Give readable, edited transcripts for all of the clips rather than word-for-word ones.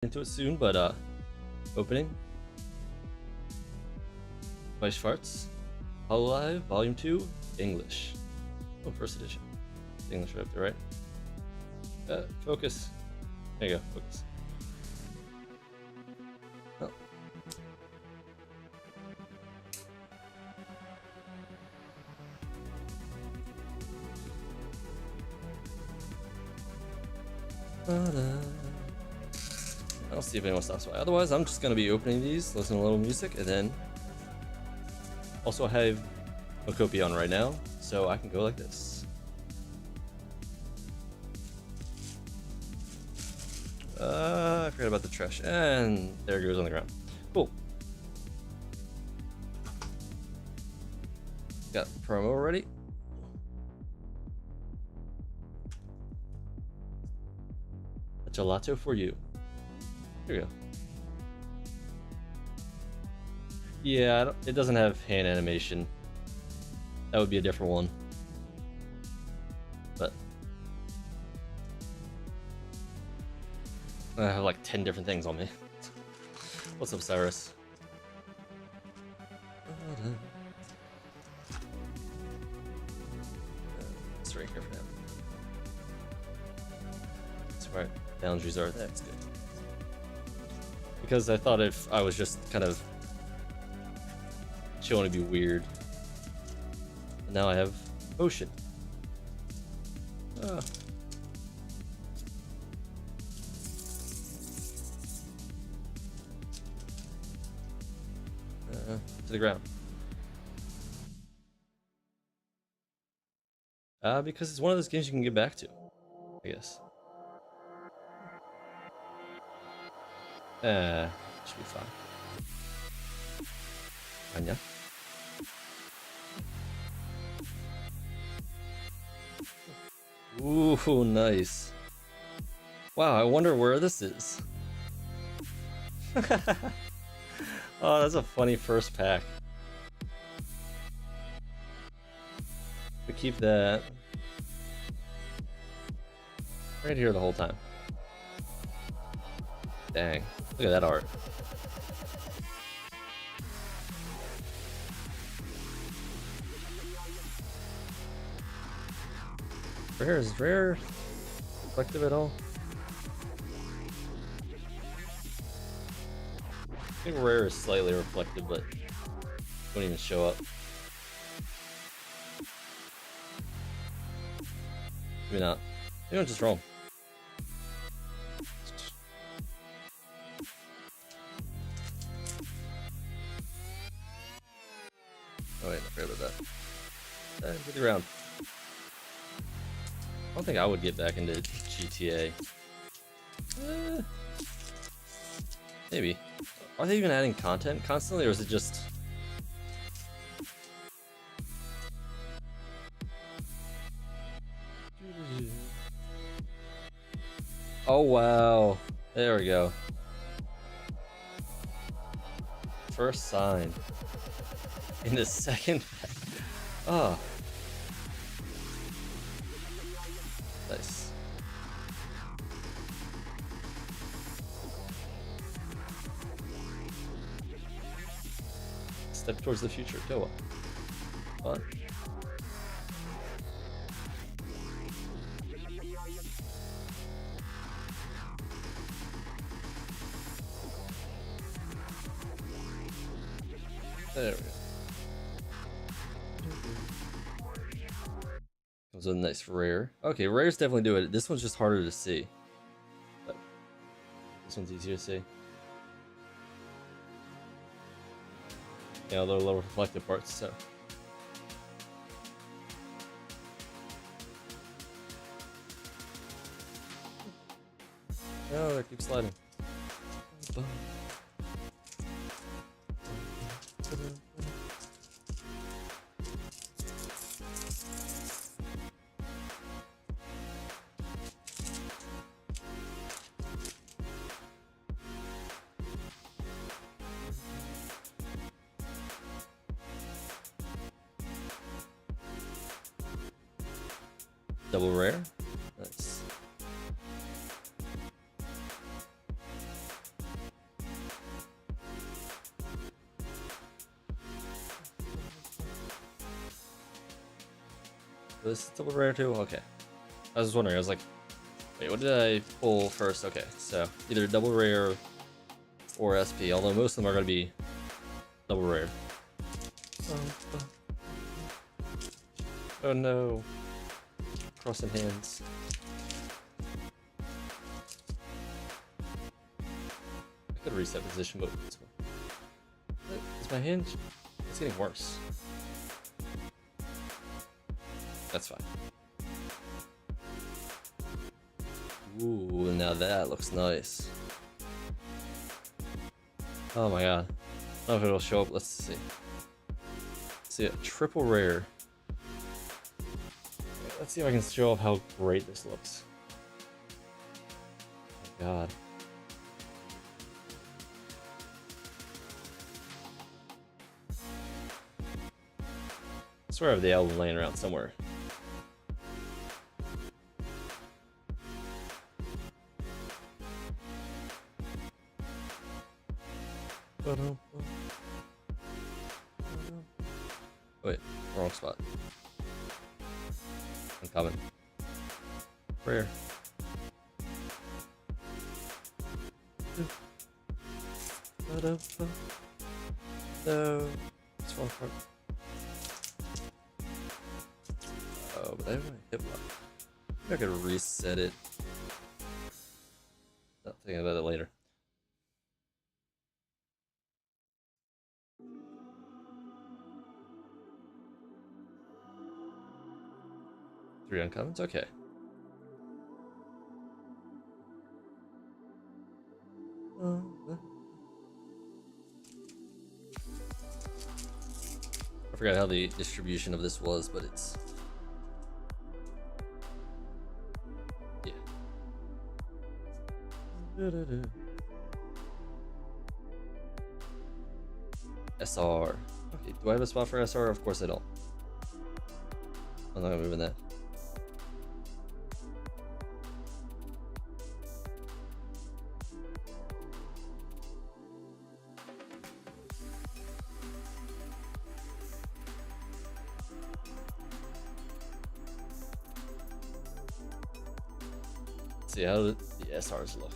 into it soon, but opening Weiss, Schwarz, Hololive, Volume 2, English. Oh, first edition. English right up there, right? Focus. There you go, focus. Oh. I'll see if anyone stops by. Otherwise, I'm just gonna be opening these, listening to a little music, and then also I have a copy on right now, so I can go like this. I forgot about the trash, and there it goes on the ground. Cool. Got promo already. A gelato for you. Here we go. Yeah, it doesn't have hand animation. That would be a different one. But I have like 10 different things on me. What's up, Cyrus? It's right here for now. That's where boundaries are. That's good. Because I thought if I was just kind of chilling, it'd be weird. And now I have ocean. To the ground. Because it's one of those games you can get back to, I guess. Should be fine. Anya. Ooh, nice. Wow, I wonder where this is. Oh, that's a funny first pack. We keep that right here the whole time. Dang, look at that art. Rare is rare reflective at all? I think rare is slightly reflective, but won't even show up. Maybe not. Maybe I'm just wrong. Oh wait, I forgot about that. Get the ground. I don't think I would get back into GTA. Maybe. Are they even adding content constantly, or is it just... Oh wow, there we go. First sign in the second pack. Oh, nice. Step towards the future. Go on. Fun. There we go. Comes with a nice rare. Okay, rares definitely do it. This one's just harder to see. But this one's easier to see. Yeah, the lower reflective parts, so. Oh, that keeps sliding. Double rare. Nice. This is double rare too? Okay. I was wondering, I was like, wait, what did I pull first? Okay, so either double rare or SP, although most of them are going to be double rare. Oh no. Crossing hands. I could reset position mode. Is my hand? It's getting worse. That's fine. Ooh, now that looks nice. Oh my god. I don't know if it'll show up. Let's see. See a triple rare. Let's see if I can show off how great this looks. Oh my god. I swear I have the album laying around somewhere. Wait, wrong spot. I'm coming. Rare. No. It's wrong part. Oh, but I have my hip lock. Maybe I could reset it. Not thinking about it later. Three uncommons? Okay. I forgot how the distribution of this was, but it's... yeah. SR. Okay, do I have a spot for SR? Of course I don't. I'm not moving that. See how the SRs look.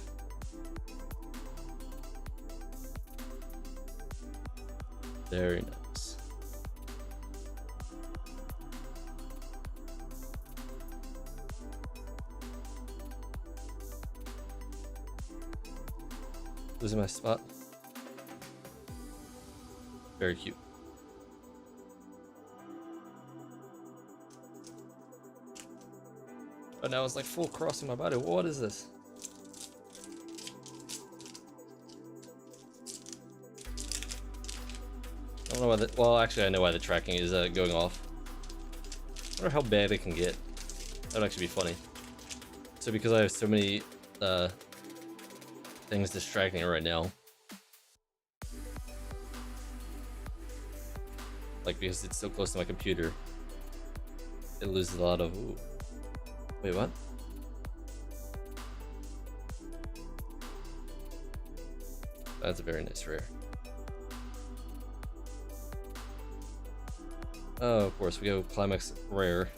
Very nice. Losing my spot. Very cute. Oh, now it's like full crossing my body. What is this? I don't know why the... well, actually, I know why the tracking is going off. I wonder how bad it can get. That would actually be funny. So because I have so many things distracting it right now. Like, because it's so close to my computer, it loses a lot of... ooh. Wait, what? That's a very nice rare. Oh, of course, we go Climax rare.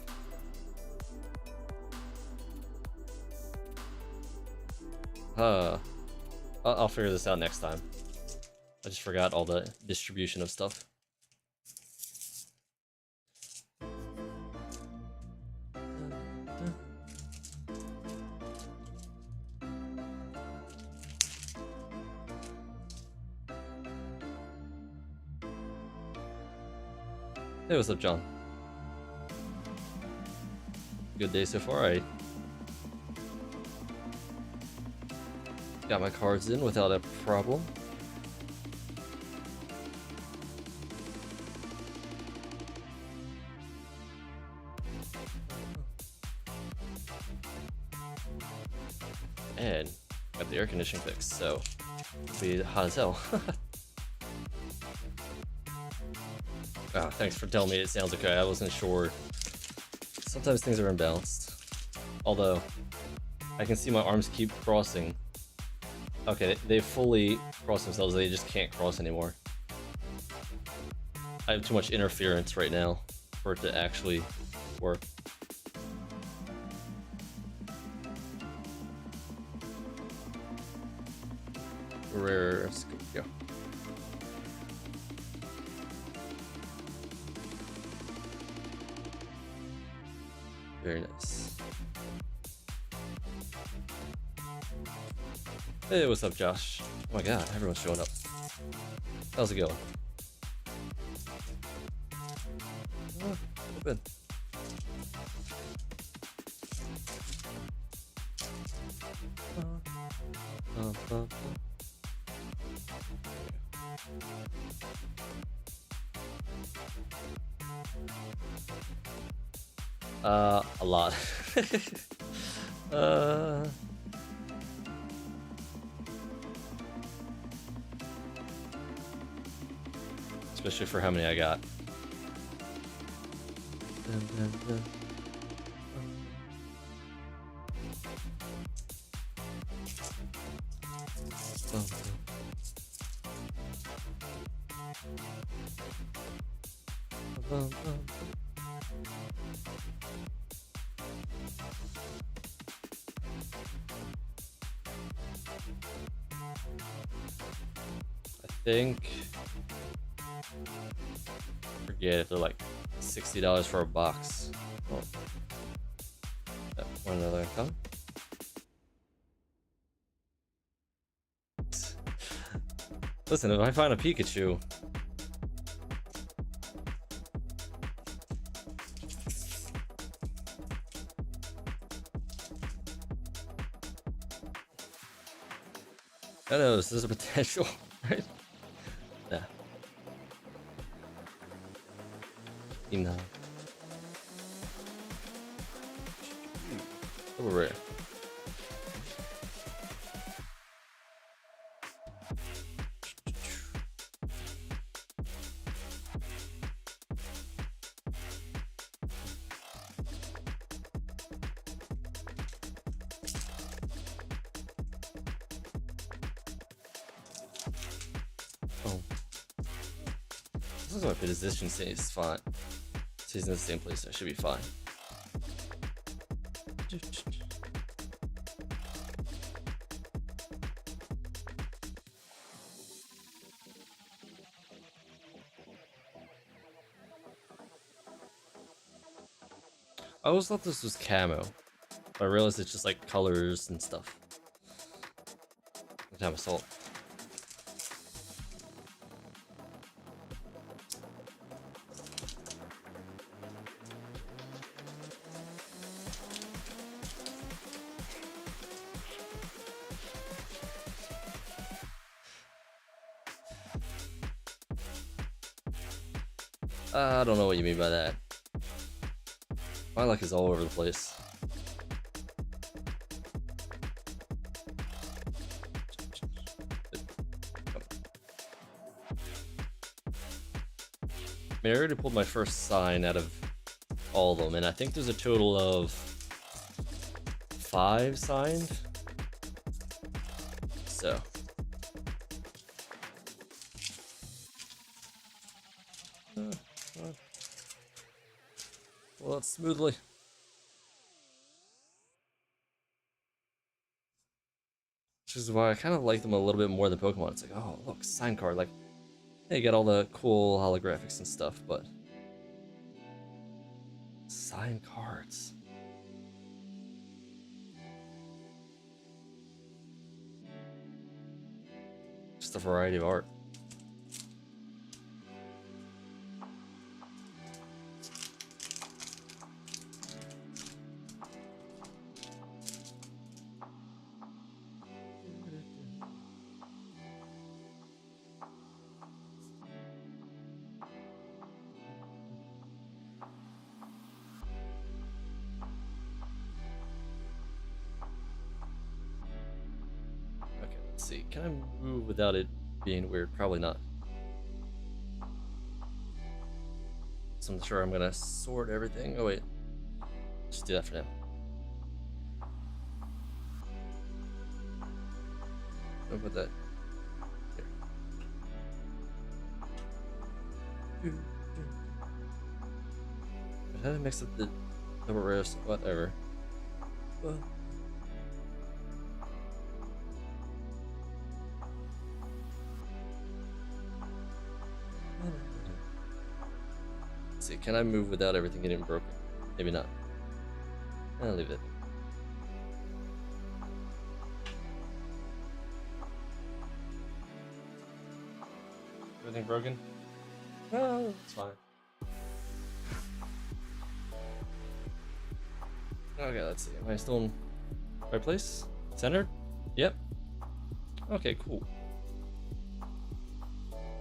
I'll figure this out next time. I just forgot all the distribution of stuff. Hey, what's up, John? Good day so far. I got my cards in without a problem. And got the air conditioning fixed, so it'll be hot as hell. Oh, thanks for telling me it sounds okay. I wasn't sure. Sometimes things are imbalanced. Although, I can see my arms keep crossing. Okay, they fully cross themselves. They just can't cross anymore. I have too much interference right now for it to actually work. rare scoop. Yeah. Very nice. Hey, what's up, Josh? Oh my god, everyone's showing up. How's it going? Open. A lot. Especially for how many I got. I think, forget if they're like $60 for a box. Oh. Yeah, one another income. Listen, if I find a Pikachu, I know this is a potential, right? Yeah. Enough. Over rare. Oh. This is my position stays fine. Stays in the same place, I should be fine. I always thought this was camo. But I realized it's just like colors and stuff. Time assault. I don't know what you mean by that. My luck is all over the place. I already pulled my first sign out of all of them, and I think there's a total of 5 signed. So. Well, that's smoothly. Which is why I kind of like them a little bit more than Pokemon. It's like, oh, look, sign card. Like, yeah, you got all the cool holographics and stuff, but sign cards. Just a variety of art. Let's see, can I move without it being weird? Probably not. So I'm sure I'm gonna sort everything. Oh wait, just do that for now. I'll put that here. How did I mix up the double rares? Whatever. Let's see, can I move without everything getting broken? Maybe not. I'll leave it. Everything broken? No, it's fine. Okay, let's see. Am I still in the right place? Centered? Yep. Okay, cool.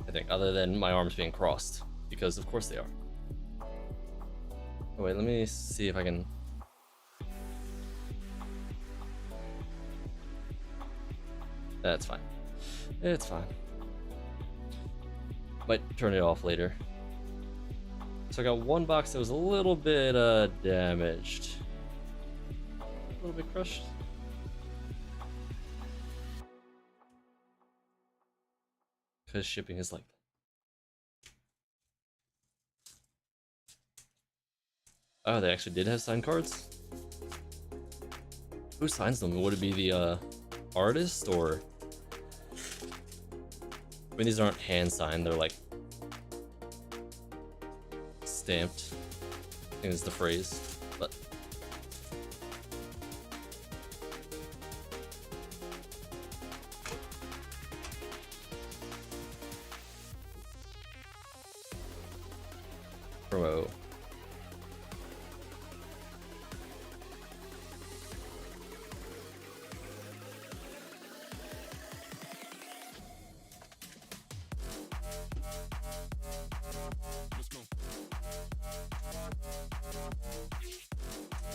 I think, other than my arms being crossed, because of course they are. Oh wait, let me see if I can... That's fine. It's fine. Might turn it off later. So I got one box that was a little bit damaged. A little bit crushed. Because shipping is like that. Oh, they actually did have signed cards? Who signs them? Would it be the artist or... I mean, these aren't hand signed, they're like stamped. I think is the phrase, but promo.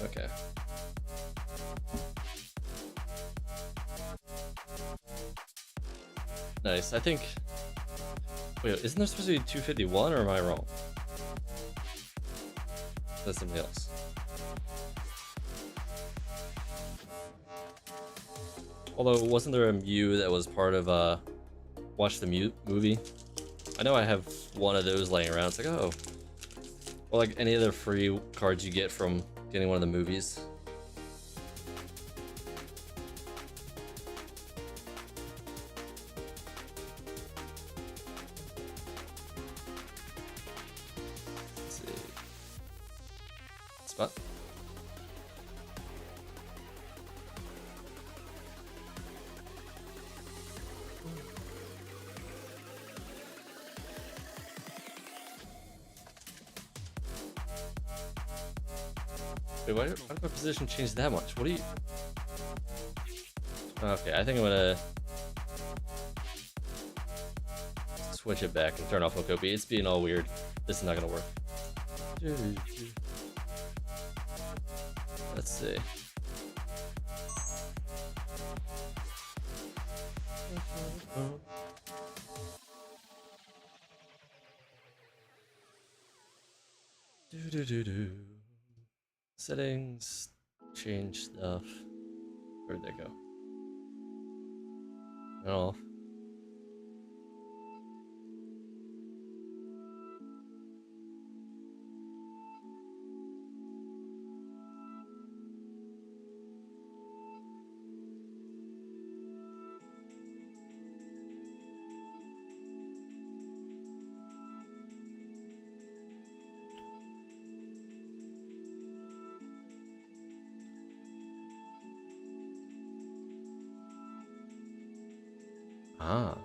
Okay. Nice. I think. Wait, isn't there supposed to be 251 or am I wrong? That's something else. Although, wasn't there a Mew that was part of Watch the Mew movie? I know I have one of those laying around. It's like, oh. Or like any other free cards you get from getting one of the movies. Let's see. Spot. Wait, why did my position change that much? What do you... Okay, I think I'm gonna... switch it back and turn off Okopie. It's being all weird. This is not gonna work. Let's see. Settings, change stuff. Where'd they go? Off. Ah.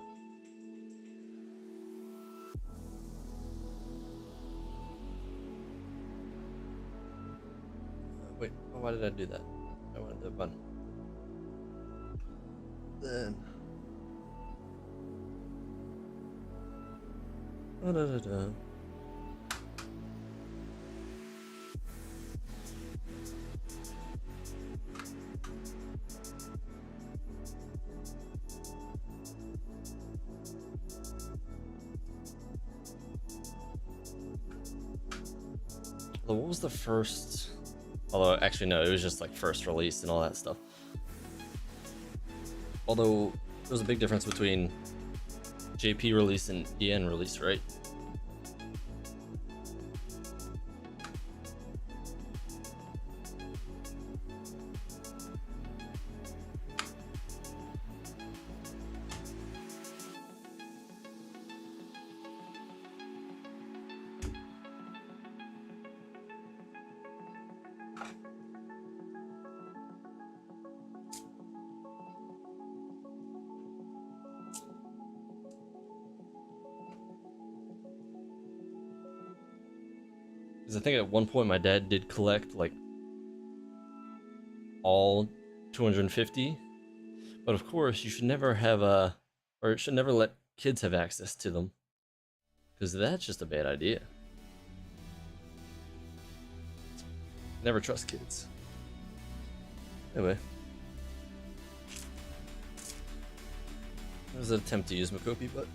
Wait, why did I do that? I wanted the button. Then. Da-da-da-da. What was the first? Although, actually, no, it was just like first release and all that stuff. Although, there was a big difference between JP release and EN release, right? Because I think at one point my dad did collect like all 250, but of course you should never have or it should never let kids have access to them, because that's just a bad idea. Never trust kids. Anyway. That was an attempt to use Makopi, but...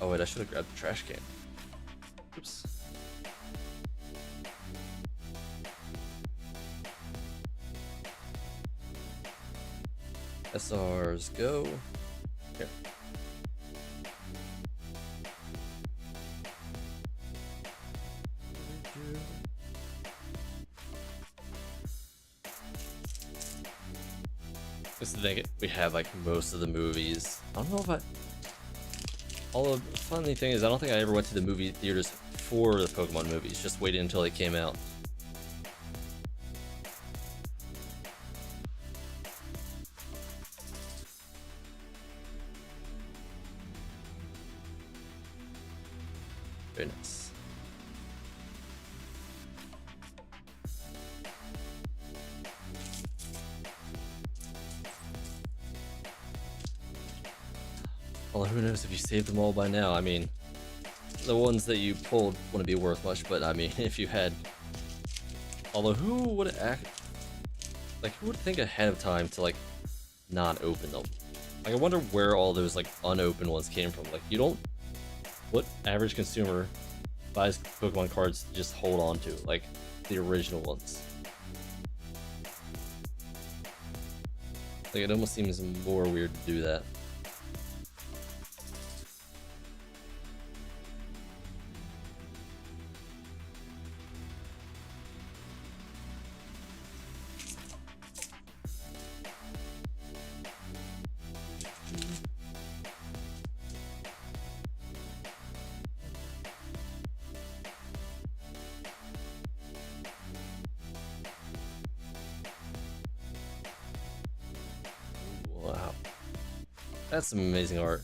Oh wait, I should have grabbed the trash can. Oops. SRs go. Here. This is the thing, we have like most of the movies. I don't know if I... Although, the funny thing is, I don't think I ever went to the movie theaters for the Pokemon movies, just waited until they came out. Very nice. Well, who knows if you saved them all by now? I mean, the ones that you pulled wouldn't be worth much, but I mean, if you had... Although, who would act... Like, who would think ahead of time to, like, not open them? Like, I wonder where all those, like, unopened ones came from. Like, you don't... What average consumer buys Pokemon cards to just hold on to? Like, the original ones. Like, it almost seems more weird to do that. Wow. That's some amazing art.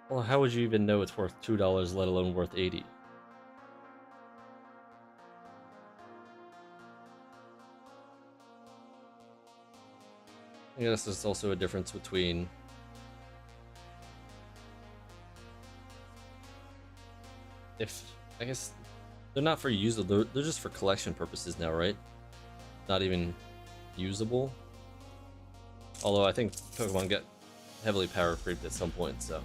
Well, how would you even know it's worth $2, let alone worth 80? I guess there's also a difference between I guess they're not for usable, they're just for collection purposes now, right? Not even usable. Although I think Pokemon get heavily power creeped at some point, so.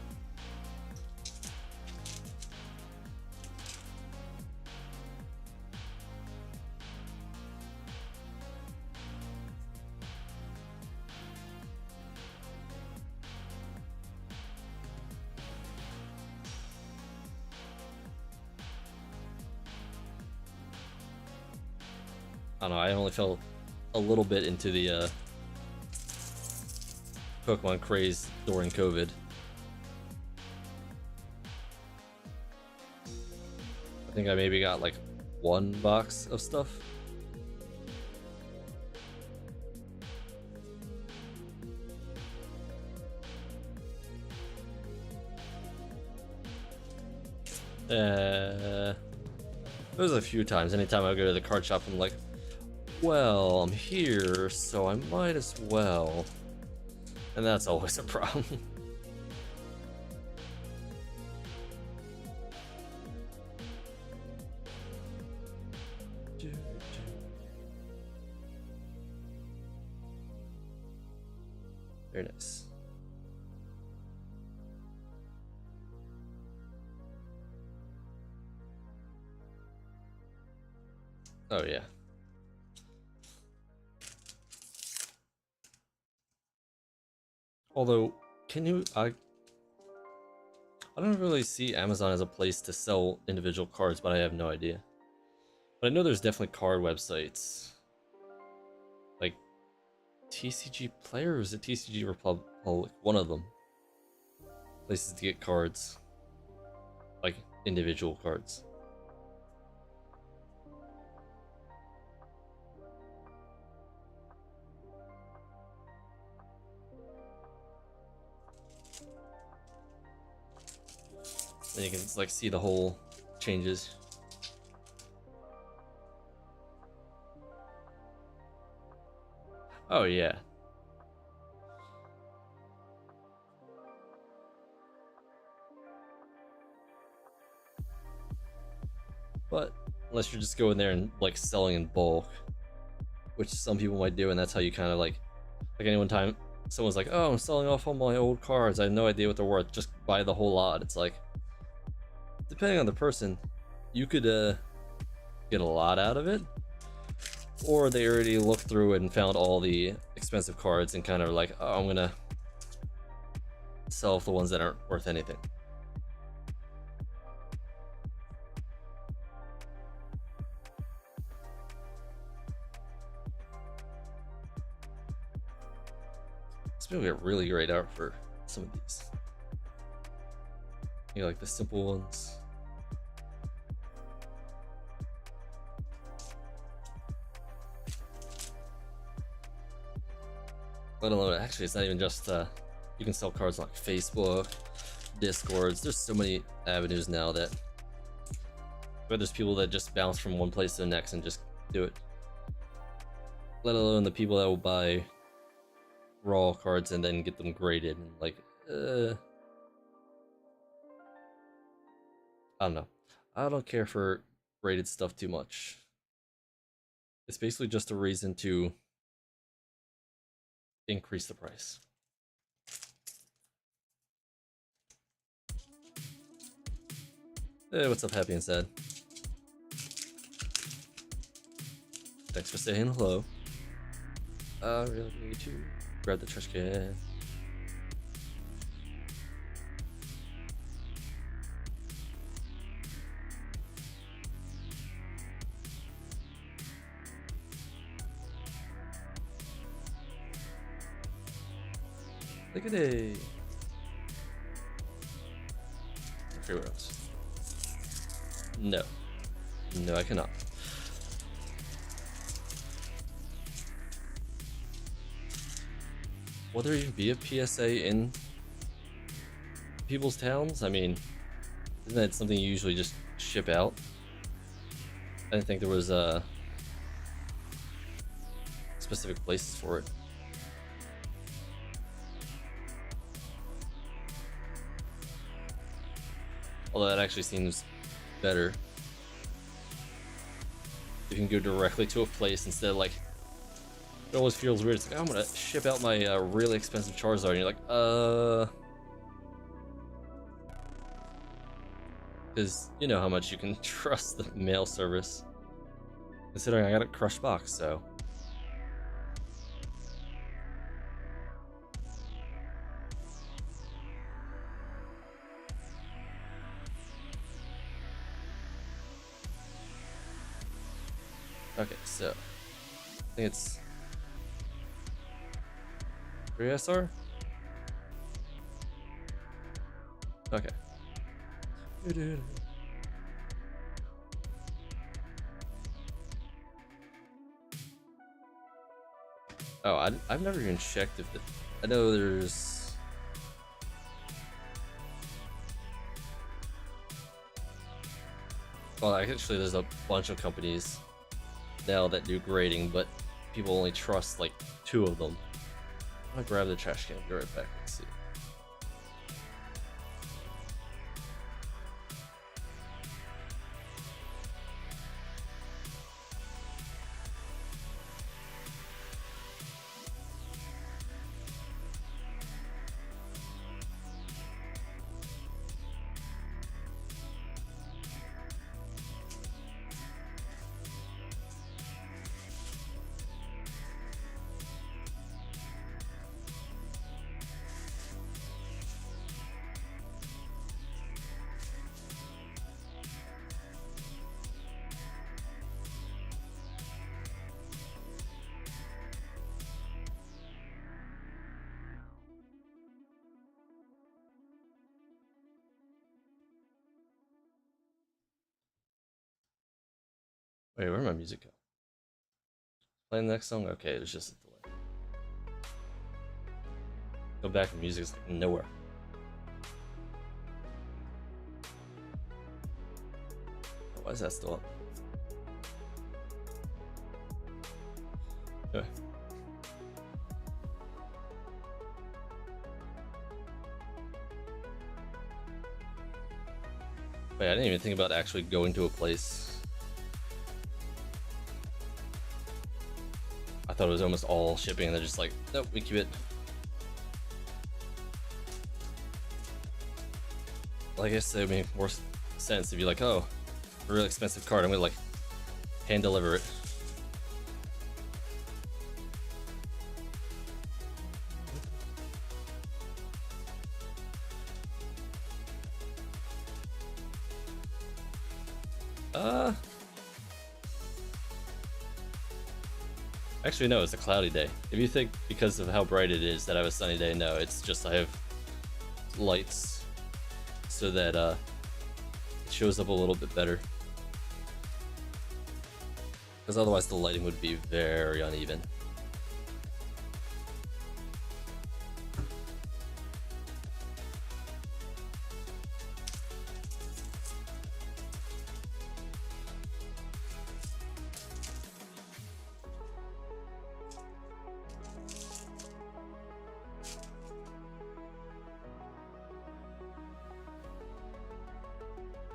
I don't know, I only fell a little bit into the Pokemon craze during COVID. I think I maybe got like one box of stuff. There's a few times, anytime I go to the card shop, I'm like, well, I'm here, so I might as well. And that's always a problem. Very nice. Oh yeah. Although, can you I don't really see Amazon as a place to sell individual cards, but I have no idea. But I know there's definitely card websites. Like TCG Player, or is it TCG Republic? One of them. Places to get cards. Like individual cards. And you can like see the whole changes. Oh yeah. But unless you're just going there and like selling in bulk, which some people might do, and that's how you kind of like any one time someone's like, oh, I'm selling off all my old cards, I have no idea what they're worth, just buy the whole lot. It's like, depending on the person, you could get a lot out of it, or they already looked through it and found all the expensive cards and kind of like, oh, I'm gonna sell off the ones that aren't worth anything. This will get really great art for some of these. You know, like the simple ones. Let alone, actually, it's not even just you can sell cards on like Facebook, Discords. There's so many avenues now that, but there's people that just bounce from one place to the next and just do it. Let alone the people that will buy raw cards and then get them graded and like, I don't know. I don't care for graded stuff too much. It's basically just a reason to increase the price. Hey, what's up, Happy and Sad? Thanks for saying hello. Really need to grab the trash can. Look at it. Okay, what else? No. No, I cannot. Will there even be a PSA in people's towns? I mean, isn't that something you usually just ship out? I didn't think there was specific places for it. Although that actually seems better. You can go directly to a place instead of like, it always feels weird. It's like, oh, I'm gonna ship out my really expensive Charizard, and you're like, because you know how much you can trust the mail service. Considering I got a crushed box, so. Okay, so I think it's 3 SR? Okay. Oh, I've never even checked if I know there's. Well, actually, there's a bunch of companies now that do grading, but people only trust like 2 of them. I'm gonna grab the trash can, be right back. Let's see. Wait, where'd my music go? Playing the next song? Okay, it's just a delay. Go back and music's like nowhere. Why is that still up? Okay. Wait, I didn't even think about actually going to a place. I thought it was almost all shipping, and they're just like, nope, we keep it. Well, I guess it would make more sense if you're like, oh, a really expensive card, I'm gonna like hand deliver it. Actually, no, it's a cloudy day. If you think because of how bright it is that I have a sunny day, no, it's just I have lights so that it shows up a little bit better. Because otherwise the lighting would be very uneven.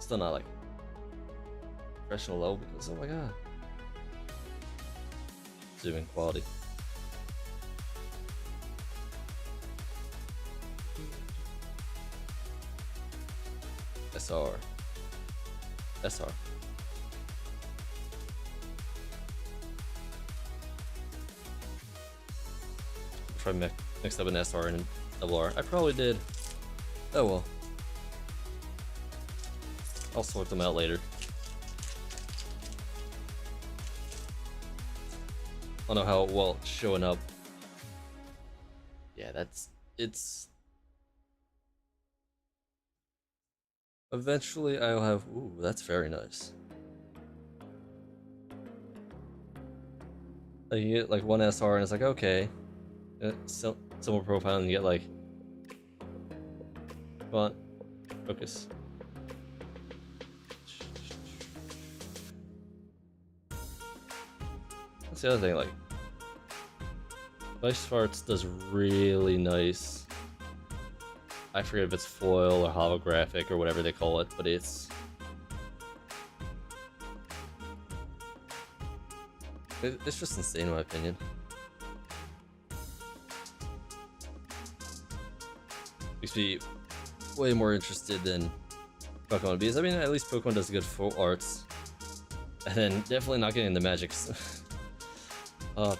Still not like professional level because oh my god. Zooming quality. SR. SR. Try mixed up an SR and double R. I probably did. Oh well. I'll sort them out later. I don't know how well it's showing up. Yeah, it's. Eventually I'll have, ooh, that's very nice. Like you get like one SR and it's like, okay. Similar profile and you get like, come on, focus. That's the other thing, like, Weiss Schwarz does really nice. I forget if it's foil or holographic or whatever they call it, but it's just insane in my opinion. Makes me way more interested than Pokemon because I mean at least Pokemon does good full arts, and then definitely not getting the magics.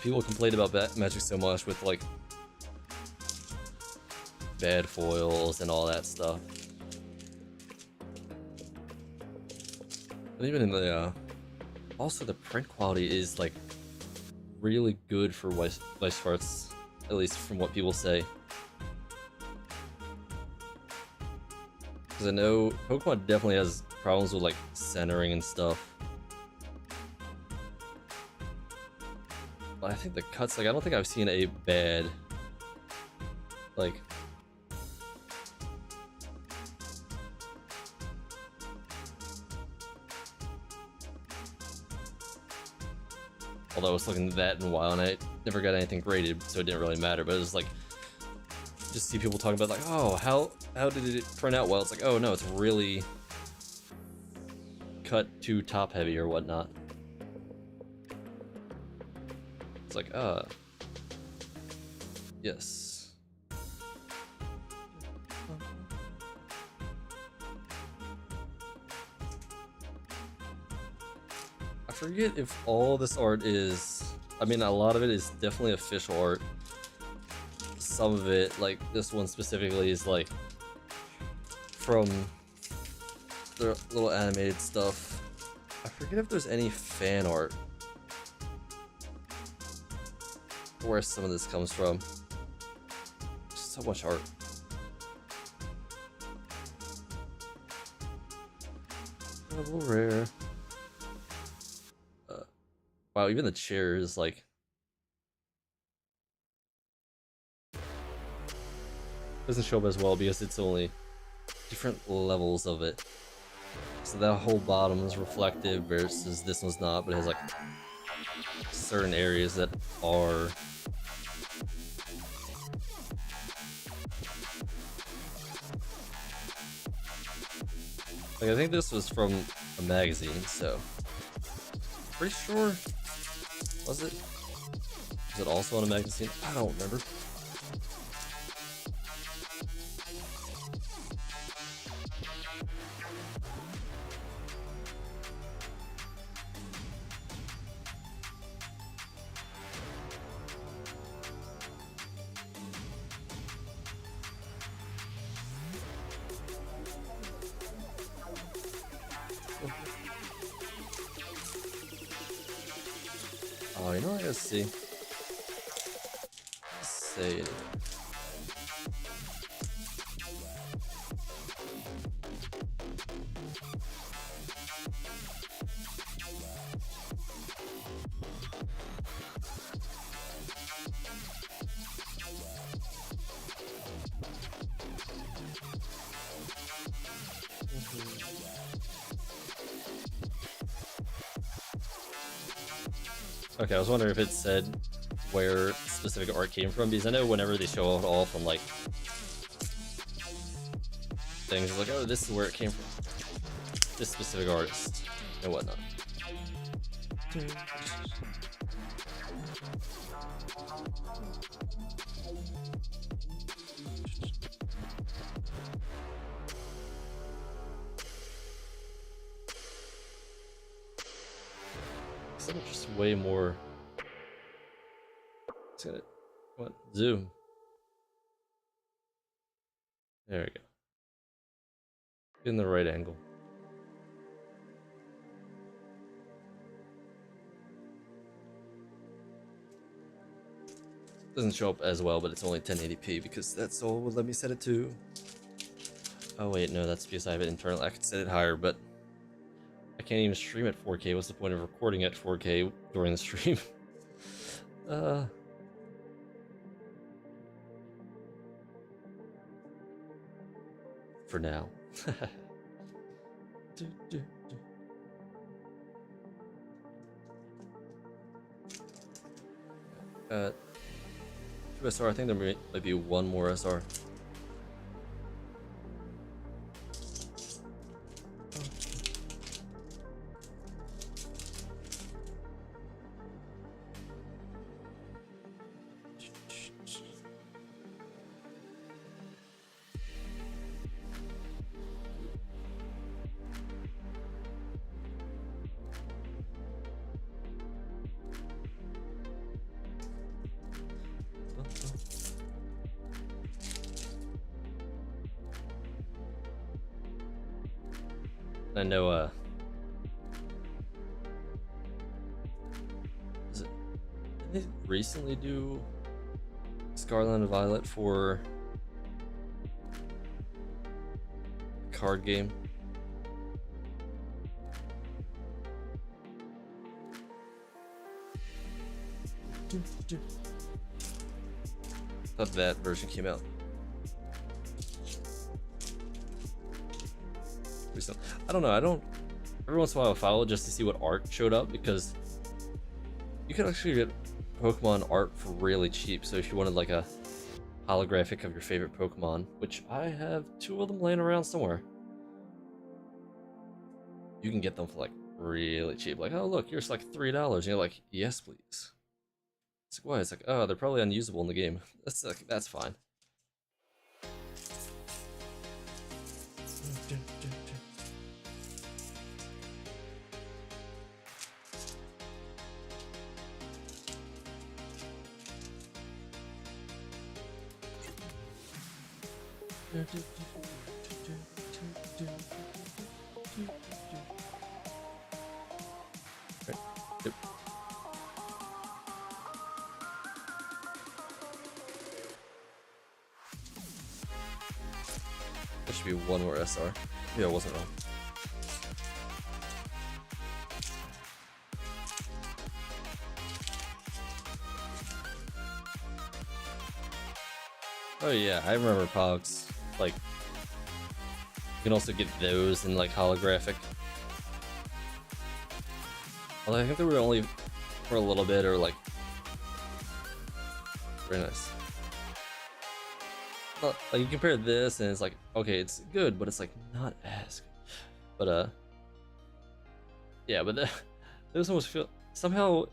People complain about Magic so much with like bad foils and all that stuff. And even in the also the print quality is like really good for Weiss Schwarz, at least from what people say. Because I know Pokemon definitely has problems with like centering and stuff. But I think the cuts, like I don't think I've seen a bad like although I was looking at that in a while and I never got anything graded, so it didn't really matter. But it was like, just see people talking about like, oh, how did it print out well? It's like, oh no, it's really cut too top heavy or whatnot. It's like, yes. I forget if all this art is, I mean, a lot of it is definitely official art. Some of it, like this one specifically, is like from the little animated stuff. I forget if there's any fan art where some of this comes from. So much art. A little rare. Wow, even the chair is like doesn't show up as well because it's only different levels of it. So that whole bottom is reflective versus this one's not, but it has like certain areas that are. Like I think this was from a magazine, so pretty sure. Was it? Was it also on a magazine? I don't remember. Oh, you know what I gotta see? Say it. Okay, I was wondering if it said where specific art came from, because I know whenever they show it all from like things, it's like, oh, this is where it came from, this specific artist and whatnot. Just way more. It's gonna what zoom. There we go. In the right angle. Doesn't show up as well, but it's only 1080p because that's all it would let me set it to. Oh wait, no, that's because I have it internal. I could set it higher, but I can't even stream at 4K. What's the point of recording at 4K during the stream? For now. 2 SR, I think there might be one more SR. I know, did they recently do Scarlet and Violet for a card game? Thought that version came out recently. I don't know. I don't. Every once in a while, I follow just to see what art showed up because you can actually get Pokemon art for really cheap. So if you wanted like a holographic of your favorite Pokemon, which I have 2 of them laying around somewhere, you can get them for like really cheap. Like, oh look, here's like $3, and you're like, yes please. It's like, why? It's like, oh, they're probably unusable in the game. That's like, that's fine. Yep. There should be one more SR. Yeah, I wasn't wrong. Oh yeah, I remember Pogs. Like, you can also get those in like holographic. Although I think they were only for a little bit, or like, very nice. Well, like you compare this and it's like, okay, it's good, but it's like not as good. But yeah, but those almost feel somehow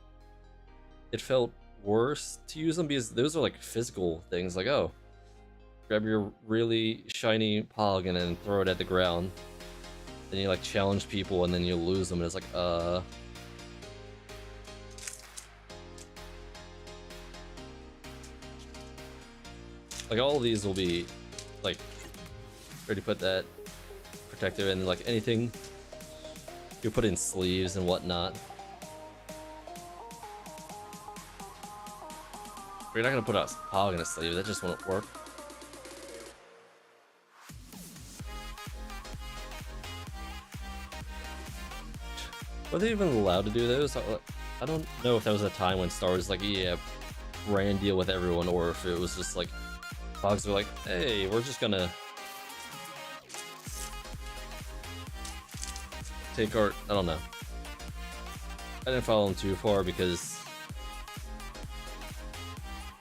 it felt worse to use them because those are like physical things. Like, oh, grab your really shiny Pog and then throw it at the ground. Then you like challenge people and then you lose them and it's like, like all of these will be like ready to put that protective and like anything you put in sleeves and whatnot. You're not gonna put a Pog in a sleeve, that just won't work. Were they even allowed to do those? I don't know if that was a time when Star Wars like, yeah, brand deal with everyone, or if it was just like Pogs were like, hey, we're just gonna take our, I don't know. I didn't follow them too far because,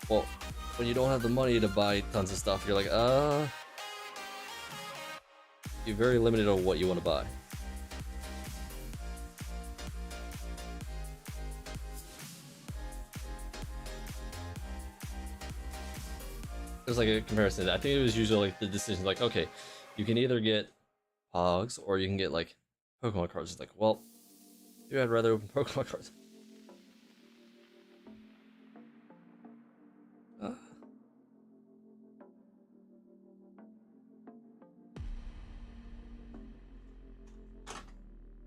well, when you don't have the money to buy tons of stuff, you're like, you're very limited on what you want to buy. There's like a comparison. I think it was usually like the decision, like, okay, you can either get Pogs or you can get like Pokemon cards. It's like, well, maybe I'd rather open Pokemon cards.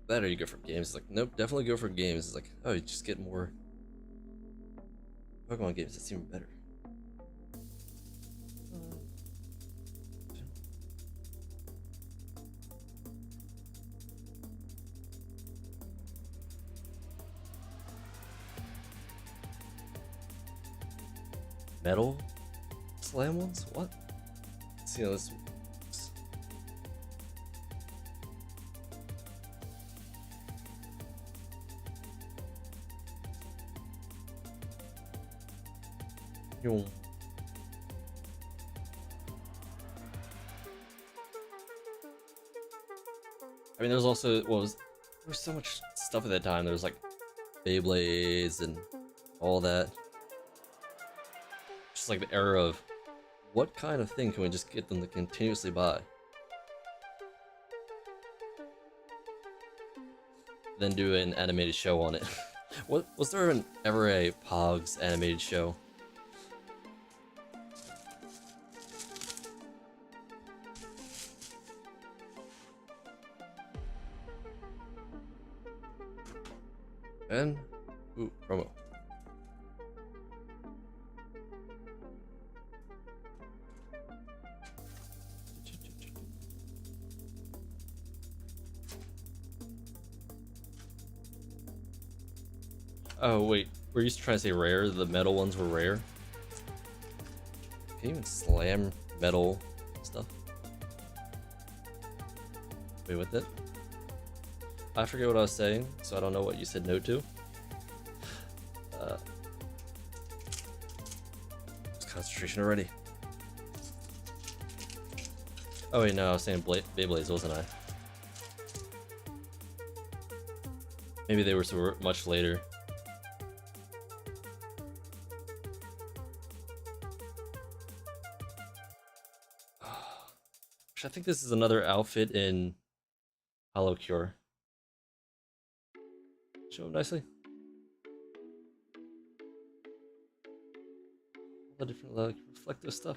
That or you go for games. It's like, nope, definitely go for games. It's like, oh, you just get more Pokemon games. That's even better. Metal slam ones? What? Let's see how this works. Yo. I mean, there's also, well, there was so much stuff at that time. There was like Beyblades and all that. Just like the era of what kind of thing can we just get them to continuously buy? Then do an animated show on it. What was there ever a Pogs animated show? And ooh, promo. Oh wait, we're used to trying to say rare. The metal ones were rare. Can you even slam metal stuff? Wait, with it? I forget what I was saying, so I don't know what you said no to. It's concentration already. Oh wait, no, I was saying Beyblades, wasn't I? Maybe they were so much later. I think this is another outfit in Hollow Cure. Show him nicely. All the different like reflective stuff.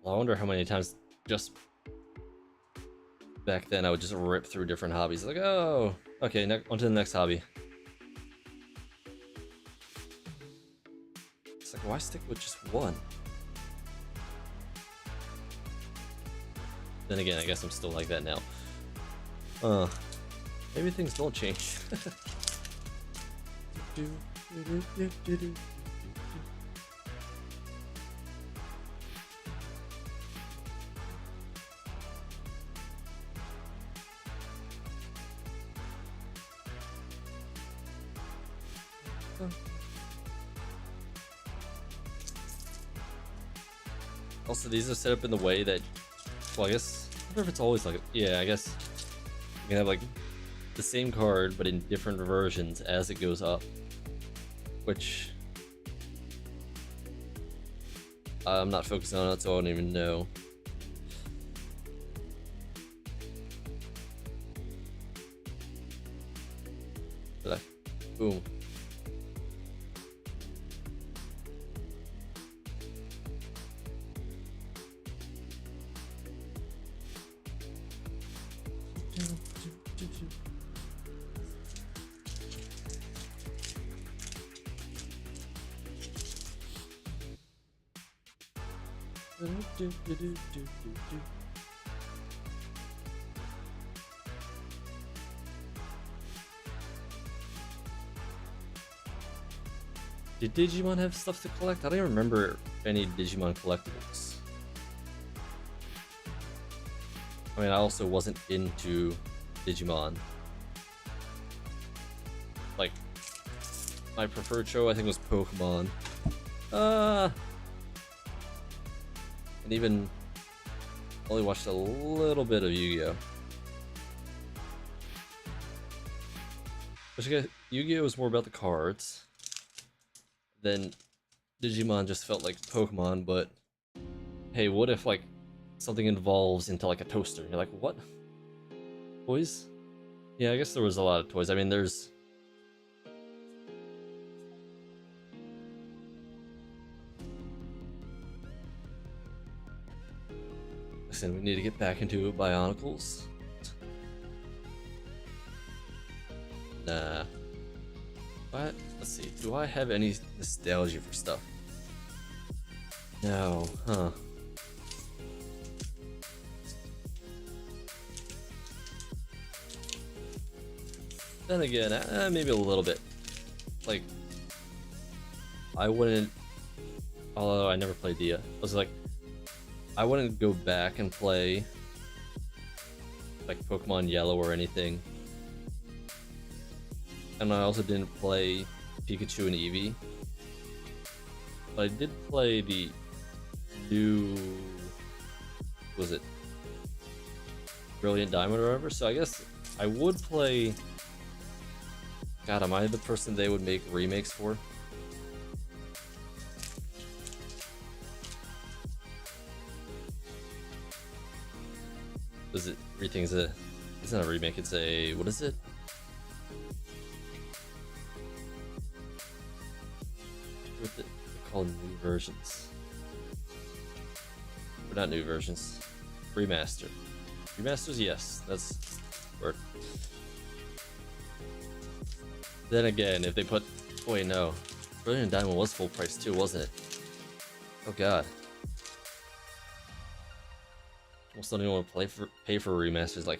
I wonder how many times just back then I would just rip through different hobbies. Like, oh, okay, on to the next hobby. stick with just one? Then again, I guess I'm still like that now. Maybe things don't change. Also, these are set up in the way that, well, I guess, I wonder if it's always like, yeah, I guess you can have like the same card but in different versions as it goes up, which I'm not focusing on it, so I don't even know. But boom. Did Digimon have stuff to collect? I don't even remember any Digimon collectibles. I mean, I also wasn't into Digimon. Like, my preferred show I think was Pokemon. And even only watched a little bit of Yu-Gi-Oh! Which I guess Yu-Gi-Oh! Was more about the cards. Then Digimon just felt like Pokemon, but hey, what if like something evolves into like a toaster? You're like, what? Toys? Yeah, I guess there was a lot of toys. I mean, there's... Listen, we need to get back into Bionicles. Nah. What? Let's see. Do I have any nostalgia for stuff? No. Huh. Then again, maybe a little bit. Like, I wouldn't... Although I never played Dia. I was like, I wouldn't go back and play like Pokemon Yellow or anything. And I also didn't play Pikachu and Eevee. But I did play the new... was it Brilliant Diamond or whatever? So I guess I would play... God, am I the person they would make remakes for? Is it everything's a... It's not a remake, it's a... What is it? What they're called new versions. Or not new versions. Remaster. Remasters, yes, that's word. Then again, if they put... Wait, no. Brilliant Diamond was full price too, wasn't it? Oh god. Almost don't even want to pay for remasters. Like,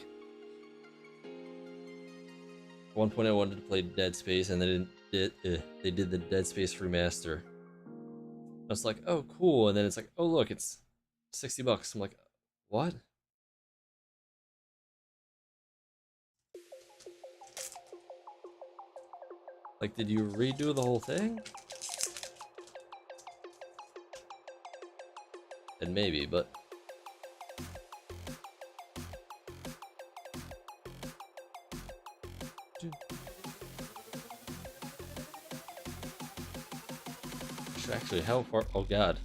at one point I wanted to play Dead Space, and they did the Dead Space remaster. I was like, oh cool, and then it's like, oh look, it's $60. I'm like, what? Like, did you redo the whole thing? Then maybe, but... Actually, how far? Oh god.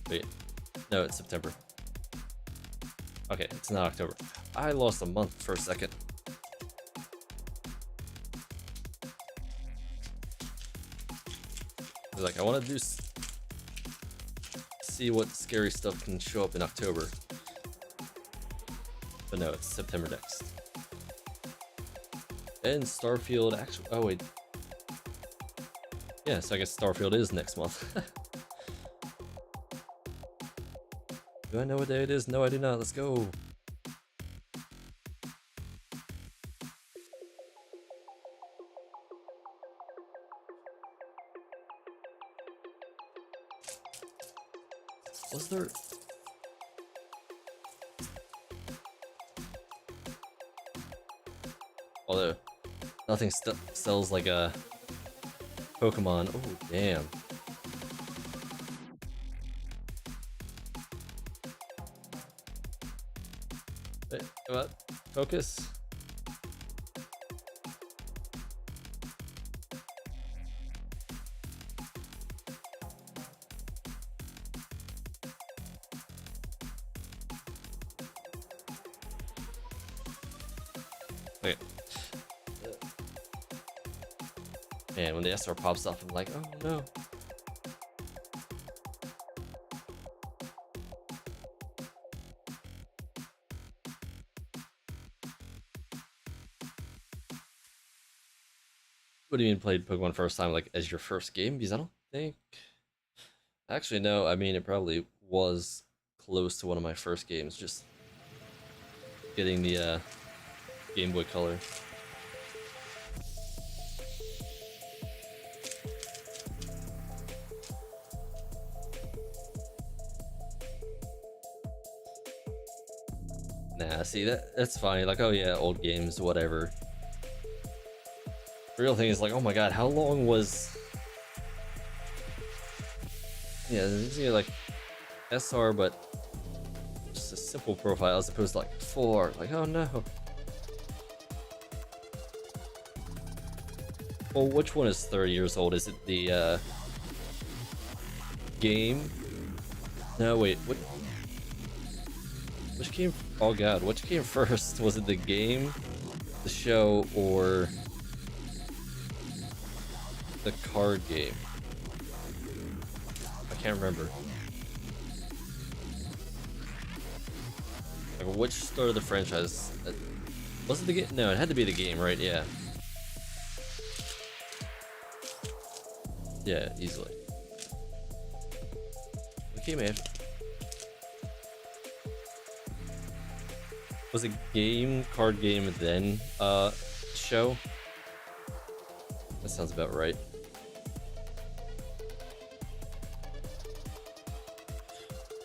Wait. No, it's September. Okay, it's not October. I lost a month for a second. Like, I want to do... see what scary stuff can show up in October. But no, it's September next. And Starfield actually... Oh wait. Yeah, so I guess Starfield is next month. Do I know what day it is? No, I do not. Let's go. Was there... Although, nothing sells like a Pokemon. Oh, damn. Wait, come on. Focus. Okay. Man, when the SR pops up, I'm like, oh no. What do you mean played Pokemon first time, like as your first game? Because I don't think... Actually, no, I mean, it probably was close to one of my first games, just getting the Game Boy Color. Nah, see, that's fine. Like, oh yeah, old games, whatever. The real thing is like, oh my god, how long was... Yeah, this is like SR, but just a simple profile as opposed to like 4. Like, oh no. Well, which one is 30 years old? Is it the game? No, wait, what? Which came? Oh god, which came first? Was it the game, the show, or the card game? I can't remember. Like, which started the franchise? Was it the game? No, it had to be the game, right? Yeah. Yeah, easily. Okay, man. Was it game, card game, then show? That sounds about right.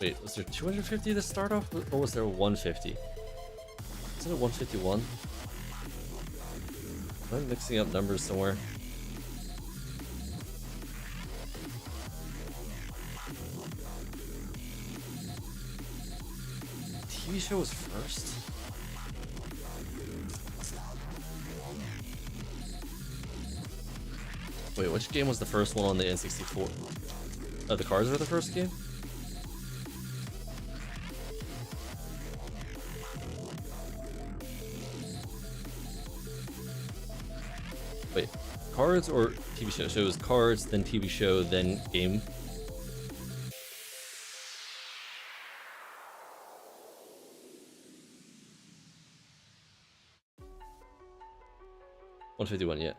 Wait, was there 250 to start off, or was there 150? Is it a 151? Am I mixing up numbers somewhere? TV show was first? Wait, which game was the first one on the N64? Oh, the cards were the first game? Wait, cards or TV show? So it was cards, then TV show, then game. $151, yeah.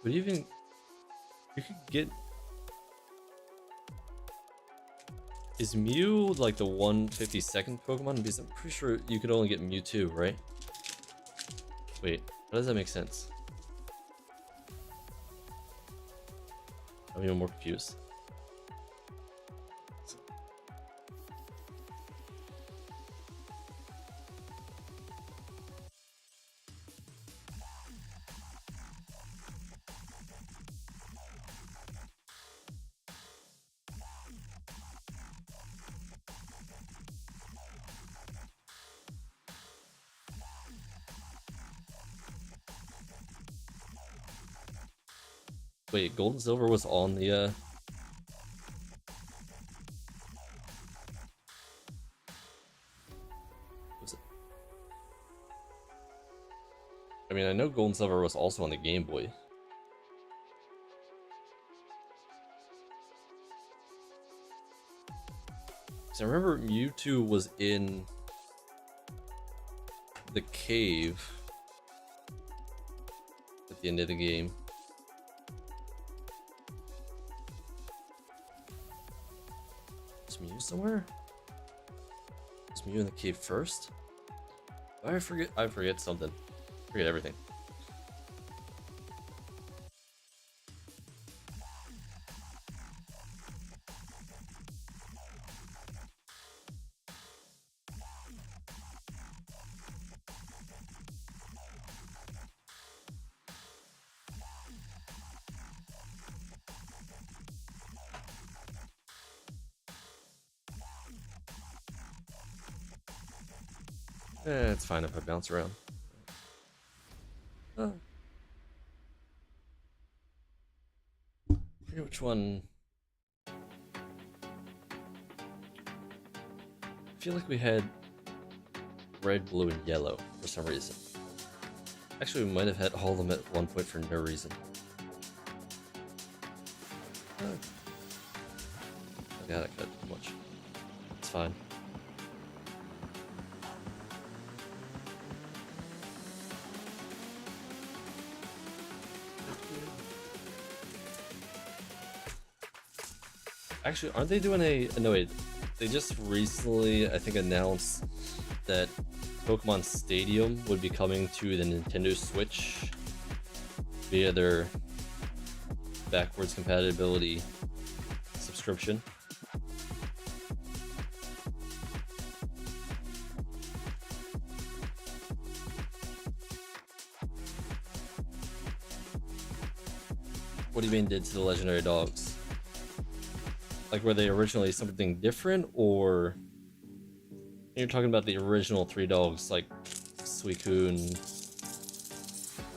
But even you could get... Is Mew like the 152nd Pokemon? Because I'm pretty sure you could only get Mewtwo, right? Wait, how does that make sense? I'm even more confused. Wait, Gold and Silver was on the was it? I mean, I know Gold and Silver was also on the Game Boy. So I remember Mewtwo was in the cave at the end of the game. Mew somewhere? Is Mew in the cave first? I forget something. Forget everything. It's fine if I bounce around. I forget which one. I feel like we had red, blue, and yellow for some reason. Actually, we might have had all of them at one point for no reason. Oh god, I cut too much. It's fine. Actually, aren't they doing a... No, wait. They just recently, I think, announced that Pokemon Stadium would be coming to the Nintendo Switch via their backwards compatibility subscription. What do you mean did to the legendary dogs? Like, were they originally something different, or you're talking about the original 3 dogs, like Suicune,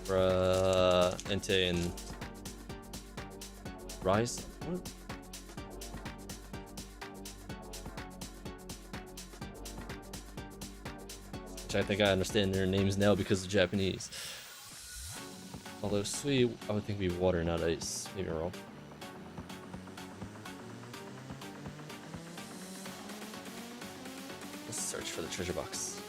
Entei, and Weiss? What? Which I think I understand their names now because of Japanese. Although Sui, I would think would be water, not ice. Maybe I'm wrong. Let's search for the treasure box.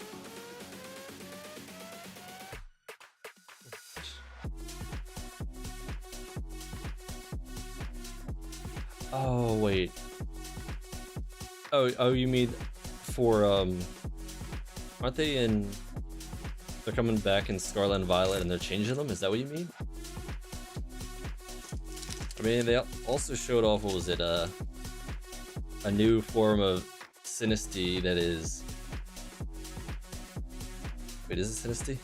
Oh wait. Oh, you mean for aren't they in? They're coming back in Scarlet and Violet, and they're changing them. Is that what you mean? I mean, they also showed off, what was it? A new form of Sinistea that is. Wait, is it Sinistea?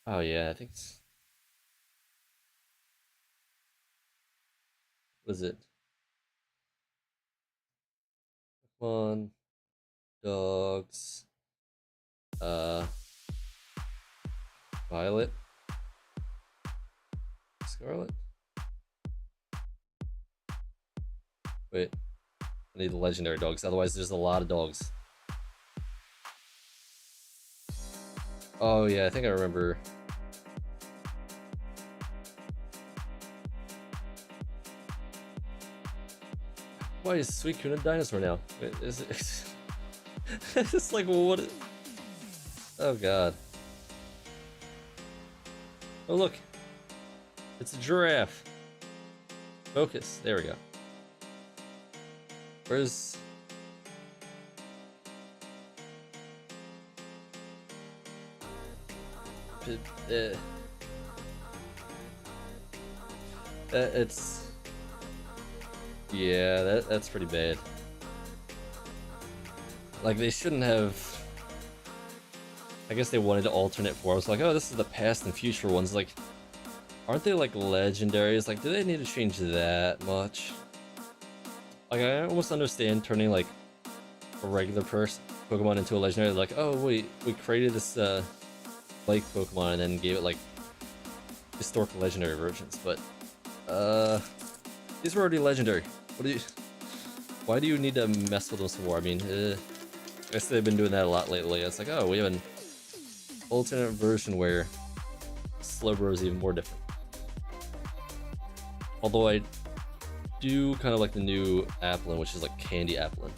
Oh yeah, I think it's. What is it? Pokemon, dogs, Violet, Scarlet. Wait, I need the legendary dogs. Otherwise, there's a lot of dogs. Oh yeah, I think I remember. Why is Suicune a dinosaur now? Is it? It's like, well, what? Oh god. Oh look, it's a giraffe. Focus. There we go. Where's? It's. Yeah, that's pretty bad. Like, they shouldn't have. I guess they wanted alternate forms. Like, oh, this is the past and future ones. Like, aren't they like legendaries? Like, do they need to change that much? Like, I almost understand turning like a regular Pokemon into a legendary. Like, oh wait, we created this like Pokemon and then gave it like historical legendary versions. But these were already legendary. What do you? Why do you need to mess with them some more? I mean, I guess they've been doing that a lot lately. It's like, oh, we have an alternate version where Slowbro is even more different. Although I do kind of like the new Applin, which is like Candy Applin.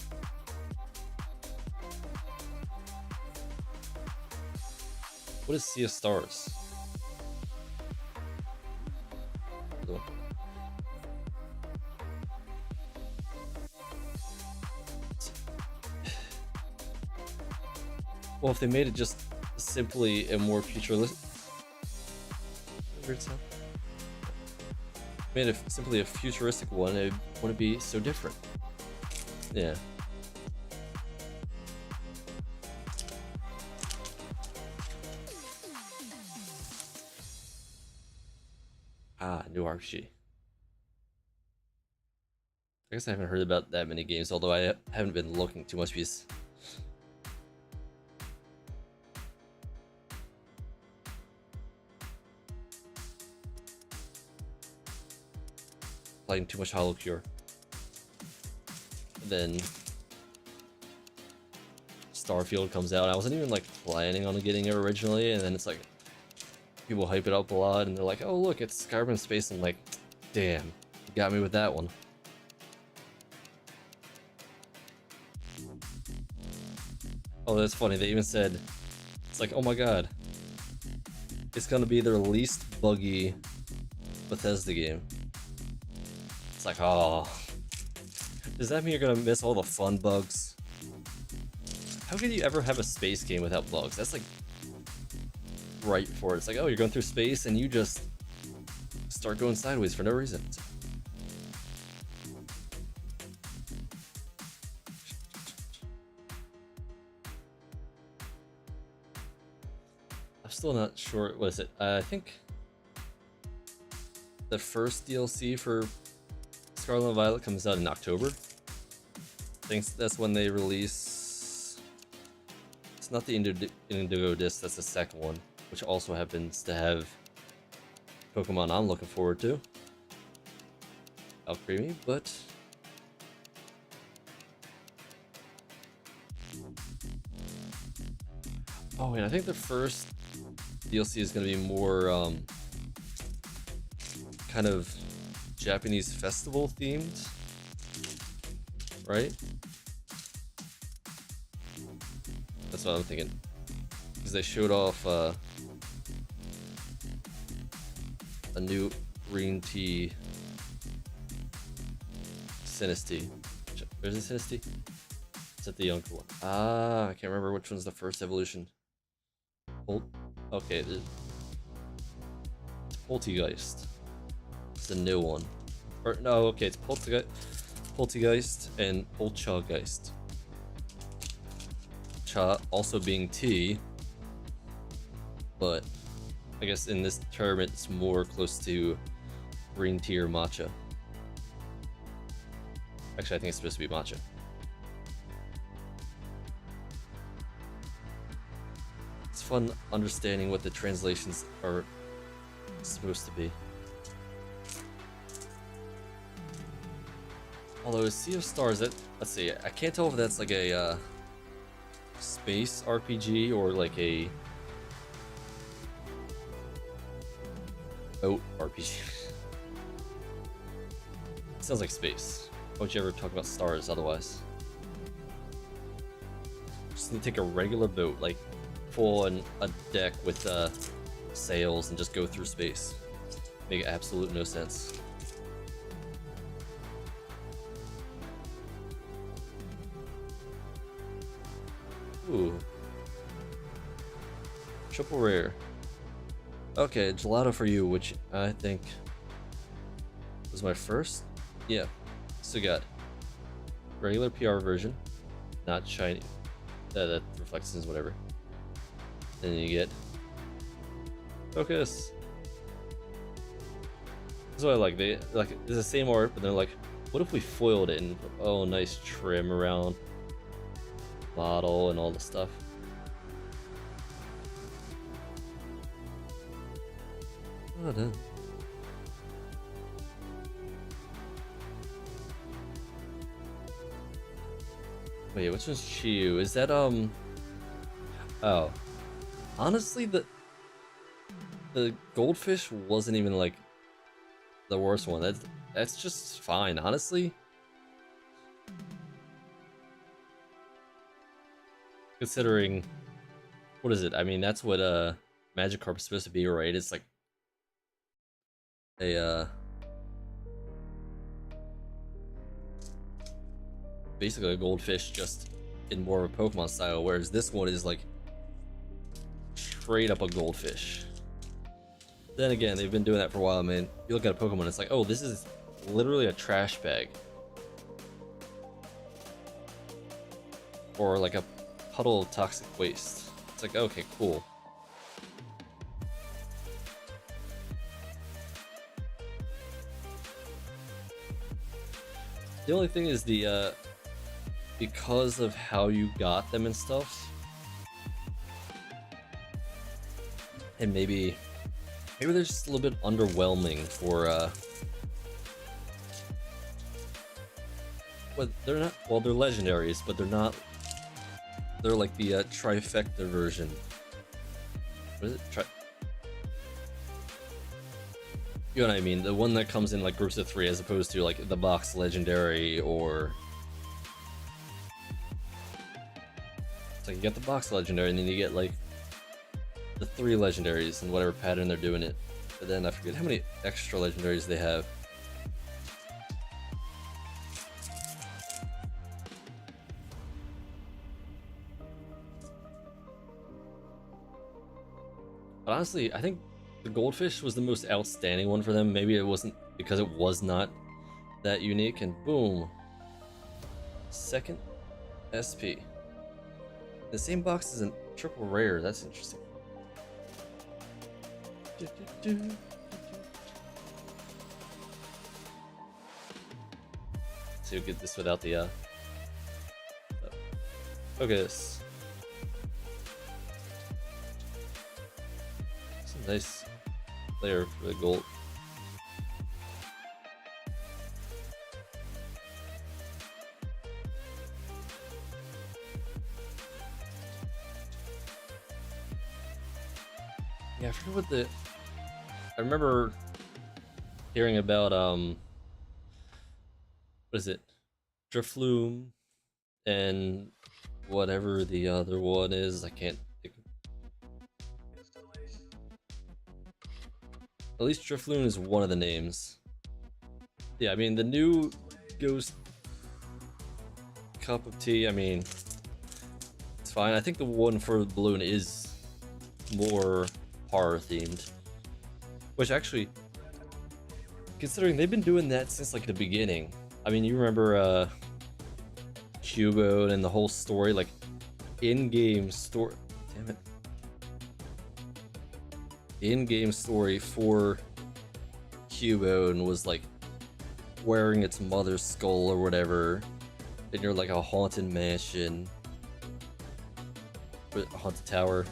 What is Sea of Stars? Well, if they made it just simply a more futuristic, made it simply a futuristic one, it wouldn't be so different. Yeah. Ah, new RPG. I guess I haven't heard about that many games, although I haven't been looking too much because playing too much Hollow Cure. And then Starfield comes out. I wasn't even like planning on getting it originally, and then it's like people hype it up a lot, and they're like, "Oh, look, it's Skyrim in space." I'm like, "Damn, you got me with that one." Oh, that's funny. They even said, "It's like, oh my god, it's gonna be their least buggy Bethesda game." It's like, oh, does that mean you're gonna miss all the fun bugs? How can you ever have a space game without bugs? That's like right for it. It's like, oh, you're going through space and you just start going sideways for no reason. I'm still not sure. What is it? I think the first DLC for Scarlet and Violet comes out in October. I think that's when they release. It's not the Indigo disc, that's the second one, which also happens to have Pokemon I'm looking forward to. Alcremie, but oh, and I think the first DLC is going to be more kind of Japanese festival themed, right? That's what I'm thinking, because they showed off a new green tea Sinistea. There's a Sinistea? Is that the younger one? Ah, I can't remember which one's the first evolution. Okay, it's Poltegeist. It's the new one. Or no, okay, it's Poltegeist and Polchageist. Cha also being tea, but I guess in this term it's more close to green tea or matcha. Actually, I think it's supposed to be matcha. It's fun understanding what the translations are supposed to be. Although Sea of Stars, let's see, I can't tell if that's like a space RPG or like a boat RPG. It sounds like space. Why don't you ever talk about stars otherwise? Just need to take a regular boat, like full on a deck with sails and just go through space. Make absolute no sense. Ooh. Triple rare. Okay, gelato for you, which I think was my first. Yeah. So got regular PR version, not shiny. That reflections, whatever. Then you get focus. That's what I like. They like it's the same art, but they're like, what if we foiled it and oh, nice trim around bottle and all the stuff. Oh, done. Wait, which one's Chiyu? Is that oh. Honestly, the goldfish wasn't even like the worst one. That's just fine, honestly. Considering, what is it? I mean, that's what Magikarp is supposed to be, right? It's like a basically a goldfish, just in more of a Pokemon style. Whereas this one is like straight up a goldfish. Then again, they've been doing that for a while, man. You look at a Pokemon, it's like, oh, this is literally a trash bag. Or like a puddle of toxic waste. It's like, okay, cool. The only thing is the, because of how you got them and stuff, and maybe they're just a little bit underwhelming for, well, they're not, well, they're legendaries, but they're not, they're like the, trifecta version. What is it? You know what I mean? The one that comes in like groups of 3 as opposed to like the box legendary or... It's like you get the box legendary and then you get like the 3 legendaries in whatever pattern they're doing it. But then I forget how many extra legendaries they have. But honestly, I think the goldfish was the most outstanding one for them. Maybe it wasn't because it was not that unique, and boom. Second SP. The same box as a triple rare, that's interesting. So get this without the focus. Some nice player for the gold. Yeah, I forget what the... I remember hearing about, what is it? Drifloon and whatever the other one is, I can't think. At least Drifloon is one of the names. Yeah, I mean, the new Ghost Cup of Tea, I mean, it's fine. I think the one for the balloon is more horror themed. Which actually, considering they've been doing that since like the beginning. I mean, you remember Cubone and the whole story, like in-game story. Damn it. In-game story for Cubone was like wearing its mother's skull or whatever, and you're like a haunted mansion, a haunted tower.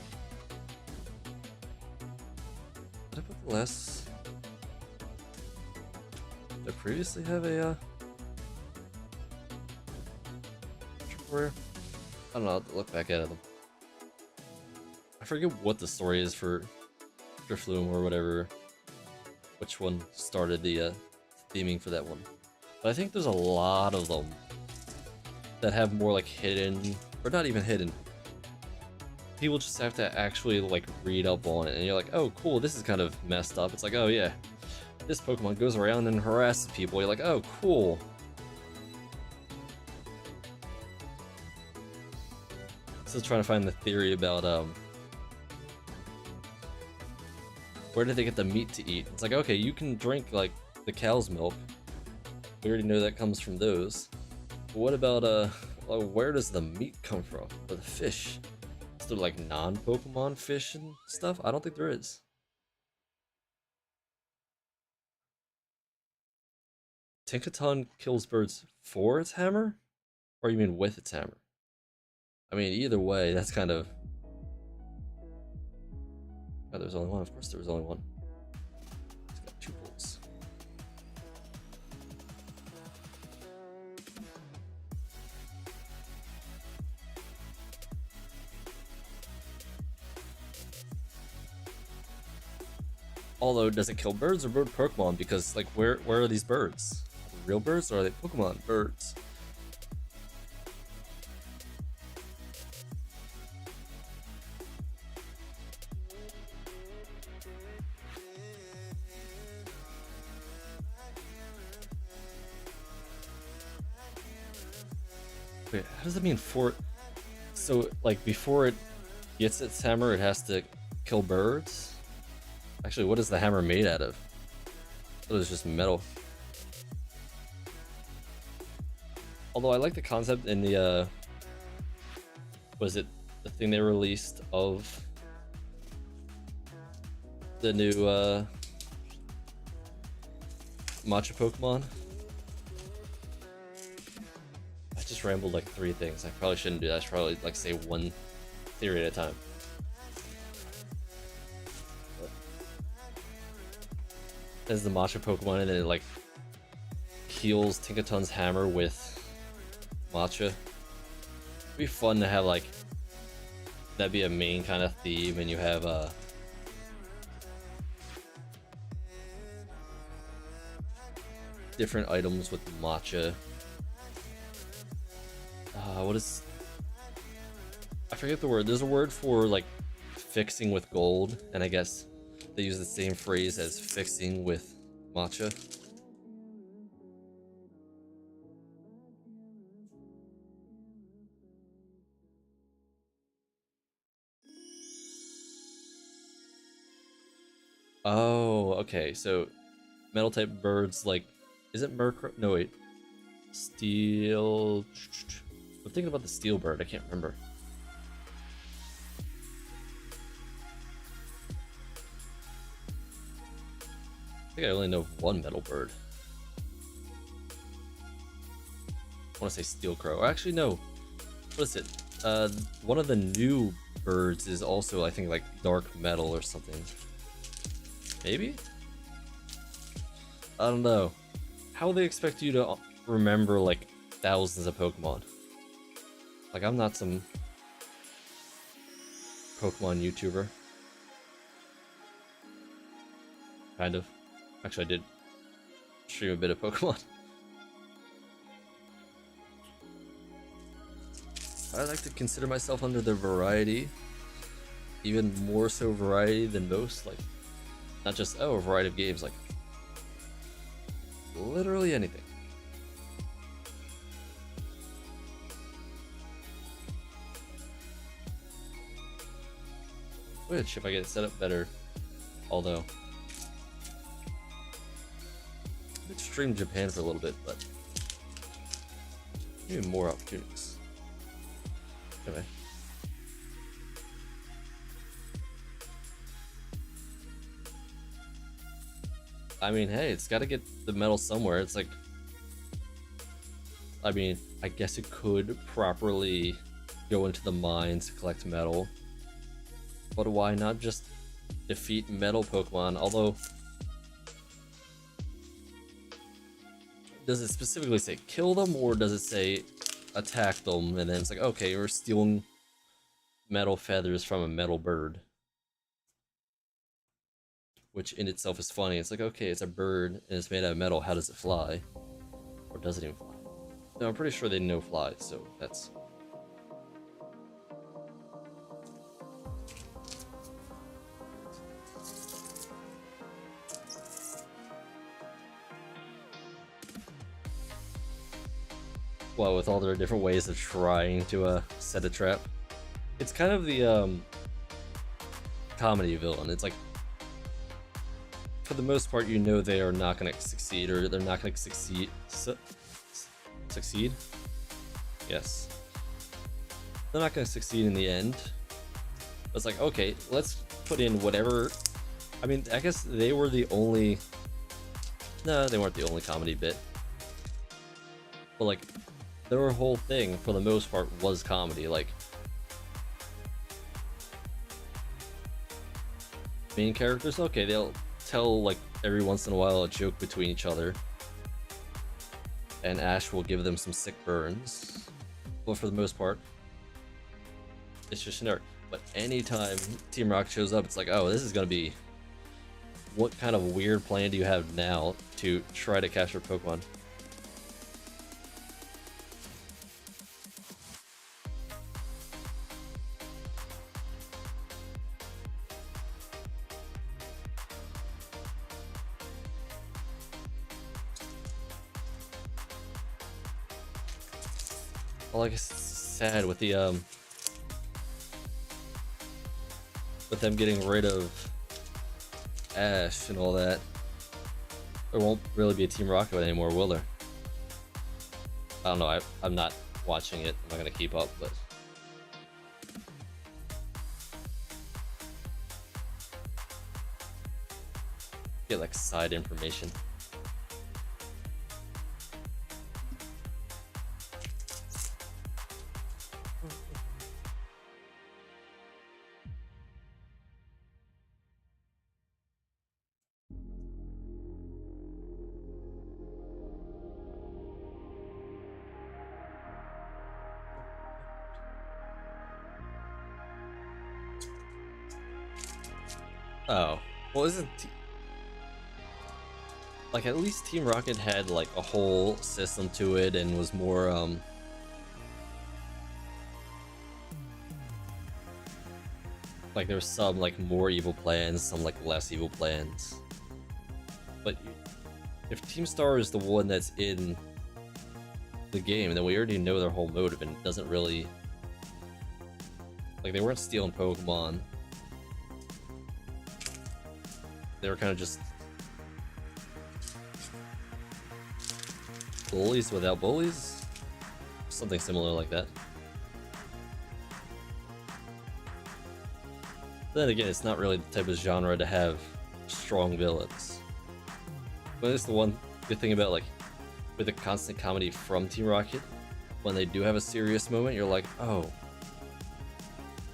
Did I put the last? Did I previously have a triple rare? I don't know. I'll have to look back at them. I forget what the story is for Drifloon or whatever. Which one started the theming for that one? But I think there's a lot of them that have more like hidden, or not even hidden. People just have to actually like read up on it, and you're like, oh cool, this is kind of messed up. It's like, oh yeah, this Pokemon goes around and harasses people. You're like, oh cool. Still trying to find the theory about where did they get the meat to eat? It's like, okay, you can drink like the cow's milk. We already know that comes from those. But what about well, where does the meat come from? Or the fish? Is there like non-Pokemon fish and stuff? I don't think there is. Tinkaton kills birds for its hammer? Or you mean with its hammer? I mean, either way, that's kind of... Oh, there's only one. Of course there was only one. It's got 2 bolts. Although, does it kill birds or bird Pokemon? Because, like, where are these birds? Real birds, or are they Pokemon birds? Wait, how does that mean for... So, like, before it gets its hammer, it has to kill birds. Actually, what is the hammer made out of? It was just metal. Although I like the concept in the was it the thing they released of the new matcha Pokemon? I just rambled like 3 things. I probably shouldn't do that. I should probably like say one theory at a time. But there's the matcha Pokemon, and then it like heals Tinkaton's hammer with matcha. It'd be fun to have like that'd be a main kind of theme, and you have different items with the matcha. What is, I forget the word. There's a word for like fixing with gold, and I guess they use the same phrase as fixing with matcha. Oh, okay. So metal type birds, like, is it Murkrow? No, wait. Steel. I'm thinking about the steel bird. I can't remember. I think I only know of one metal bird. I want to say steel crow. Or actually, no. What is it? One of the new birds is also, I think, like dark metal or something. Maybe? I don't know. How will they expect you to remember like thousands of Pokemon? Like, I'm not some Pokemon YouTuber. Kind of. Actually, I did stream a bit of Pokemon. I like to consider myself under the variety. Even more so variety than most. Like, not just, oh, a variety of games. Like, literally anything. Which, if I get it set up better, although I could stream Japan for a little bit, but maybe more opportunities. Anyway. I mean, hey, it's got to get the metal somewhere. It's like, I mean, I guess it could properly go into the mines to collect metal, but why not just defeat metal Pokemon? Although, does it specifically say kill them, or does it say attack them, and then it's like, okay, you're stealing metal feathers from a metal bird? Which in itself is funny. It's like, okay, it's a bird and it's made out of metal. How does it fly? Or does it even fly? No, I'm pretty sure they know fly, so that's... Well, with all their different ways of trying to set a trap. It's kind of the comedy villain. It's like, for the most part, you know they are not going to succeed, or they're not going to succeed. Succeed? Yes. They're not going to succeed in the end. It's like, okay, let's put in whatever. I mean, I guess they were the only. No, they weren't the only comedy bit. But like, their whole thing, for the most part, was comedy. Like, main characters, okay, they'll tell like every once in a while a joke between each other, and Ash will give them some sick burns, but for the most part it's just generic. But anytime Team Rocket shows up, it's like, oh, this is gonna be, what kind of weird plan do you have now to try to capture Pokemon? Well, I guess it's sad with the with them getting rid of Ash and all that, there won't really be a Team Rocket anymore, will there? I don't know, I'm not watching it, I'm not gonna keep up, but... get like side information. Oh, well, isn't like at least Team Rocket had like a whole system to it and was more like there was some like more evil plans, some like less evil plans. But if Team Star is the one that's in the game, then we already know their whole motive, and it doesn't really like they weren't stealing Pokemon. They were kind of just bullies without bullies? Something similar like that. Then again, it's not really the type of genre to have strong villains. But it's the one good thing about like with the constant comedy from Team Rocket, when they do have a serious moment, you're like, oh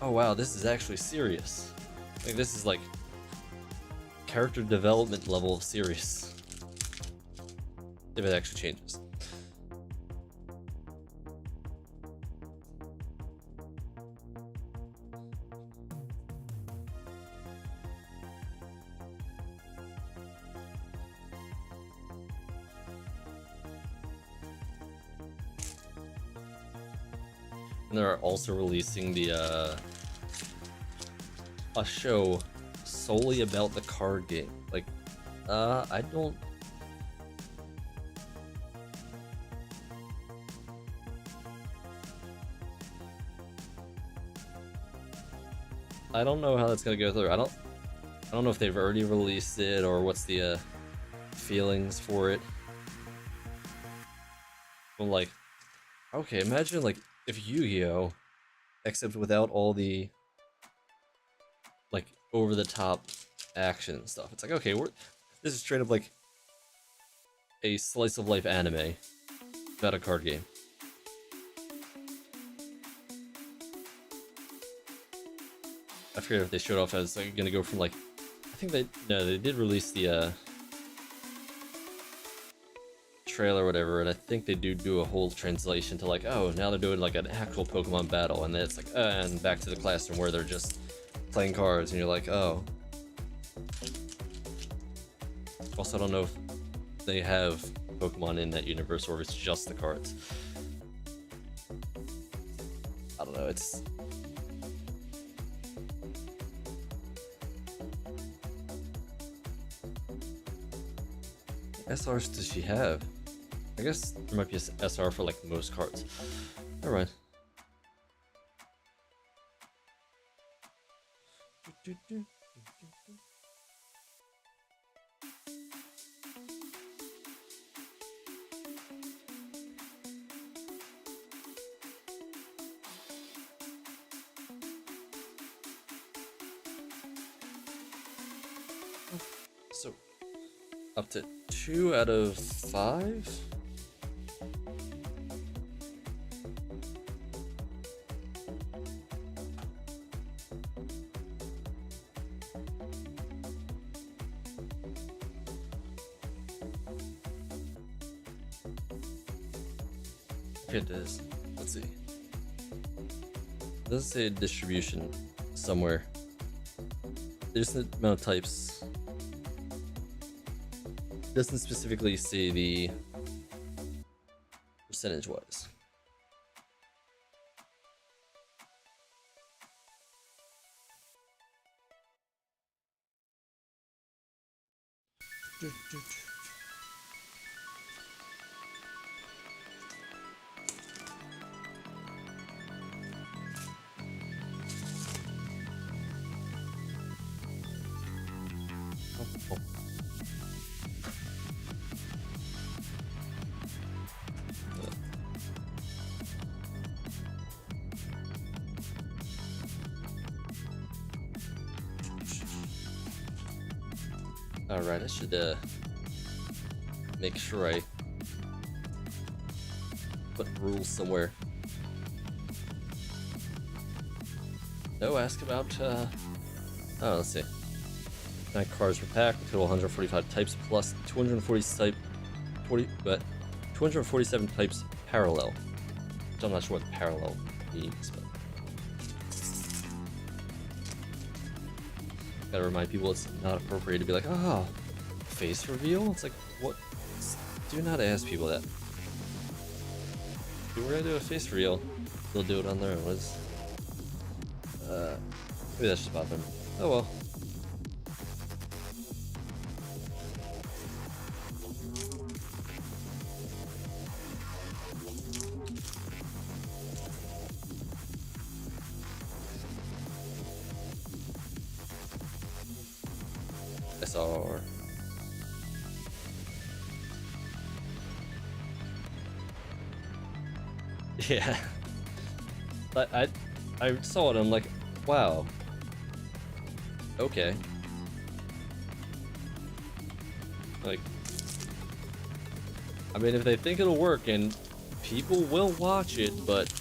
wow, this is actually serious. Like this is like character development level of serious. If it actually changes. And they're also releasing the a show solely about the card game. Like, I don't know how that's gonna go through. I don't know if they've already released it or what's the feelings for it. But like, okay, imagine like if Yu-Gi-Oh, except without all the like over the top action and stuff. It's like, okay, this is straight up like a slice of life anime about a card game. I forget if they showed off as like gonna go from like, I think they did release the trailer or whatever, and I think they do a whole translation to like, oh, now they're doing like an actual Pokemon battle, and then it's like, and back to the classroom where they're just playing cards, and you're like, oh. Also, I don't know if they have Pokemon in that universe or if it's just the cards. I don't know, it's... SRs does she have? I guess there might be a SR for like most cards. Alright. So, up to 2 out of 5? It is. Let's see. It doesn't say distribution somewhere. There's the amount of types. It doesn't specifically say the percentage wise. Oh. Alright, I should make sure I put rules somewhere. No, ask about oh, let's see. 9 cards per pack, total 145 types plus 247 types parallel. Which I'm not sure what parallel means, but gotta remind people it's not appropriate to be like, oh, face reveal? It's like, what? Do not ask people that. If we're gonna do a face reveal, they'll do it on their own. Maybe that's just about them. Oh well. SR. Yeah. But I saw it and I'm like, wow. Okay. Like, I mean, if they think it'll work, and people will watch it, but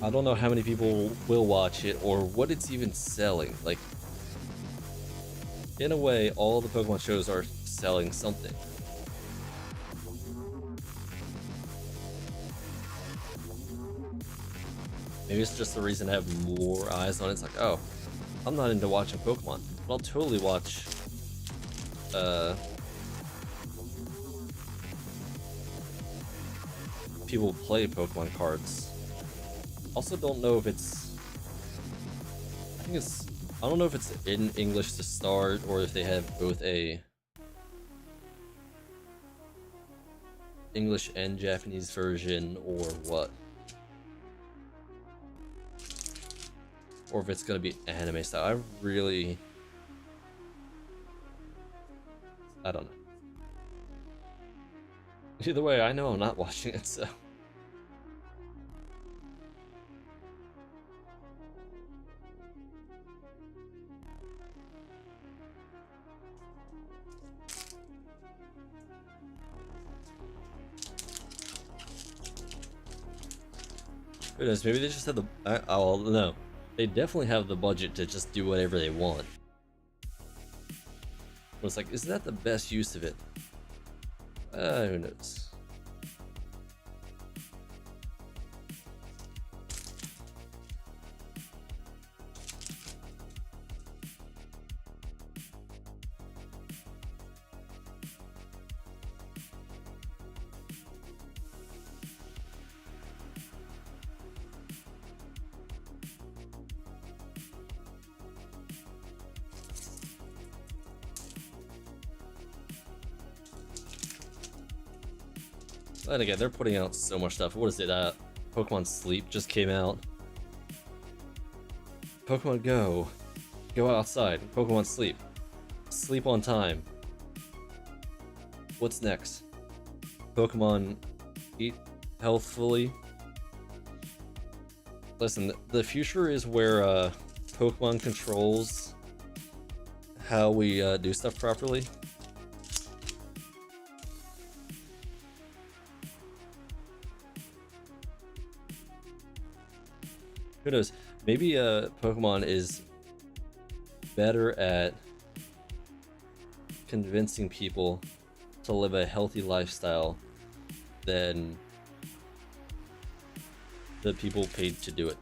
I don't know how many people will watch it or what it's even selling. Like, in a way, all the Pokemon shows are selling something. Maybe it's just the reason I have more eyes on it. It's like, oh, I'm not into watching Pokemon, but I'll totally watch people play Pokemon cards. Also don't know if it's, I don't know if it's in English to start or if they have both a English and Japanese version or what. Or if it's gonna be anime style. I don't know. Either way, I know I'm not watching it, so. Goodness, maybe they just have the. Oh no, they definitely have the budget to just do whatever they want. But it's like, is that the best use of it? Who knows? And again, they're putting out so much stuff. What is it? Pokemon Sleep just came out. Pokemon Go. Go outside. Pokemon Sleep. Sleep on time. What's next? Pokemon Eat Healthfully. Listen, the future is where Pokemon controls how we do stuff properly. Who knows? Maybe Pokemon is better at convincing people to live a healthy lifestyle than the people paid to do it.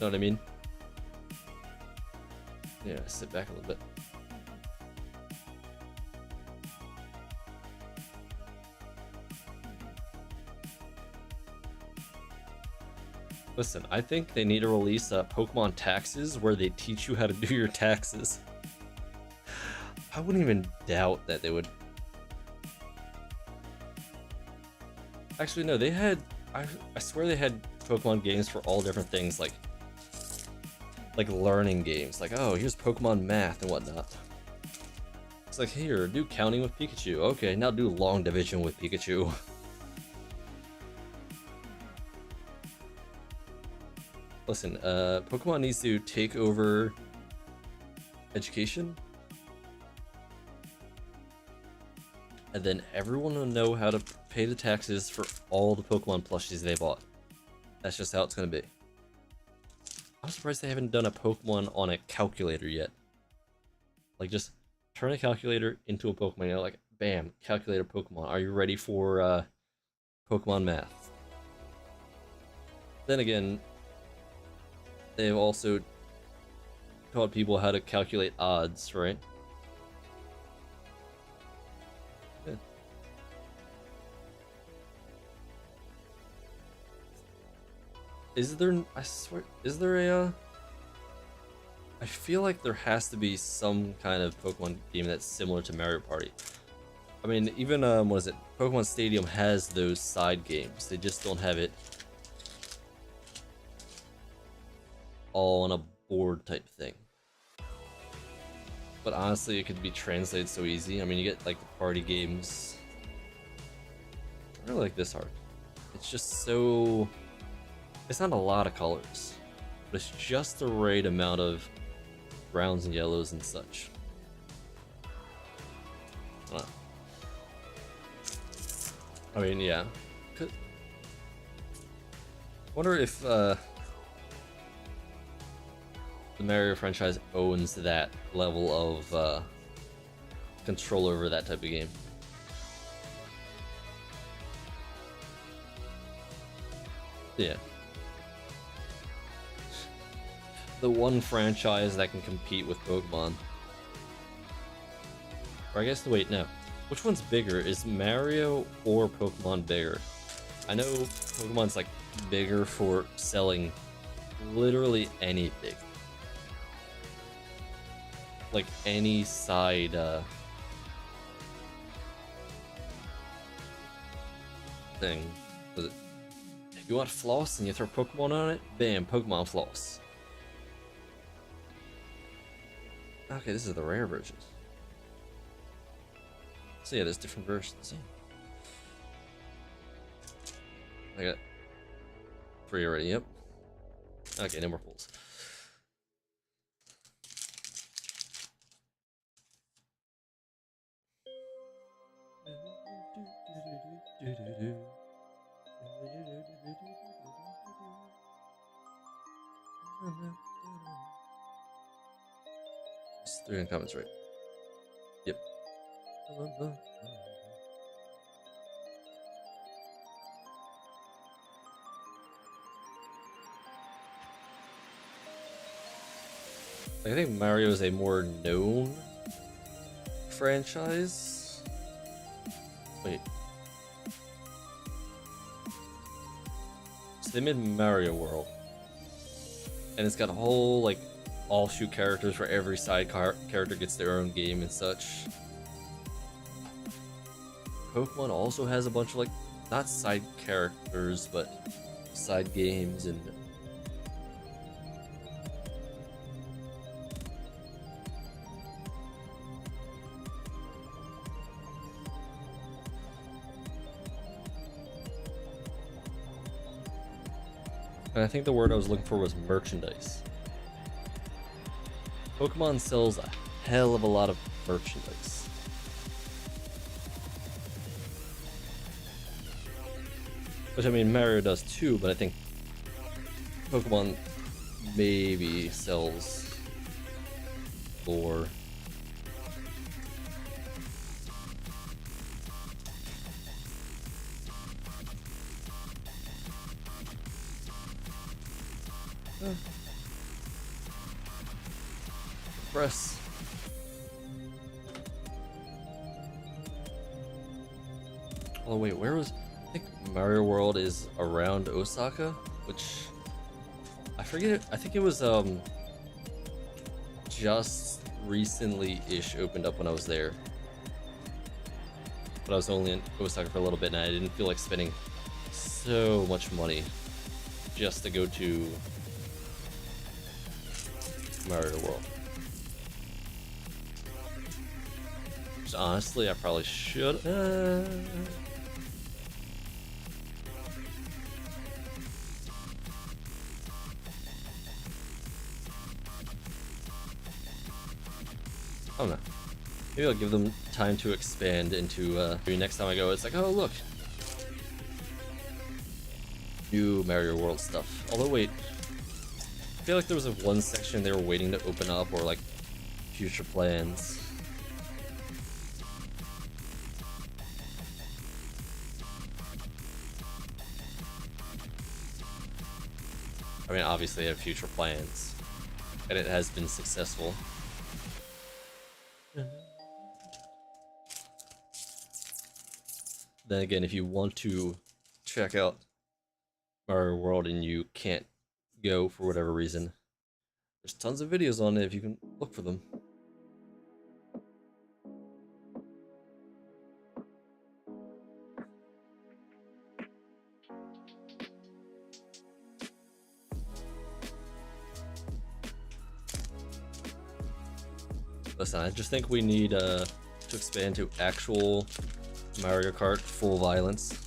Know what I mean? Yeah, sit back a little bit. Listen, I think they need to release Pokemon Taxes where they teach you how to do your taxes. I wouldn't even doubt that they would. Actually, no, they had. I swear they had Pokemon games for all different things, like learning games. Like, oh, here's Pokemon math and whatnot. It's like, here, do counting with Pikachu. Okay, now do long division with Pikachu. Listen, Pokemon needs to take over education. And then everyone will know how to pay the taxes for all the Pokemon plushies they bought. That's just how it's gonna be. I'm surprised they haven't done a Pokemon on a calculator yet. Like, just turn a calculator into a Pokemon, you know, like, bam, calculator Pokemon. Are you ready for Pokemon math? Then again, they've also taught people how to calculate odds, right? Yeah. Is there, I swear, is there a, I feel like there has to be some kind of Pokemon game that's similar to Mario Party. I mean, even, what is it? Pokemon Stadium has those side games. They just don't have it all on a board type thing. But honestly, it could be translated so easy. I mean, you get, like, the party games. I really like this art. It's just so... It's not a lot of colors, but it's just the right amount of browns and yellows and such. I mean, yeah. I wonder if the Mario franchise owns that level of control over that type of game. Yeah. The one franchise that can compete with Pokemon. Or I guess, wait, no. Which one's bigger? Is Mario or Pokemon bigger? I know Pokemon's like bigger for selling literally anything. Like any side thing. If you want floss and you throw Pokemon on it, bam, Pokemon floss. Okay, this is the rare version. So yeah, there's different versions. I got 3 already, yep. Okay, no more pulls. It's 3 in comments, right? Yep. I think Mario is a more known franchise. Wait. So they made Mario World. And it's got a whole, like, offshoot characters for every side character gets their own game and such. Pokemon also has a bunch of, like, not side characters, but side games and... And I think the word I was looking for was merchandise. Pokemon sells a hell of a lot of merchandise. Which, I mean, Mario does too, but I think Pokemon maybe sells more. Press. Oh wait, where was... I think Mario World is around Osaka, which... I forget, I think it was just recently-ish opened up when I was there. But I was only in Osaka for a little bit and I didn't feel like spending so much money just to go to Mario World. Which honestly, I probably should. Oh no. Maybe I'll give them time to expand into maybe next time I go it's like, oh look, new Mario World stuff. Although wait, I feel like there was a one section they were waiting to open up, or like future plans. I mean, obviously they have future plans, and it has been successful. Then again, if you want to check out Mario World and you can't go for whatever reason, there's tons of videos on it if you can look for them. Listen, I just think we need to expand to actual Mario Kart full violence.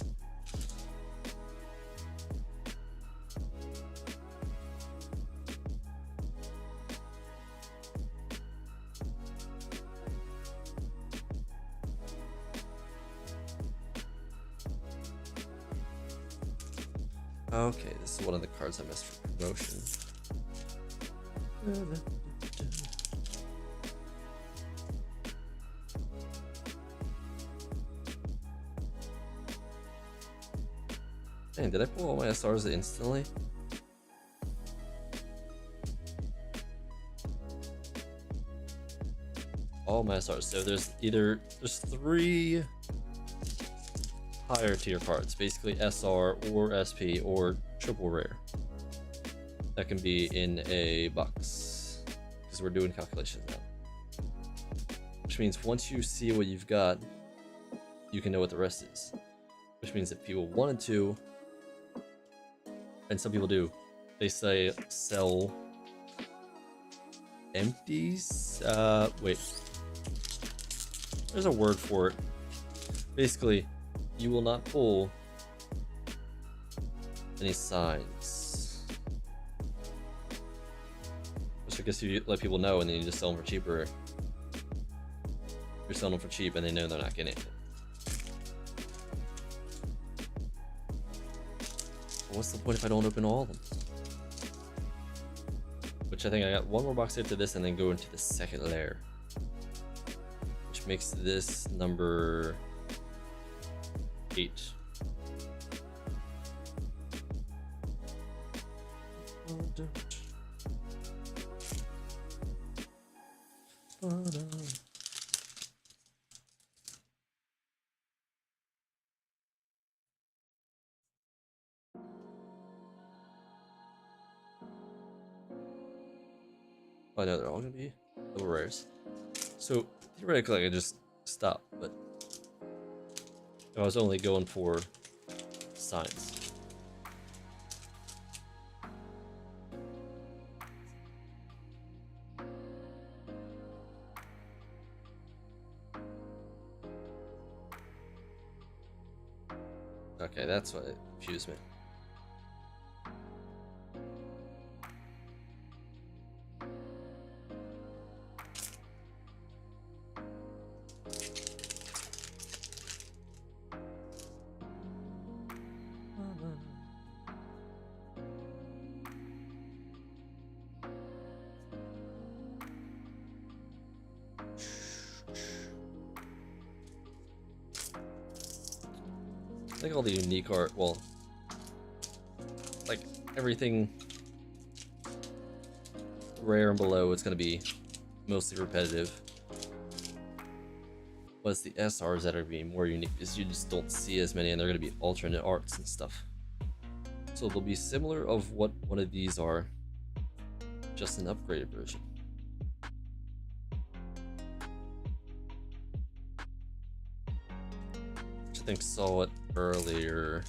Okay, this is one of the cards I missed for promotion. Dang, did I pull all my SRs instantly? All my SRs. So there's 3 higher tier cards, basically SR or SP or triple rare, that can be in a box, because we're doing calculations now. Which means once you see what you've got, you can know what the rest is. Which means if people wanted to, and some people do, they say sell empties. Wait, there's a word for it. Basically, you will not pull any signs. Which I guess you let people know, and then you just sell them for cheaper. You're selling them for cheap, and they know they're not getting it. What's the point if I don't open all of them? Which I think I got one more box after this, and then go into the second layer, which makes this number 8. I know they're all gonna be double rares. So theoretically I could just stop, but I was only going for signs. Okay, that's what confused me. I think all the unique art, well, like everything rare and below, it's going to be mostly repetitive. But it's the SRs that are being more unique, because you just don't see as many, and they're going to be alternate arts and stuff. So they'll be similar of what one of these are, just an upgraded version. Which I think saw it earlier.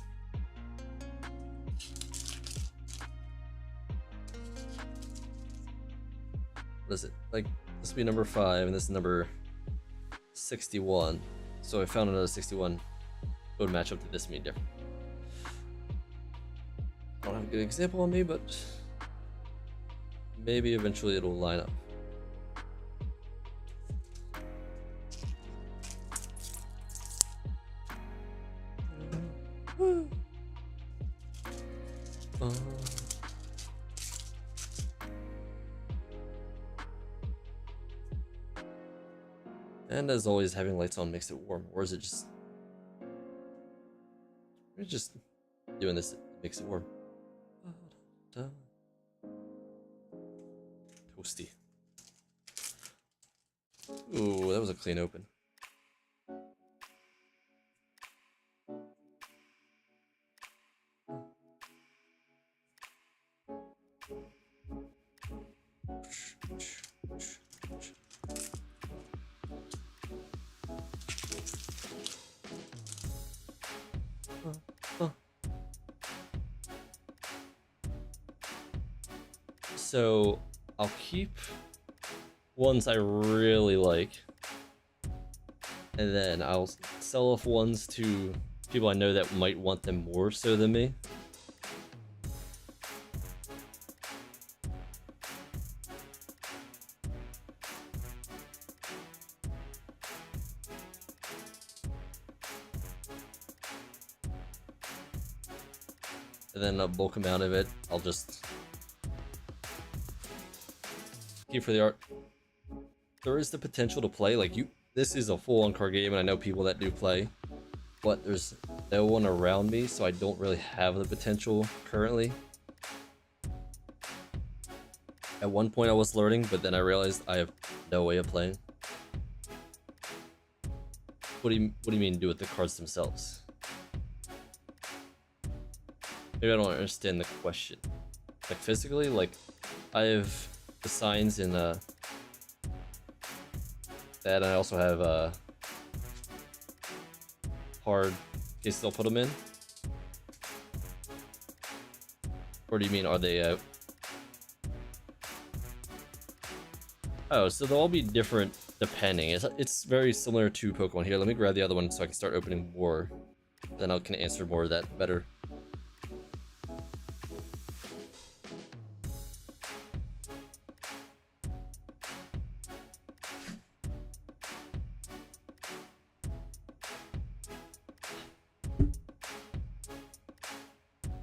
what is it? Like, this would be number 5, and this is number 61. So I found another 61. It would match up to this and be different. I don't have a good example on me, but maybe eventually it'll line up. And as always, having lights on makes it warm, or is it just... We're just doing this, it makes it warm. Toasty. Ooh, that was a clean open. So I'll keep ones I really like, and then I'll sell off ones to people I know that might want them more so than me. And then a bulk amount of it, I'll just keep for the art. There is the potential to play, like this is a full-on card game, and I know people that do play, but there's no one around me, so I don't really have the potential currently. At one point I was learning, but then I realized I have no way of playing. What do you mean do with the cards themselves? Maybe I don't understand the question. Like physically, like I have the signs in that, and I also have hard cases I'll put them in. Or do you mean are they out? Oh, so they'll all be different depending. It's very similar to Pokemon. Here, let me grab the other one so I can start opening more. Then I can answer more of that better.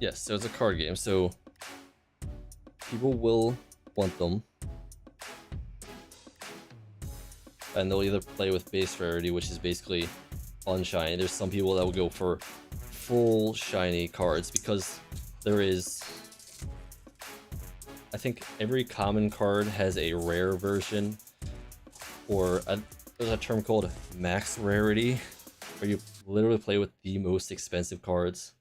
Yes, so it's a card game, so people will want them. And they'll either play with base rarity, which is basically unshiny. There's some people that will go for full shiny cards because there is... I think every common card has a rare version, or there's a term called max rarity, where you literally play with the most expensive cards.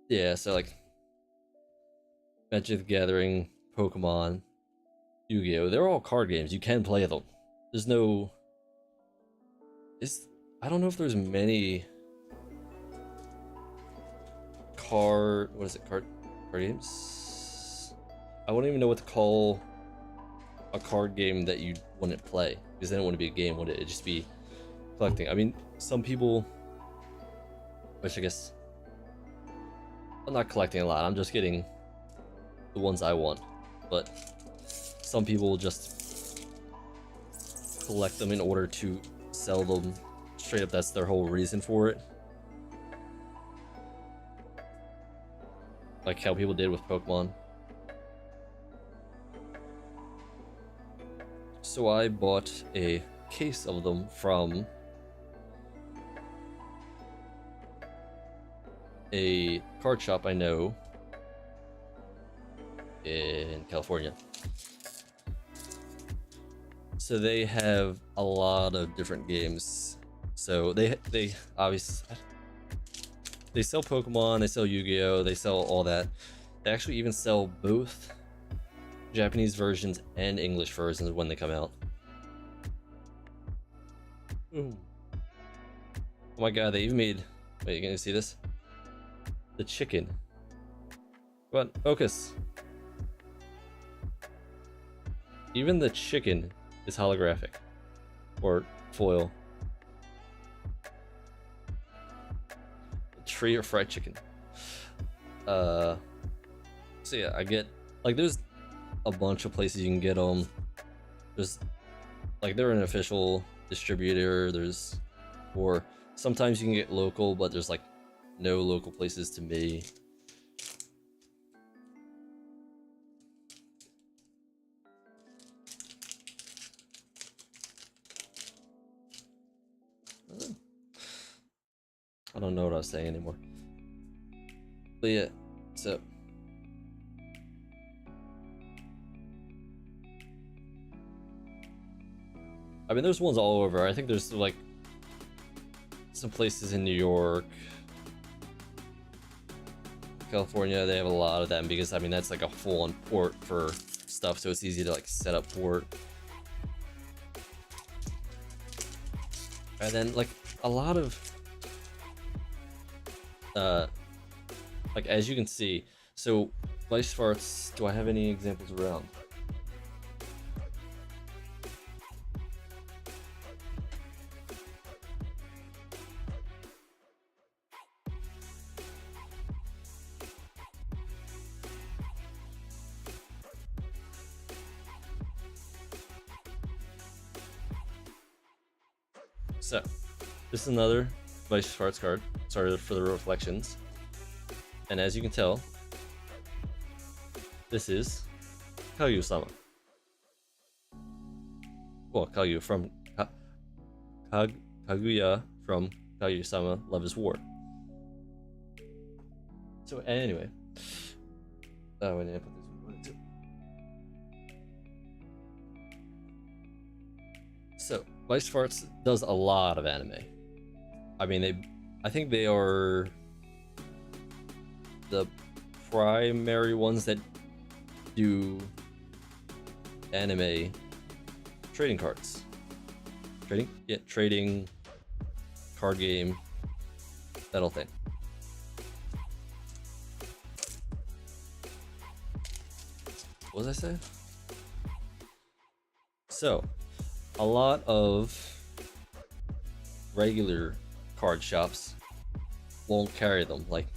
Yeah, so like Magic the Gathering, Pokemon, Yu-Gi-Oh! They're all card games. You can play them. There's no... I don't know if there's many card games? I wouldn't even know what to call a card game that you wouldn't play, because then it wouldn't be a game, would it? It'd just be collecting. I mean, some people, which I guess I'm not collecting a lot, I'm just getting the ones I want, but some people just collect them in order to sell them straight up. That's their whole reason for it. Like how people did with Pokemon. So I bought a case of them from a card shop I know in California. So they have a lot of different games. So they obviously, they sell Pokemon, they sell Yu-Gi-Oh, they sell all that. They actually even sell both Japanese versions and English versions when they come out. Ooh. Oh my god, they even made... Wait, can you see this? The chicken. Come on, focus. Even the chicken is holographic or foil. Tree or fried chicken. So yeah, I get like there's a bunch of places you can get them. There's like they're an official distributor. There's or sometimes you can get local, but there's like no local places to me. I don't know what I was saying anymore. But yeah, so I mean there's ones all over. I think there's like some places in New York, California, they have a lot of them because I mean that's like a full-on port for stuff, so it's easy to like set up port. And then like a lot of like as you can see, so Weiss Schwarz, do I have any examples around? So, this is another Weiss Schwarz card, sorry for the reflections. And as you can tell, this is Kaguya-sama. Well, Kaguya from Kaguya from Kaguya-sama, Love is War. So anyway, oh, I need to put this one too. So Weiss Schwarz does a lot of anime. I mean, I think they are the primary ones that do anime trading cards. Trading? Yeah, trading, card game, that whole thing. What was I saying? So, a lot of regular card shops won't carry them. Like,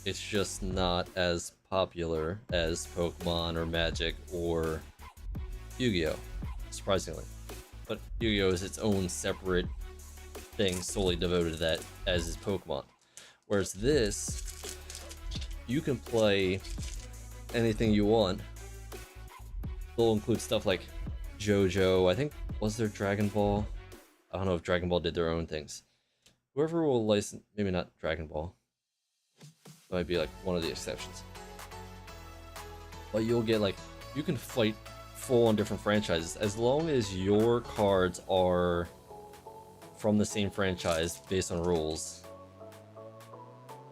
it's just not as popular as Pokemon or Magic or Yu-Gi-Oh! Surprisingly. But Yu-Gi-Oh! Is its own separate thing solely devoted to that, as is Pokemon. Whereas this, you can play anything you want. They'll include stuff like JoJo, I think, was there Dragon Ball? I don't know if Dragon Ball did their own things. Whoever will license, maybe not Dragon Ball. That might be like one of the exceptions. But you'll get like, you can fight full on different franchises as long as your cards are from the same franchise based on rules.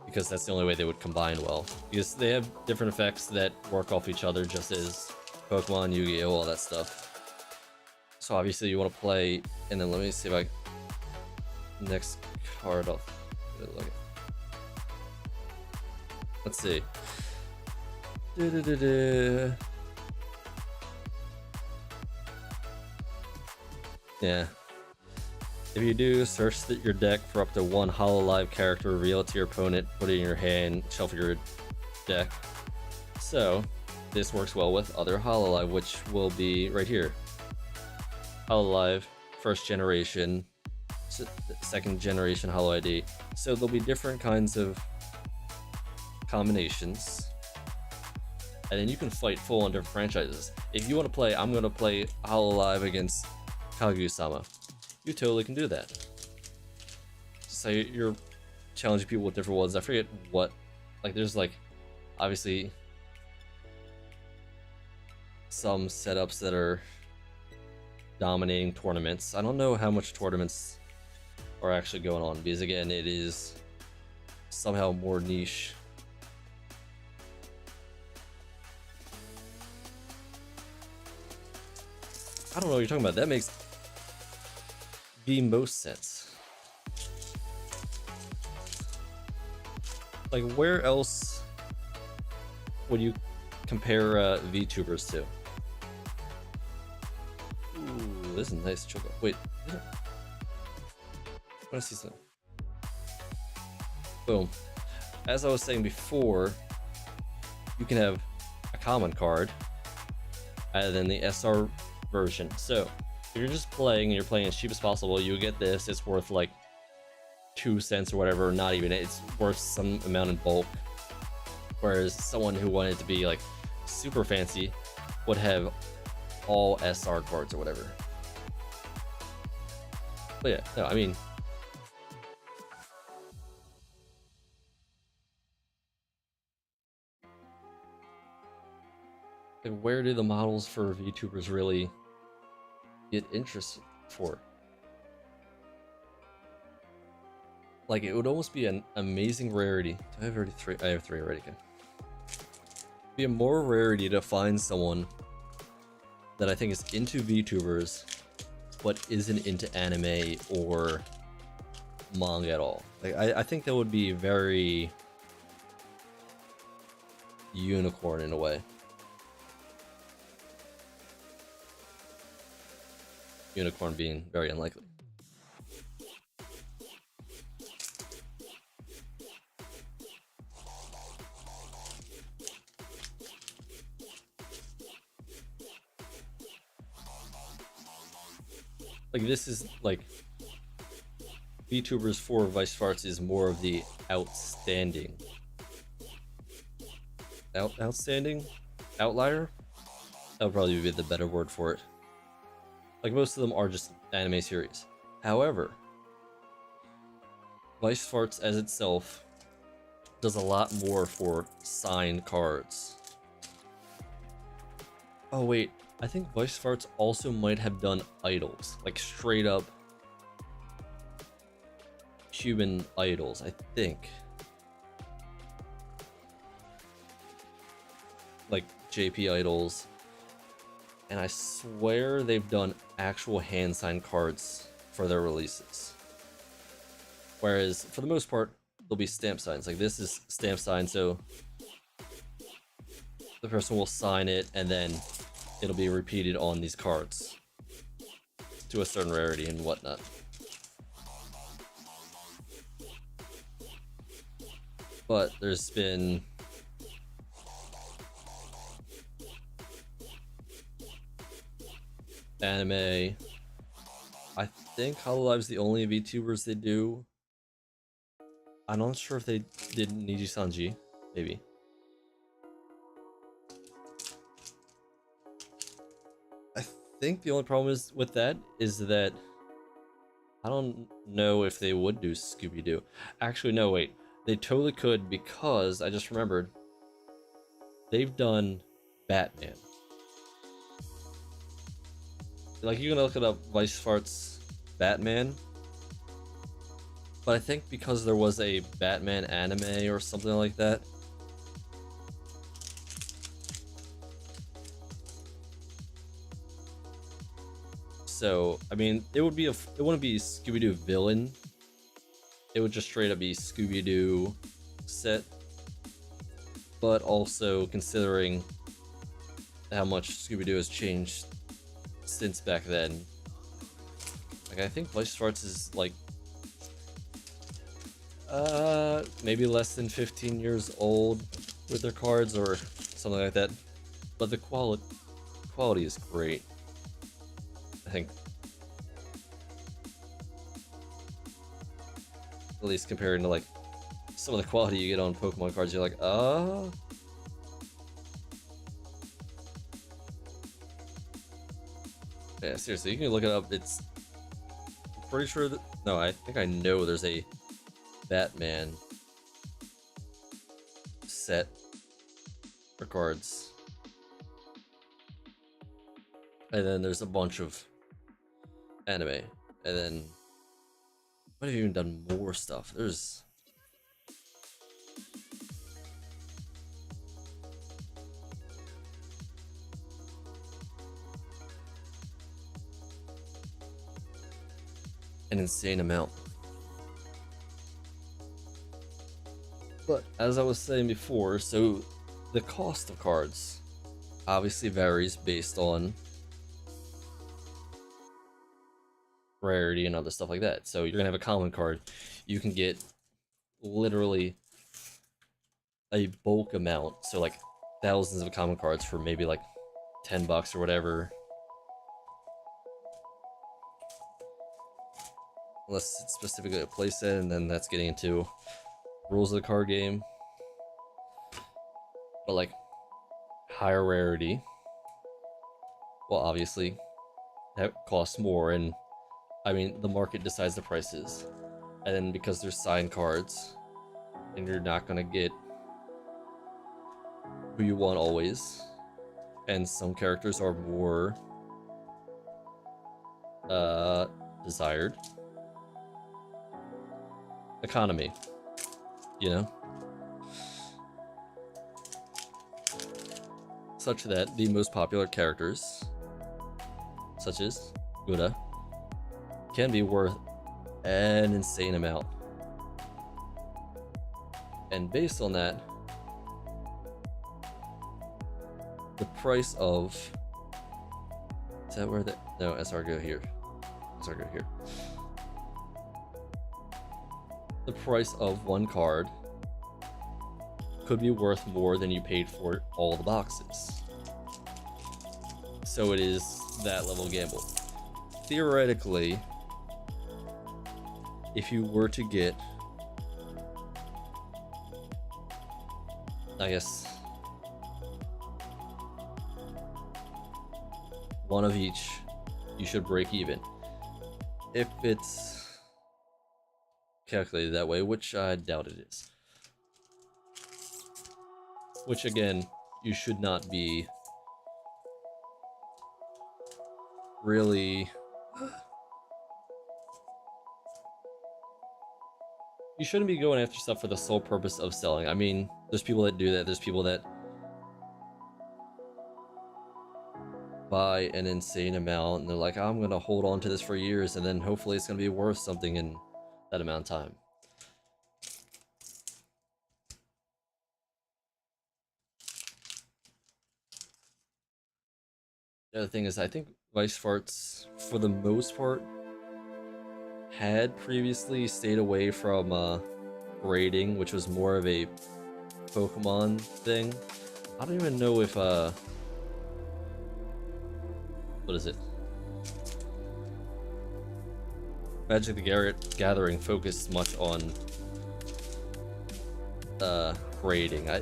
Because that's the only way they would combine well. Because they have different effects that work off each other, just as Pokemon, Yu-Gi-Oh, all that stuff. So obviously you want to play, and then let me see if I next card off. Let's see. Yeah. If you do, search your deck for up to one Hololive character, reveal it to your opponent, put it in your hand, shuffle your deck. So, this works well with other Hololive, which will be right here. Hololive, first generation, second generation Holo ID. So there'll be different kinds of combinations. And then you can fight full on different franchises. If you want to play, I'm going to play Hololive against Kaguya-sama. You totally can do that. So you're challenging people with different ones. I forget what, like there's like, obviously some setups that are dominating tournaments. I don't know how much tournaments are actually going on because again, it is somehow more niche. I don't know what you're talking about. That makes the most sense. Like, where else would you compare VTubers to? this is nice chocolate. Wait, I want to see something. Boom. As I was saying before, you can have a common card and then the SR version. So if you're just playing and you're playing as cheap as possible, you get this. It's worth like 2 cents or whatever, not even. It's worth some amount in bulk. Whereas someone who wanted to be like super fancy would have all SR cards or whatever. But yeah, no, I mean, like, where do the models for VTubers really get interested for? Like, it would almost be an amazing rarity. Do I have already 3? I have 3 already. Okay. Be a more rarity to find someone that I think is into VTubers but isn't into anime or manga at all. Like, I think that would be very unicorn in a way. Unicorn being very unlikely. Like, this is like VTubers for Weiss Schwarz is more of the outstanding outstanding outlier. That would probably be the better word for it. Like, most of them are just anime series. However, Weiss Schwarz as itself does a lot more for signed cards. Oh wait, I think Weiss Schwarz also might have done idols, like straight up human idols, I think. Like JP idols. And I swear they've done actual hand-signed cards for their releases. Whereas, for the most part, they'll be stamp signs. Like, this is stamp signed, so the person will sign it, and then it'll be repeated on these cards to a certain rarity and whatnot. But there's been anime. I think Hololive's the only VTubers they do. I'm not sure if they did Niji Sanji, maybe. I think the only problem is with that is that I don't know if they would do Scooby-Doo. Actually, no, wait. They totally could, because I just remembered they've done Batman. Like, you can look it up, Weiss Schwarz Batman. But I think because there was a Batman anime or something like that. So, I mean, it wouldn't be a Scooby-Doo villain. It would just straight up be Scooby-Doo set. But also considering how much Scooby-Doo has changed since back then. Like, I think Weiss Schwarz is like maybe less than 15 years old with their cards or something like that. But the quality is great, I think. At least comparing to like some of the quality you get on Pokemon cards, you're like, yeah, seriously, you can look it up. It's I'm pretty sure that, no, I think I know there's a Batman set for cards. And then there's a bunch of anime. And then might have even done more stuff. There's an insane amount. But as I was saying before, so the cost of cards obviously varies based on rarity and other stuff like that. So you're gonna have a common card. You can get literally a bulk amount, so like thousands of common cards for maybe like $10 or whatever. Unless it's specifically a playset, and then that's getting into rules of the card game. But like higher rarity, well, obviously that costs more, and I mean the market decides the prices. And then because there's signed cards, and you're not gonna get who you want always, and some characters are more desired. Economy, you know? Such that the most popular characters, such as Buddha, can be worth an insane amount. And based on that, the price of... Is that where the... No, SRGO here. SRGO here. The price of one card could be worth more than you paid for all the boxes. So it is that level of gamble. Theoretically, if you were to get, I guess, one of each, you should break even. If it's calculated that way, which I doubt it is. Which again, you should not be really... You shouldn't be going after stuff for the sole purpose of selling. I mean, there's people that do that. There's people that buy an insane amount and they're like, I'm gonna hold on to this for years and then hopefully it's gonna be worth something in that amount of time. The other thing is, I think Weiss Schwarz, for the most part, had previously stayed away from raiding, which was more of a Pokemon thing. I don't even know if what is it? Magic the Gathering focused much on grading. I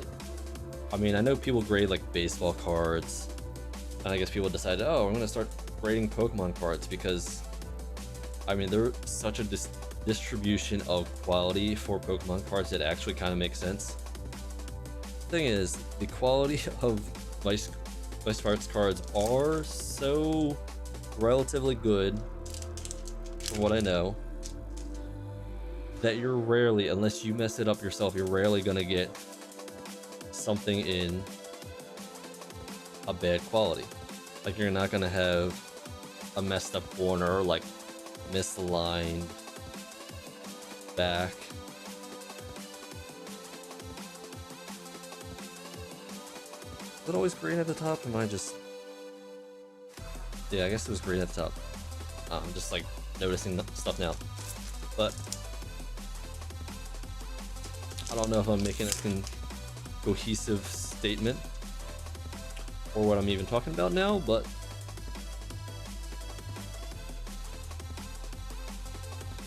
mean, I know people grade like baseball cards, and I guess people decided, oh, I'm gonna start grading Pokemon cards because, I mean, there's such a distribution of quality for Pokemon cards that actually kind of makes sense. The thing is, the quality of Weiss Schwarz cards are so relatively good, from what I know, that you're rarely, unless you mess it up yourself, you're rarely gonna get something in a bad quality. Like, you're not gonna have a messed up corner, like misaligned back. Is it always green at the top? Am I just... Yeah, I guess it was green at the top. I'm just like noticing stuff now. But I don't know if I'm making a cohesive statement or what I'm even talking about now, but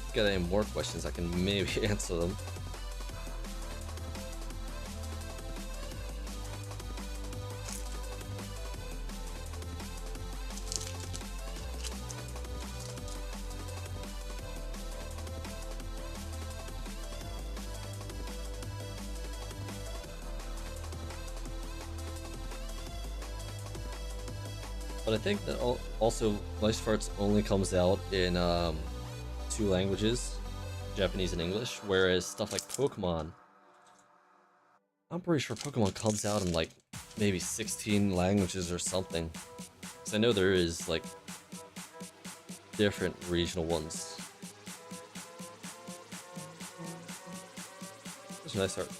if you got any more questions, I can maybe answer them. But I think that also Weiss Schwarz only comes out in 2 languages, Japanese and English, whereas stuff like Pokemon, I'm pretty sure Pokemon comes out in like maybe 16 languages or something. Because I know there is like different regional ones. That's a nice art.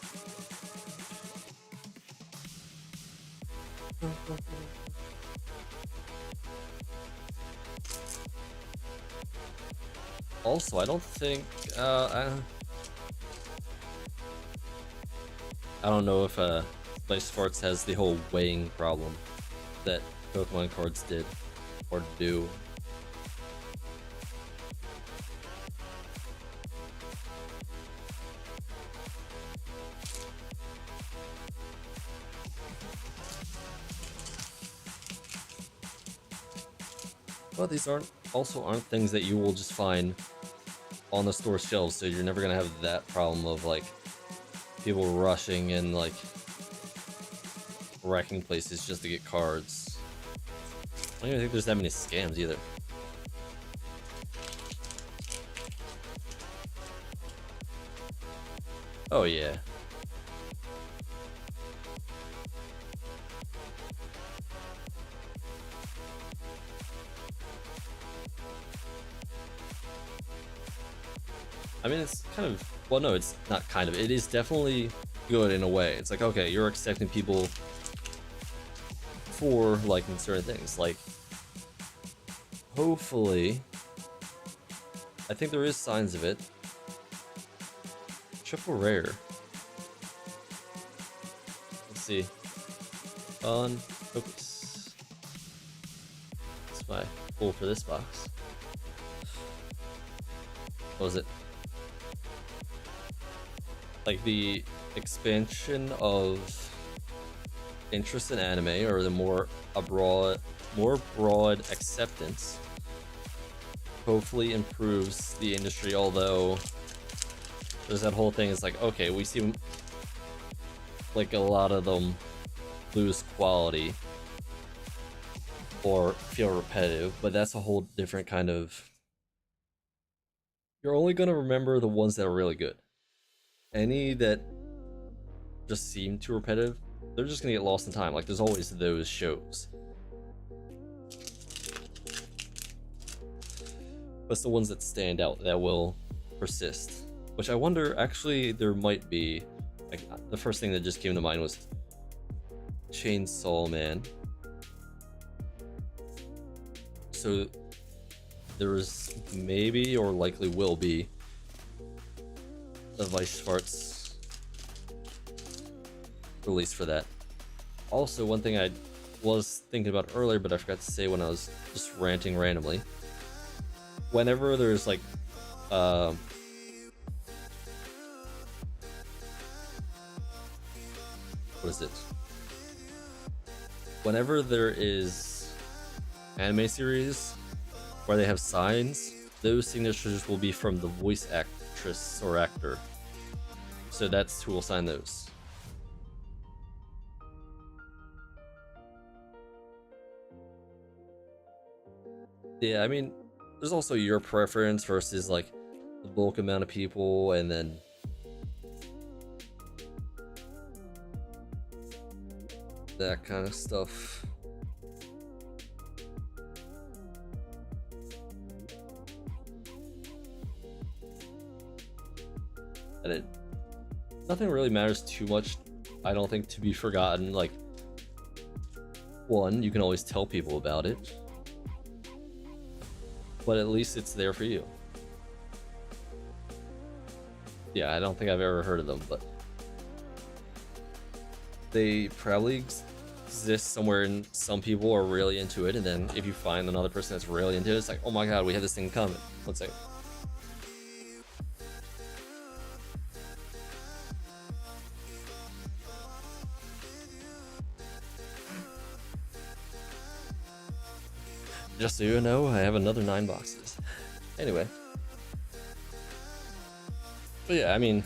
Also, I don't think I don't know if Schwarz has the whole weighing problem that Pokemon cards did or do. But these aren't things that you will just find on the store shelves, so you're never gonna have that problem of like people rushing and like wrecking places just to get cards. I don't even think there's that many scams either. Oh yeah. I mean, it's kind of, well, no, it's not kind of. It is definitely good in a way. It's like, okay, you're accepting people for liking certain things. Like, hopefully, I think there is signs of it. Triple rare. Let's see. Focus. That's my pull for this box. What was it? Like the expansion of interest in anime, or the more broad acceptance, hopefully improves the industry. Although there's that whole thing, it's like, okay, we see like a lot of them lose quality or feel repetitive, but that's a whole different kind of, you're only going to remember the ones that are really good. Any that just seem too repetitive, they're just gonna get lost in time. Like, there's always those shows. But it's the ones that stand out that will persist. Which I wonder, actually, there might be. Like, the first thing that just came to mind was Chainsaw Man. So there's maybe, or likely will be, a Weiss Schwarz release for that. Also, one thing I was thinking about earlier, but I forgot to say when I was just ranting randomly. Whenever there's like, what is it? Whenever there is anime series where they have signs, those signatures will be from the voice actress or actor. So that's who will sign those. Yeah, I mean, there's also your preference versus like the bulk amount of people, and then that kind of stuff. And nothing really matters too much, I don't think, to be forgotten. Like, one, you can always tell people about it, but at least it's there for you. Yeah, I don't think I've ever heard of them, but they probably exist somewhere, and some people are really into it, and then if you find another person that's really into it, it's like, oh my god, we have this thing coming. One second. Just so you know, I have another 9 boxes. Anyway. But yeah, I mean,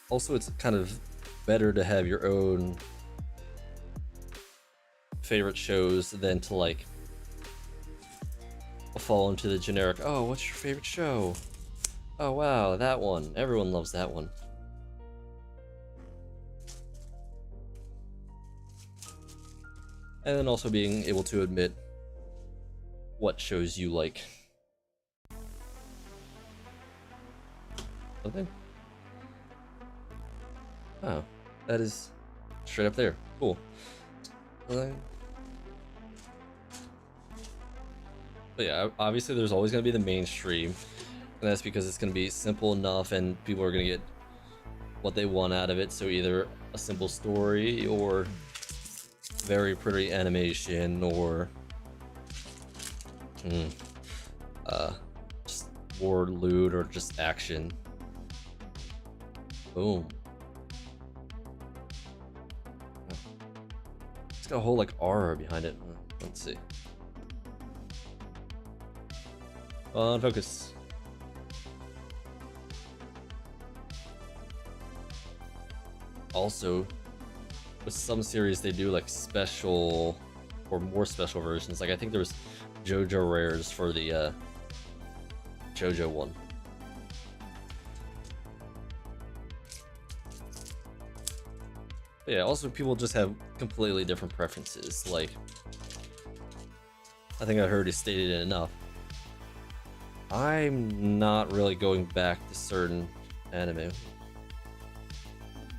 also it's kind of better to have your own favorite shows than to like fall into the generic, oh, what's your favorite show? Oh wow, that one. Everyone loves that one. And then also being able to admit what shows you like. Something? Oh, that is straight up there. Cool. But yeah, obviously there's always going to be the mainstream, and that's because it's going to be simple enough and people are going to get what they want out of it. So either a simple story or very pretty animation or just more loot or just action. Boom. It's got a whole like aura behind it. Let's see. On focus. Also, with some series they do like special or more special versions. Like I think there was JoJo rares for the JoJo one. But yeah, also people just have completely different preferences. Like I think I heard it stated it enough. I'm not really going back to certain anime.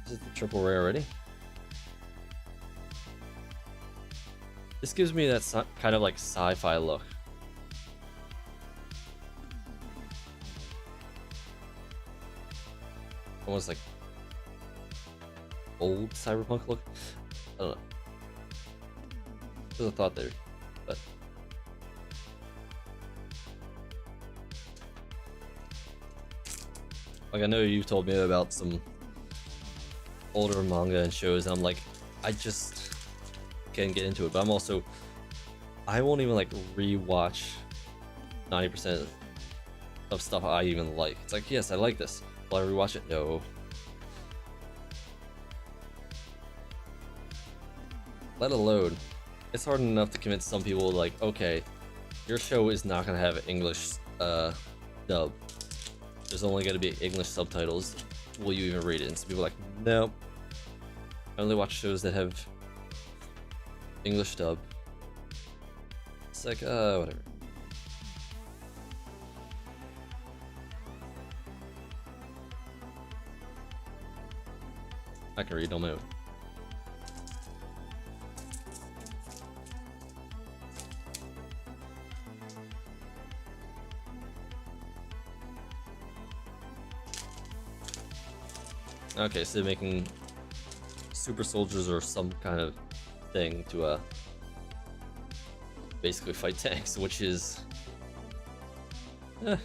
Is it the triple rare already? This gives me that kind of like sci-fi look. Almost like old cyberpunk look. I don't know. There's a thought there, but like I know you've told me about some older manga and shows, and I'm like, I just can't get into it. But I won't even like rewatch 90% of stuff I even like. It's like, yes, I like this. Will I rewatch it? No. Let alone, it's hard enough to convince some people like, okay, your show is not gonna have English dub. There's only gonna be English subtitles. Will you even read it? And some people are like, nope. I only watch shows that have English dub. It's like, whatever. I can read on my own. Okay, so they're making super soldiers or some kind of thing to basically fight tanks, which is I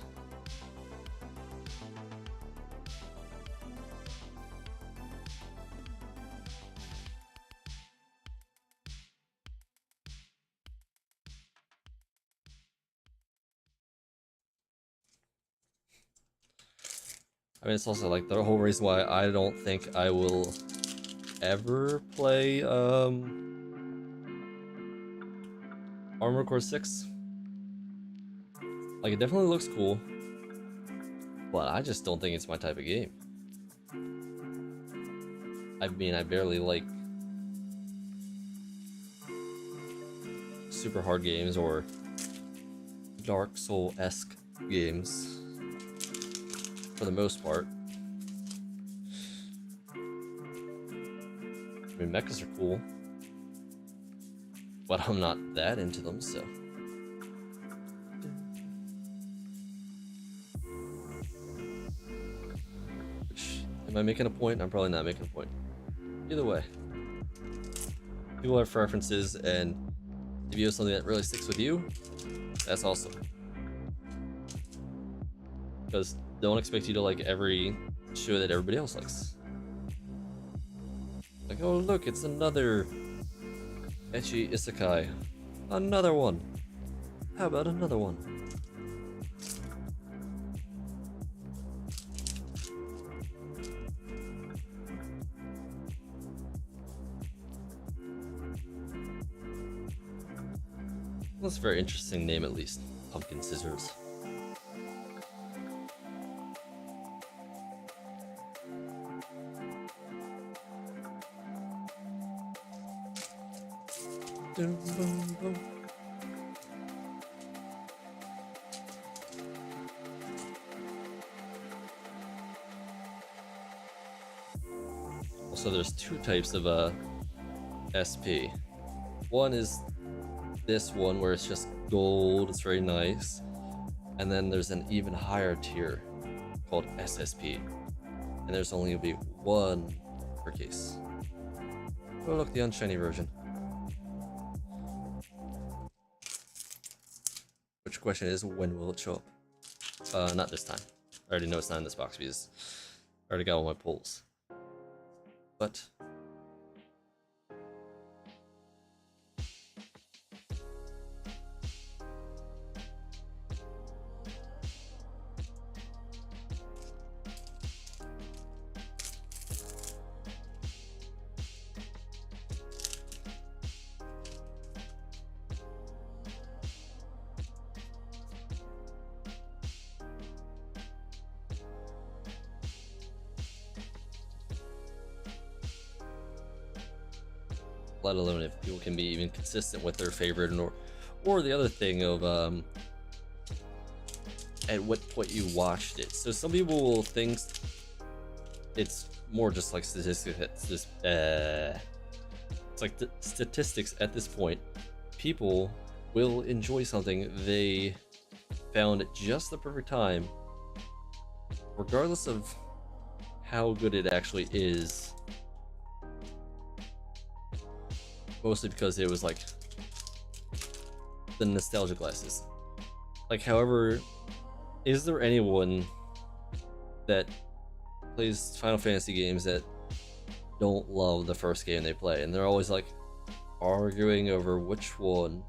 mean, it's also like the whole reason why I don't think I will ever play Armored Core 6. Like, it definitely looks cool, but I just don't think it's my type of game. I mean, I barely like super hard games or Dark Soul-esque games for the most part. I mean, mechas are cool, but I'm not that into them, so. Which, am I making a point? I'm probably not making a point. Either way, people have preferences, and if you have something that really sticks with you, that's awesome. Because don't expect you to like every show that everybody else likes. Like, oh look, it's another ecchi isekai. Another one. How about another one? That's a very interesting name, at least. Pumpkin Scissors. Also, there's two types of SP. One is this one where it's just gold. It's very nice. And then there's an even higher tier called SSP. And there's only gonna be one per case. Oh look, the unshiny version. Which question is, when will it show up? Not this time. I already know it's not in this box because I already got all my pulls. But let alone if people can be even consistent with their favorite, or the other thing of at what point you watched it. So some people will think it's more just like statistics. It's like statistics at this point. People will enjoy something they found at just the perfect time, regardless of how good it actually is. Mostly because it was like the nostalgia glasses. Like, however, is there anyone that plays Final Fantasy games that don't love the first game they play? And they're always like arguing over which one.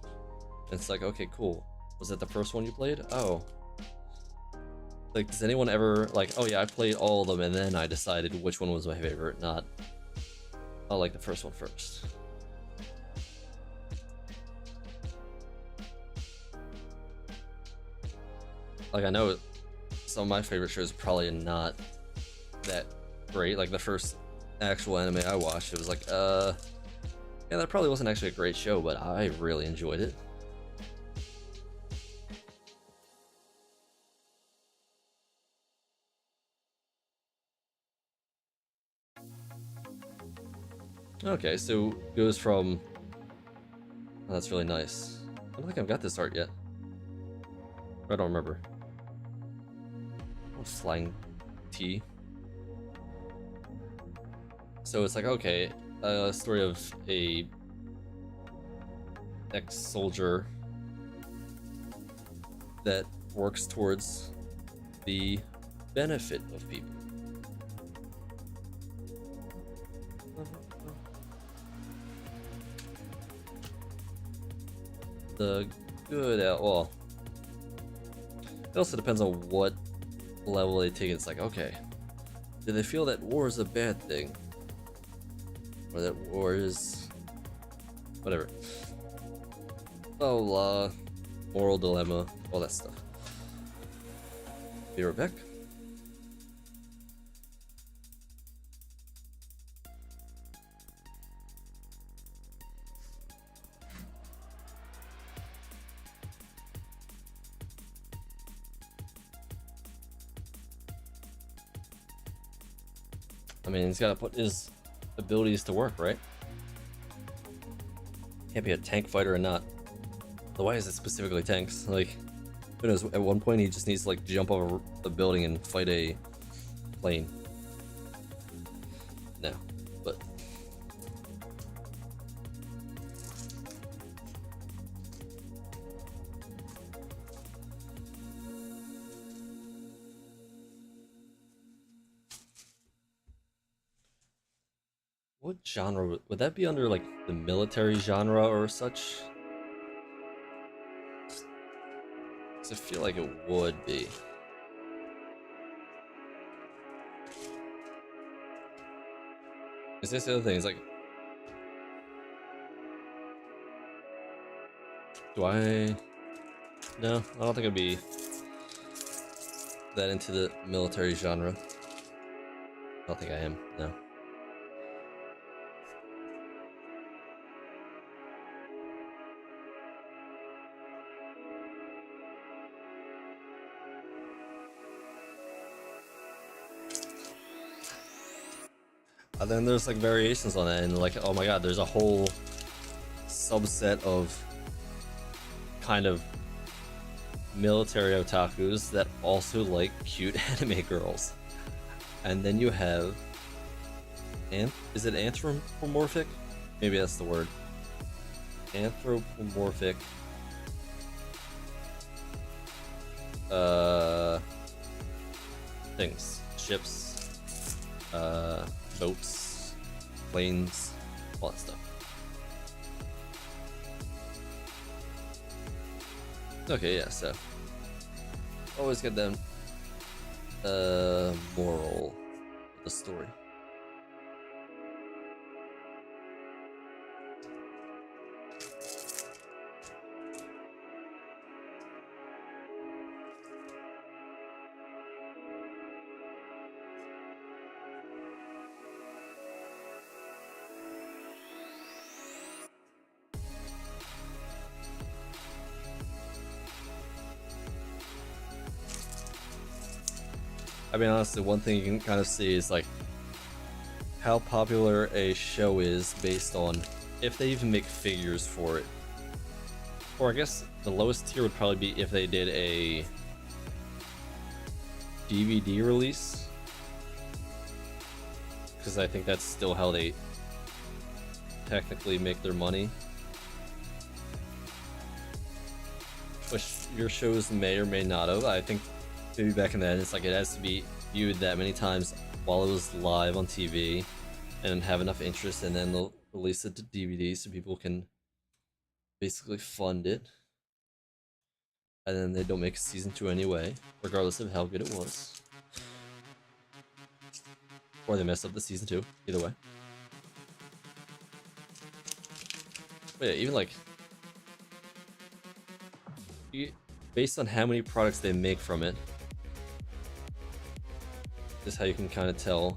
And it's like, okay, cool. Was that the first one you played? Oh. Like, does anyone ever like, oh yeah, I played all of them and then I decided which one was my favorite, not I like the first one first. Like, I know some of my favorite shows are probably not that great. Like, the first actual anime I watched, it was like, yeah, that probably wasn't actually a great show, but I really enjoyed it. Okay, so it goes from... Oh, that's really nice. I don't think I've got this art yet. I don't remember. Flying T. So it's like, okay, a story of a ex-soldier that works towards the benefit of people. The good well, it also depends on what level they take it. It's like, okay, do they feel that war is a bad thing, or that war is whatever? Oh, moral dilemma, all that stuff. Be right back. I mean, he's got to put his abilities to work, right? Can't be a tank fighter and not. Why is it specifically tanks? Like, who knows? At one point, he just needs to like jump over the building and fight a plane. No, but what genre would that be under? Like the military genre or such? 'Cause I feel like it would be. Is this the other thing? It's like, do I? No, I don't think it'd be that into the military genre. I don't think I am. No. And then there's like variations on it, and like, oh my god, there's a whole subset of kind of military otakus that also like cute anime girls. And then you have is it anthropomorphic? Maybe that's the word. Anthropomorphic things. Ships, boats, planes, all that stuff. Okay, yeah, so always get them moral of the story. I mean, honestly, one thing you can kind of see is like how popular a show is based on if they even make figures for it. Or I guess the lowest tier would probably be if they did a DVD release, because I think that's still how they technically make their money. Which your shows may or may not have. I think maybe back in then it's like it has to be viewed that many times while it was live on TV and have enough interest, and then they'll release it to DVD so people can basically fund it. And then they don't make season 2 anyway, regardless of how good it was. Or they mess up the season 2, either way. But yeah, even like based on how many products they make from it, is how you can kind of tell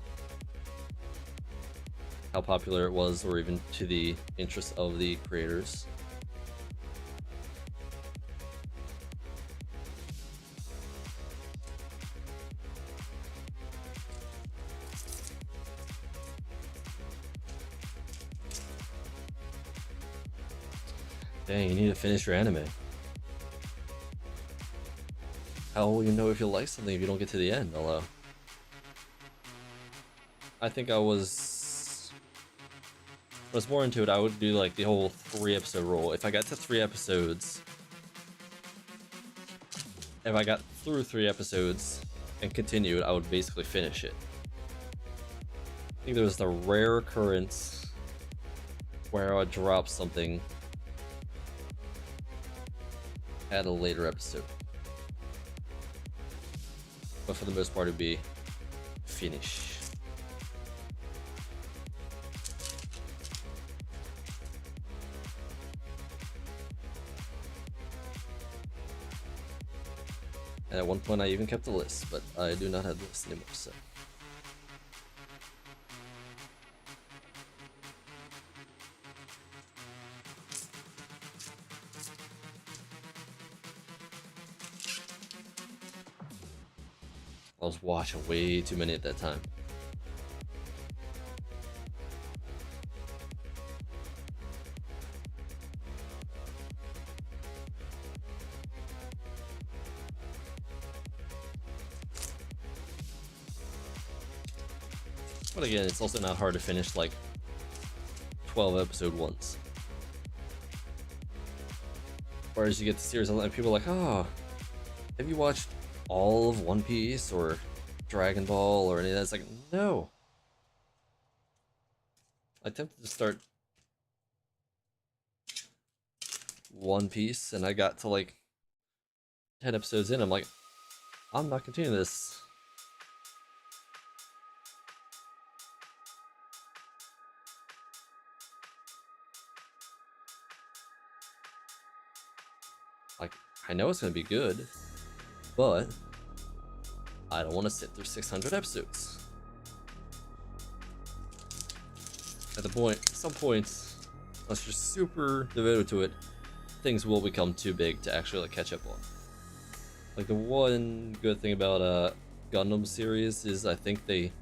how popular it was, or even to the interest of the creators. Dang, you need to finish your anime. How will you know if you like something if you don't get to the end? Although I think I was more into it, I would do like the whole 3-episode rule. If I got to 3 episodes, if I got through 3 episodes and continued, I would basically finish it. I think there was the rare occurrence where I would drop something at a later episode. But for the most part, it'd be finish. And at one point I even kept a list, but I do not have the list anymore, so. I was watching way too many at that time. But again, it's also not hard to finish like 12 episode ones. Whereas you get the series and people are like, oh, have you watched all of One Piece or Dragon Ball or any of that? It's like, no. I attempted to start One Piece and I got to like 10 episodes in. I'm like, I'm not continuing this. Like, I know it's gonna be good, but I don't want to sit through 600 episodes. At some point, unless you're super devoted to it, things will become too big to actually like catch up on. Like the one good thing about Gundam series is I think they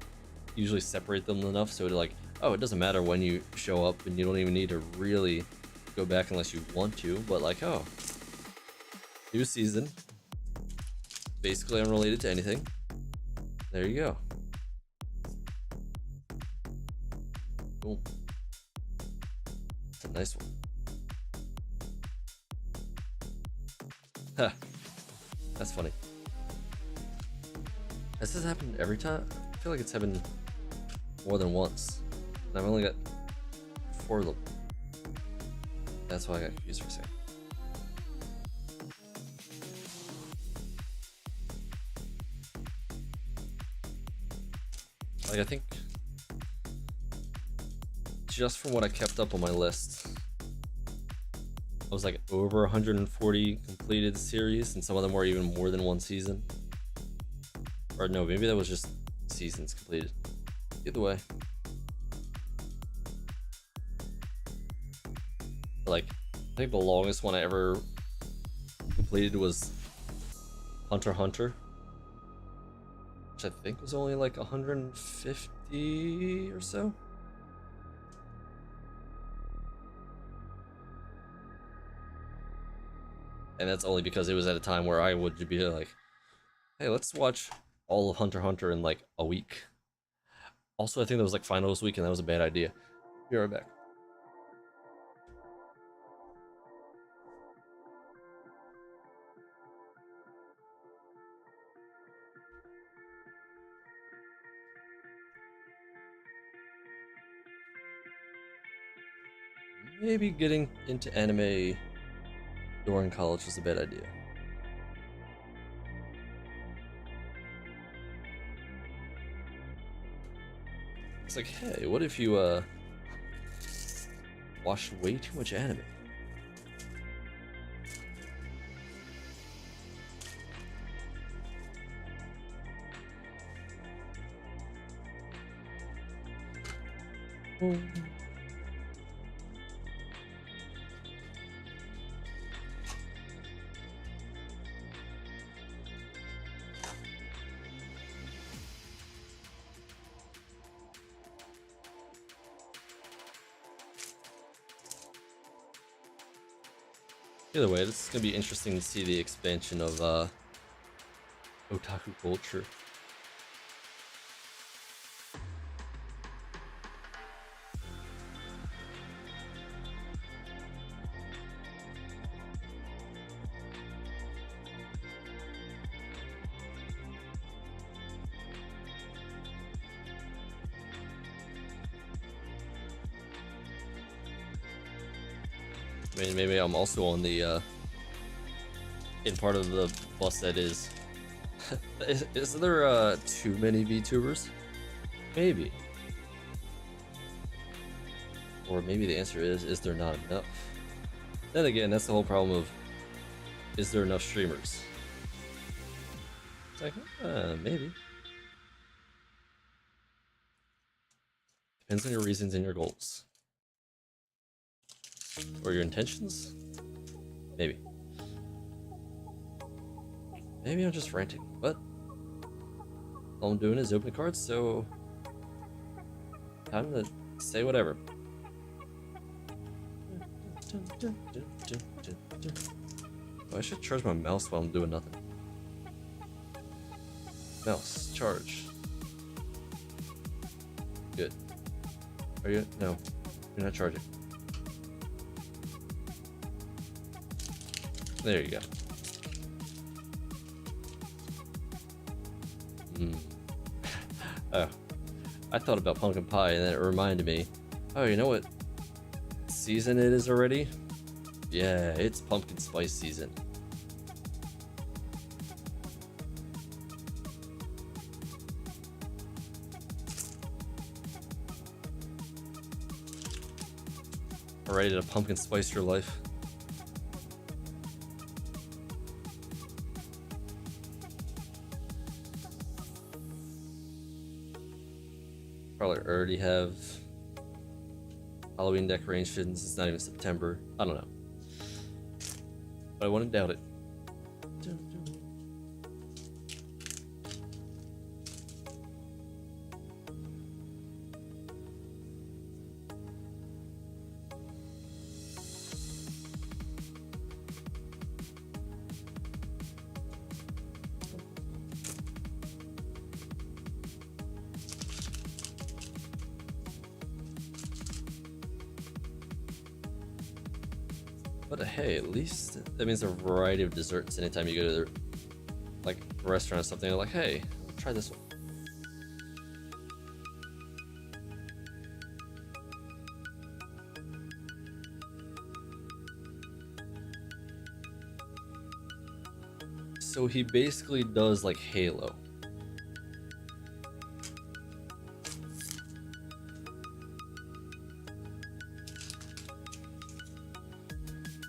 usually separate them enough so to like, oh, it doesn't matter when you show up and you don't even need to really go back unless you want to, but like, oh, New season. Basically unrelated to anything. There you go. Cool. That's a nice one. Huh. That's funny. Has this happened every time? I feel like it's happened more than once. And I've only got 4 of them. That's why I got confused for a second. Like, I think just from what I kept up on my list, I was like over 140 completed series, and some of them were even more than 1 season. Or no, maybe that was just seasons completed. Either way. Like, I think the longest one I ever completed was Hunter x Hunter, which I think was only like 150 or so. And that's only because it was at a time where I would be like, hey, let's watch all of Hunter x Hunter in like a week. Also, I think that was like finals week, and that was a bad idea. Be right back. Maybe getting into anime during college was a bad idea. It's like, hey, what if you watched way too much anime? Either way, this is gonna be interesting to see the expansion of otaku culture. I mean, maybe I'm also on the in part of the bus that is. is there too many VTubers? Maybe. Or maybe the answer is there not enough? Then again, that's the whole problem of, is there enough streamers? It's like, maybe. Depends on your reasons and your goals. Or your intentions? Maybe. Maybe I'm just ranting, but all I'm doing is open cards, so time to say whatever. Oh, I should charge my mouse while I'm doing nothing. Mouse, charge. Good. Are you? No, you're not charging. There you go. Oh, I thought about pumpkin pie, and then it reminded me. Oh, you know what season it is already? Yeah, it's pumpkin spice season. Ready to pumpkin spice your life? Probably already have Halloween decorations. It's not even September. I don't know. But I wouldn't doubt it. But hey, at least that means a variety of desserts anytime you go to like a restaurant or something. They're like, hey, try this one. So he basically does like Halo.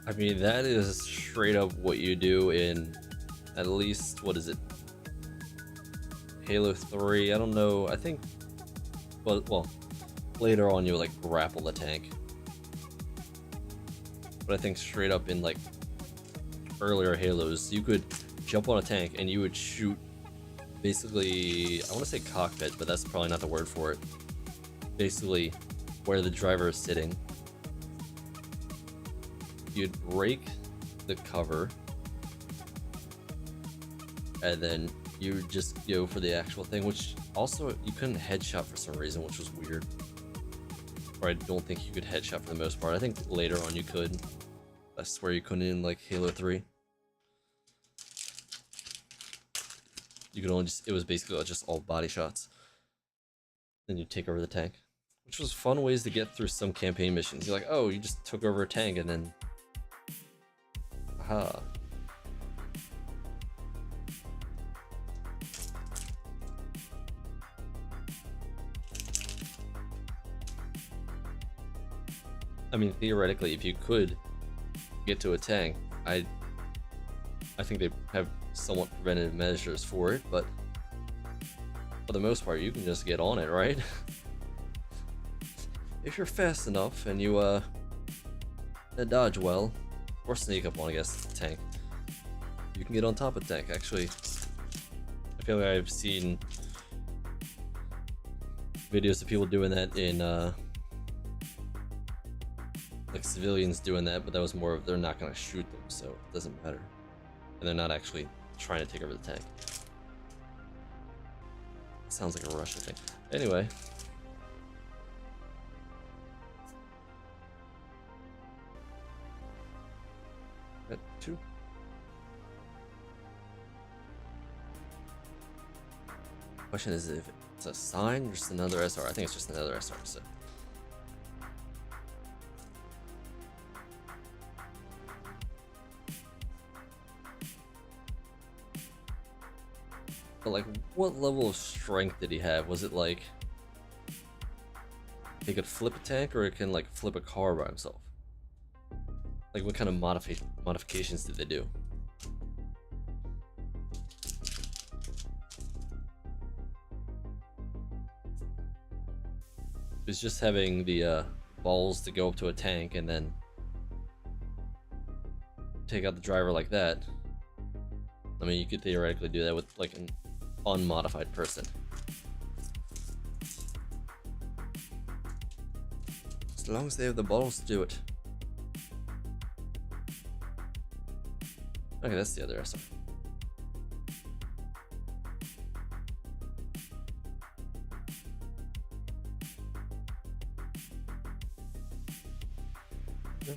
I mean, that is straight up what you do in at least, what is it? Halo 3, I don't know, I think, well, later on you like grapple the tank. But I think straight up in like earlier Halos, you could jump on a tank and you would shoot basically, I want to say cockpit, but that's probably not the word for it. Basically where the driver is sitting. You'd rake the cover and then you would just go for the actual thing, which also you couldn't headshot for some reason, which was weird. Or I don't think you could headshot for the most part. I think later on you could. I swear you couldn't in like Halo 3. You could only just, it was basically just all body shots. Then you take over the tank, which was fun ways to get through some campaign missions. You're like, oh, you just took over a tank and then, aha. I mean, theoretically, if you could get to a tank, I think they have somewhat preventative measures for it, but for the most part, you can just get on it, right? If you're fast enough and you dodge well, or sneak up on, I guess, the tank, you can get on top of the tank. Actually, I feel like I've seen videos of people doing that in like civilians doing that, but that was more of they're not going to shoot them, so it doesn't matter. And they're not actually trying to take over the tank. Sounds like a Russia thing. Anyway. Got 2. Question is if it's a sign or just another SR. I think it's just another SR, so. But like, what level of strength did he have? Was it like he could flip a tank, or it can like flip a car by himself? Like, what kind of modifications did they do? It's just having the balls to go up to a tank and then take out the driver like that. I mean, you could theoretically do that with like an unmodified person. As long as they have the balls to do it. Okay, that's the other SR. Yeah.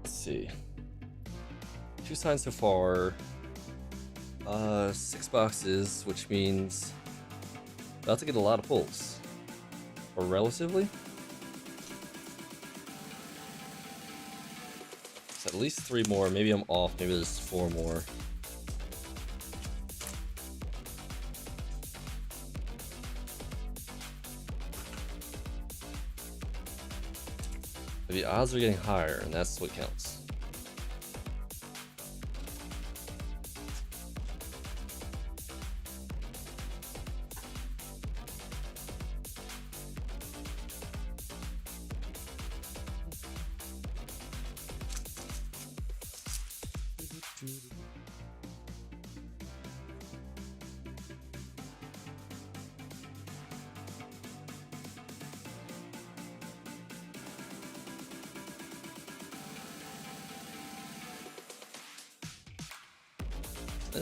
See, 2 signs so far, 6 boxes, which means about to get a lot of pulls, or relatively. It's at least 3 more. Maybe I'm off. Maybe there's 4 more. The odds are getting higher, and that's what counts. That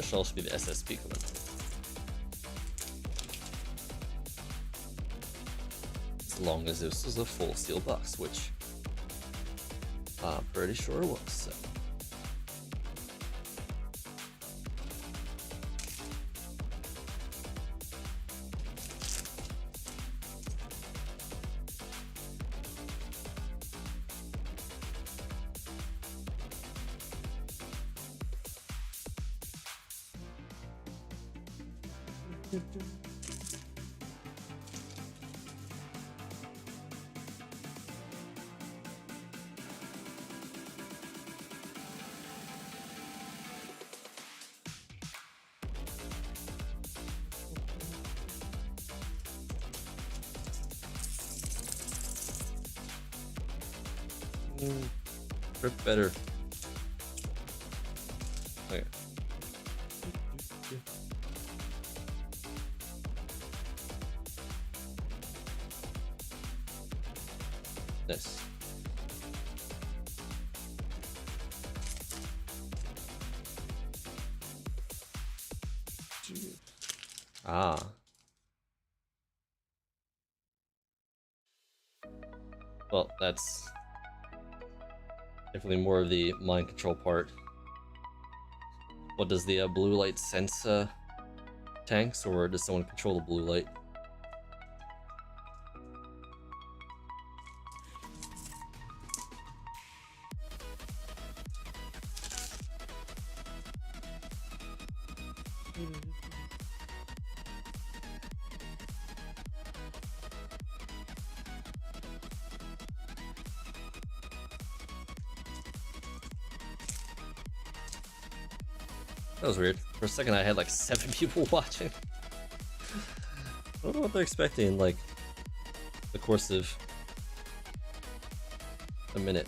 should also be the SSP coming. As long as this was a full steel box, which I'm pretty sure it was. So. Rip better. Okay. Nice. Ah. Well, that's definitely more of the mind control part. What does the blue light sense tanks, or does someone control the blue light? That was weird. For a second I had like 7 people watching. I don't know what they're expecting in like the course of a minute.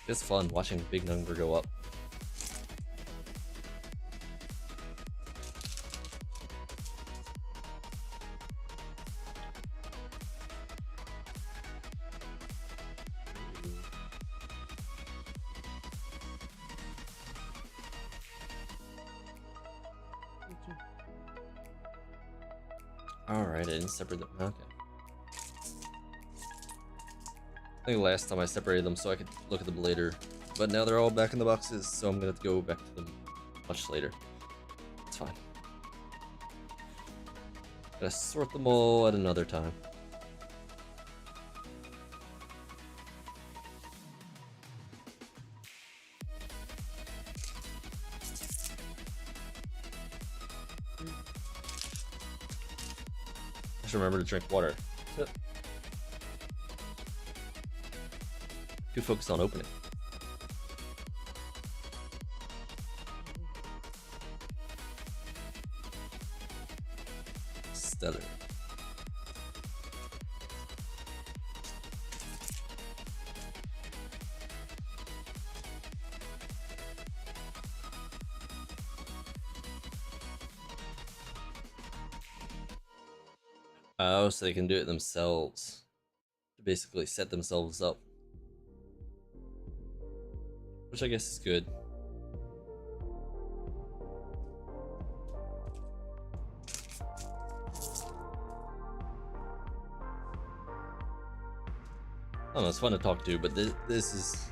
It's fun watching a big number go up. Alright, I didn't separate them. Okay. I think last time I separated them so I could look at them later. But now they're all back in the boxes, so I'm gonna have to go back to them much later. It's fine. Gotta sort them all at another time. I should remember to drink water. Too focused on opening. Stellar. Oh, so they can do it themselves. To basically set themselves up. Which I guess is good. I don't know, it's fun to talk to, but this is...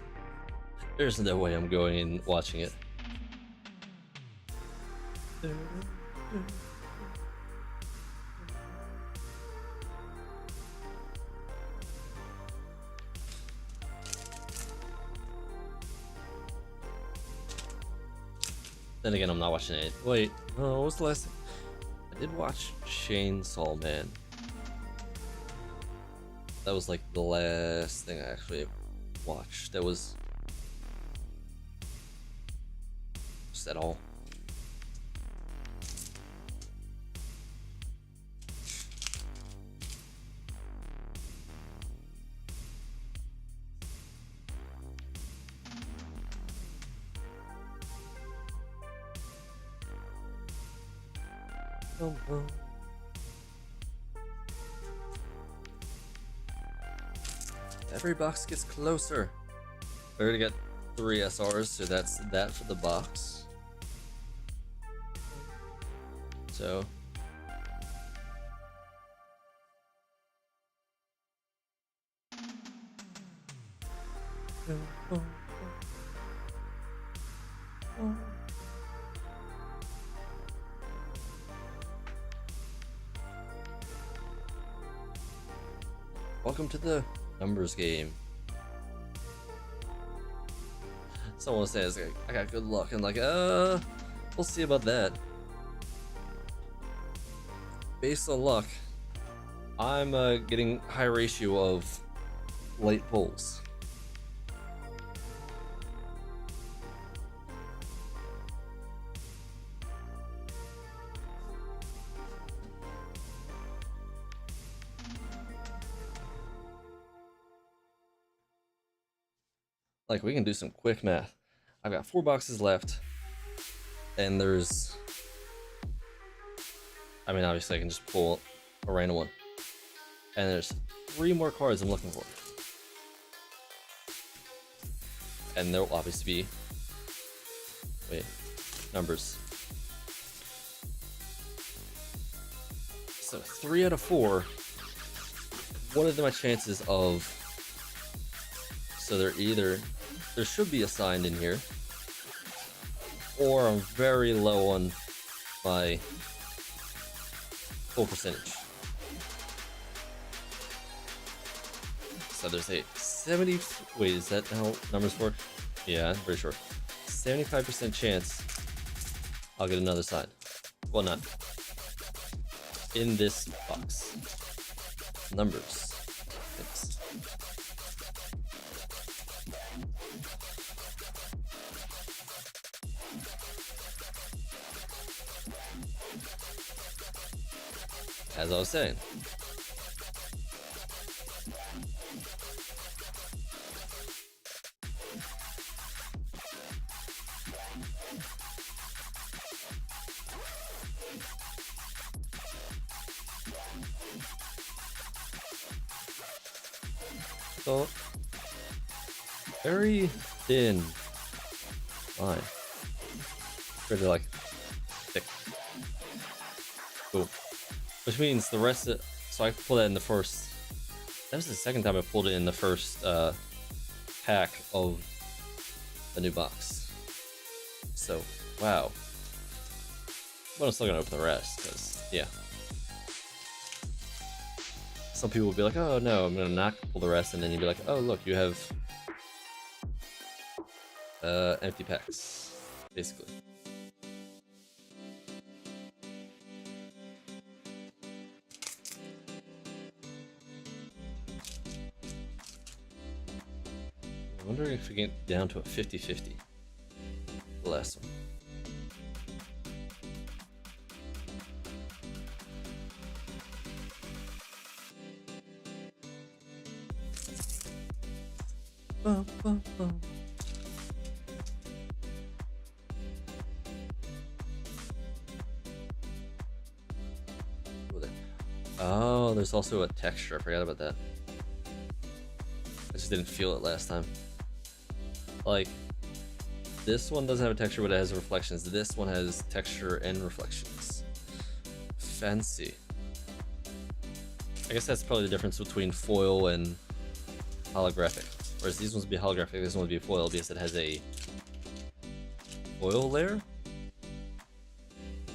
There's no way I'm going and watching it. Then again, I'm not watching it. Wait, what was the last thing? I did watch Chainsaw Man. That was like the last thing I actually watched. That was just at all. Every box gets closer. We're gonna get 3 SRs, so that's that for the box. So welcome to the numbers game. Someone says I got good luck, and like, we'll see about that. Based on luck, I'm getting high ratio of late pulls. Like, we can do some quick math. I've got 4 boxes left, and there's, I mean, obviously I can just pull a random one, and there's 3 more cards I'm looking for, and there'll obviously be, wait, numbers. So 3 out of 4. What are my chances of? So they're either, there should be a sign in here, or I'm very low on my full percentage. So there's a 70, wait, is that how numbers work? Yeah, I'm pretty sure. 75% chance I'll get another sign. Well, not in this box. Numbers. Thanks. As I was saying, so very thin line, pretty like thick. Cool. Which means the rest of, so I pulled that in the first, that was the second time I pulled it in the first pack of a new box. So, wow. But I'm still gonna open the rest, because, yeah. Some people will be like, oh no, I'm gonna not pull the rest, and then you'll be like, oh look, you have empty packs, basically. I'm wondering if we get down to a 50-50. The last one. Bum, bum, bum. Oh, there's also a texture. I forgot about that. I just didn't feel it last time. Like, this one doesn't have a texture, but it has reflections. This one has texture and reflections. Fancy. I guess that's probably the difference between foil and holographic. Whereas these ones would be holographic, this one would be foil because it has a foil layer?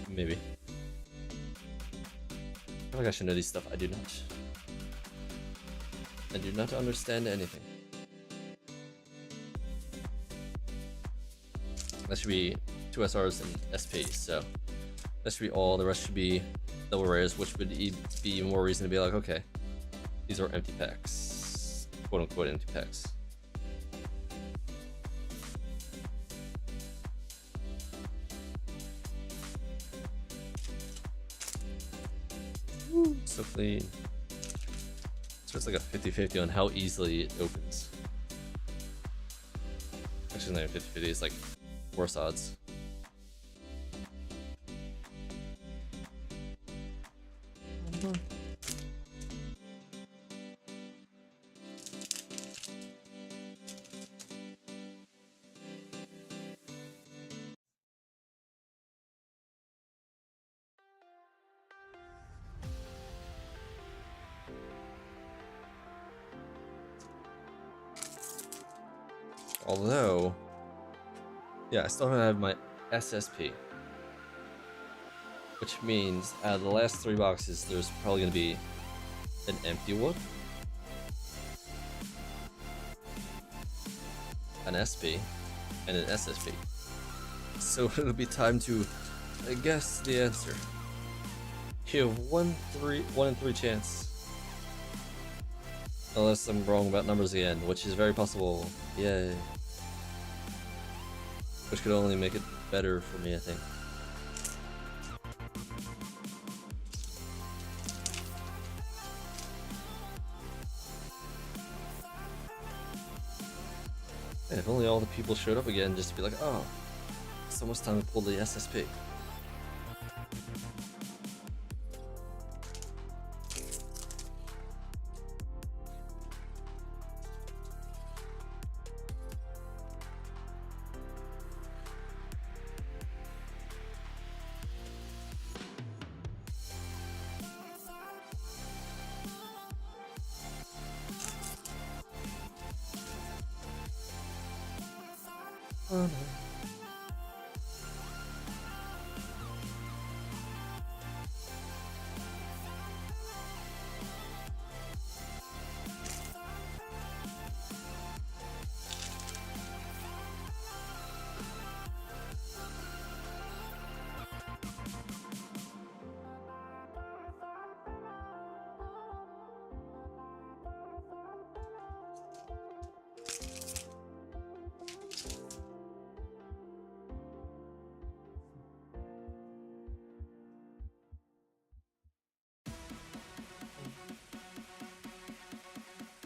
Maybe. I feel like I should know these stuff. I do not. I do not understand anything. That should be 2 SRs and SPs, so that should be all. The rest should be double rares, which would be more reason to be like, okay, these are empty packs. Quote unquote empty packs. Woo, so clean. So it's like a 50-50 on how easily it opens. Actually, not even 50-50, it's like worse odds. Although, yeah, I still don't have my SSP. Which means out of the last 3 boxes, there's probably going to be an empty one, an SP, and an SSP. So it'll be time to guess the answer. You have 1 in 3 chance. Unless I'm wrong about numbers again, which is very possible. Yay. Which could only make it better for me, I think. And if only all the people showed up again just to be like, oh, it's almost time to pull the SSP. Oh no.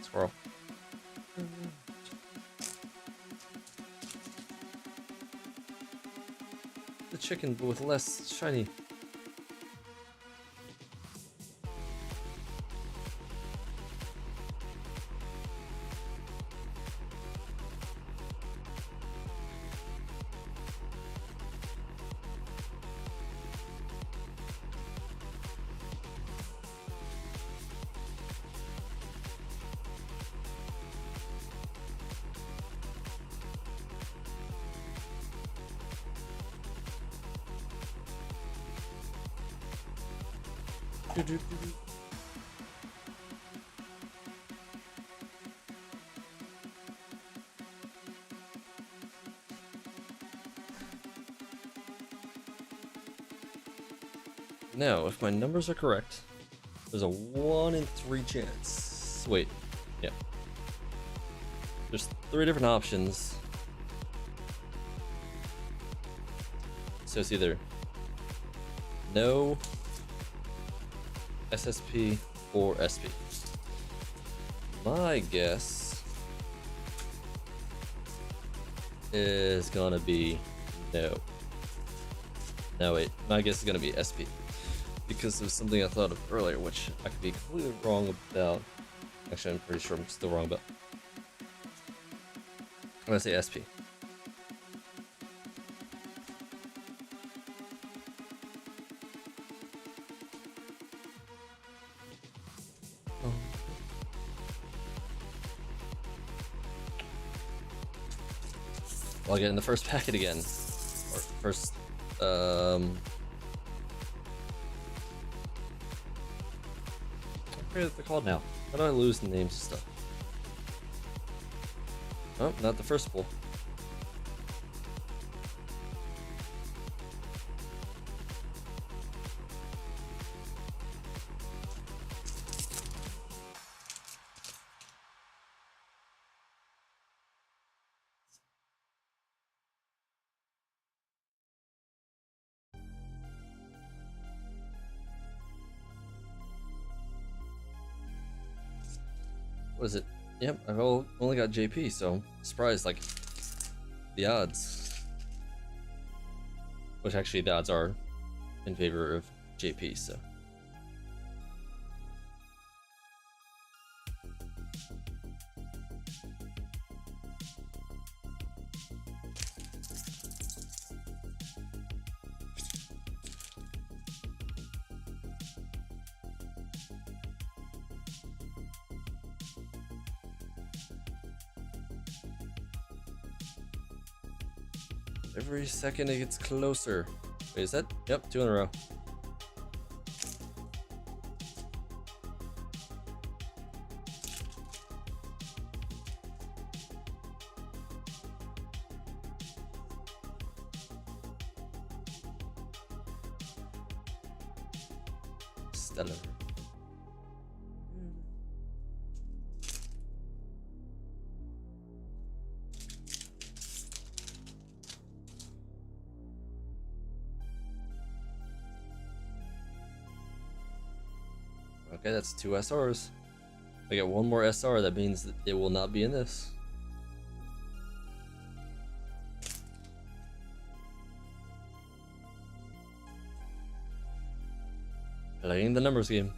Squirrel. The chicken, but with less shiny. Now, if my numbers are correct, there's a 1 in 3 chance. Wait, yeah. There's 3 different options. So it's either no, SSP, or SP. My guess is gonna be no. No, wait, my guess is gonna be SP. Because there's something I thought of earlier, which I could be completely wrong about. Actually, I'm pretty sure I'm still wrong about. I'm gonna say SP. I'll get in the first packet again. Or first, I forget what they're called now. How do I lose the names and stuff? Oh, not the first pull. What is it? Yep, I've only got JP, so I'm surprised, like, the odds. Which actually the odds are in favor of JP, so. Every second it gets closer. Wait, is that? Yep, 2 in a row. Stellar. Okay, that's 2 SRs. If I get one more SR, that means that it will not be in this. Playing the numbers game.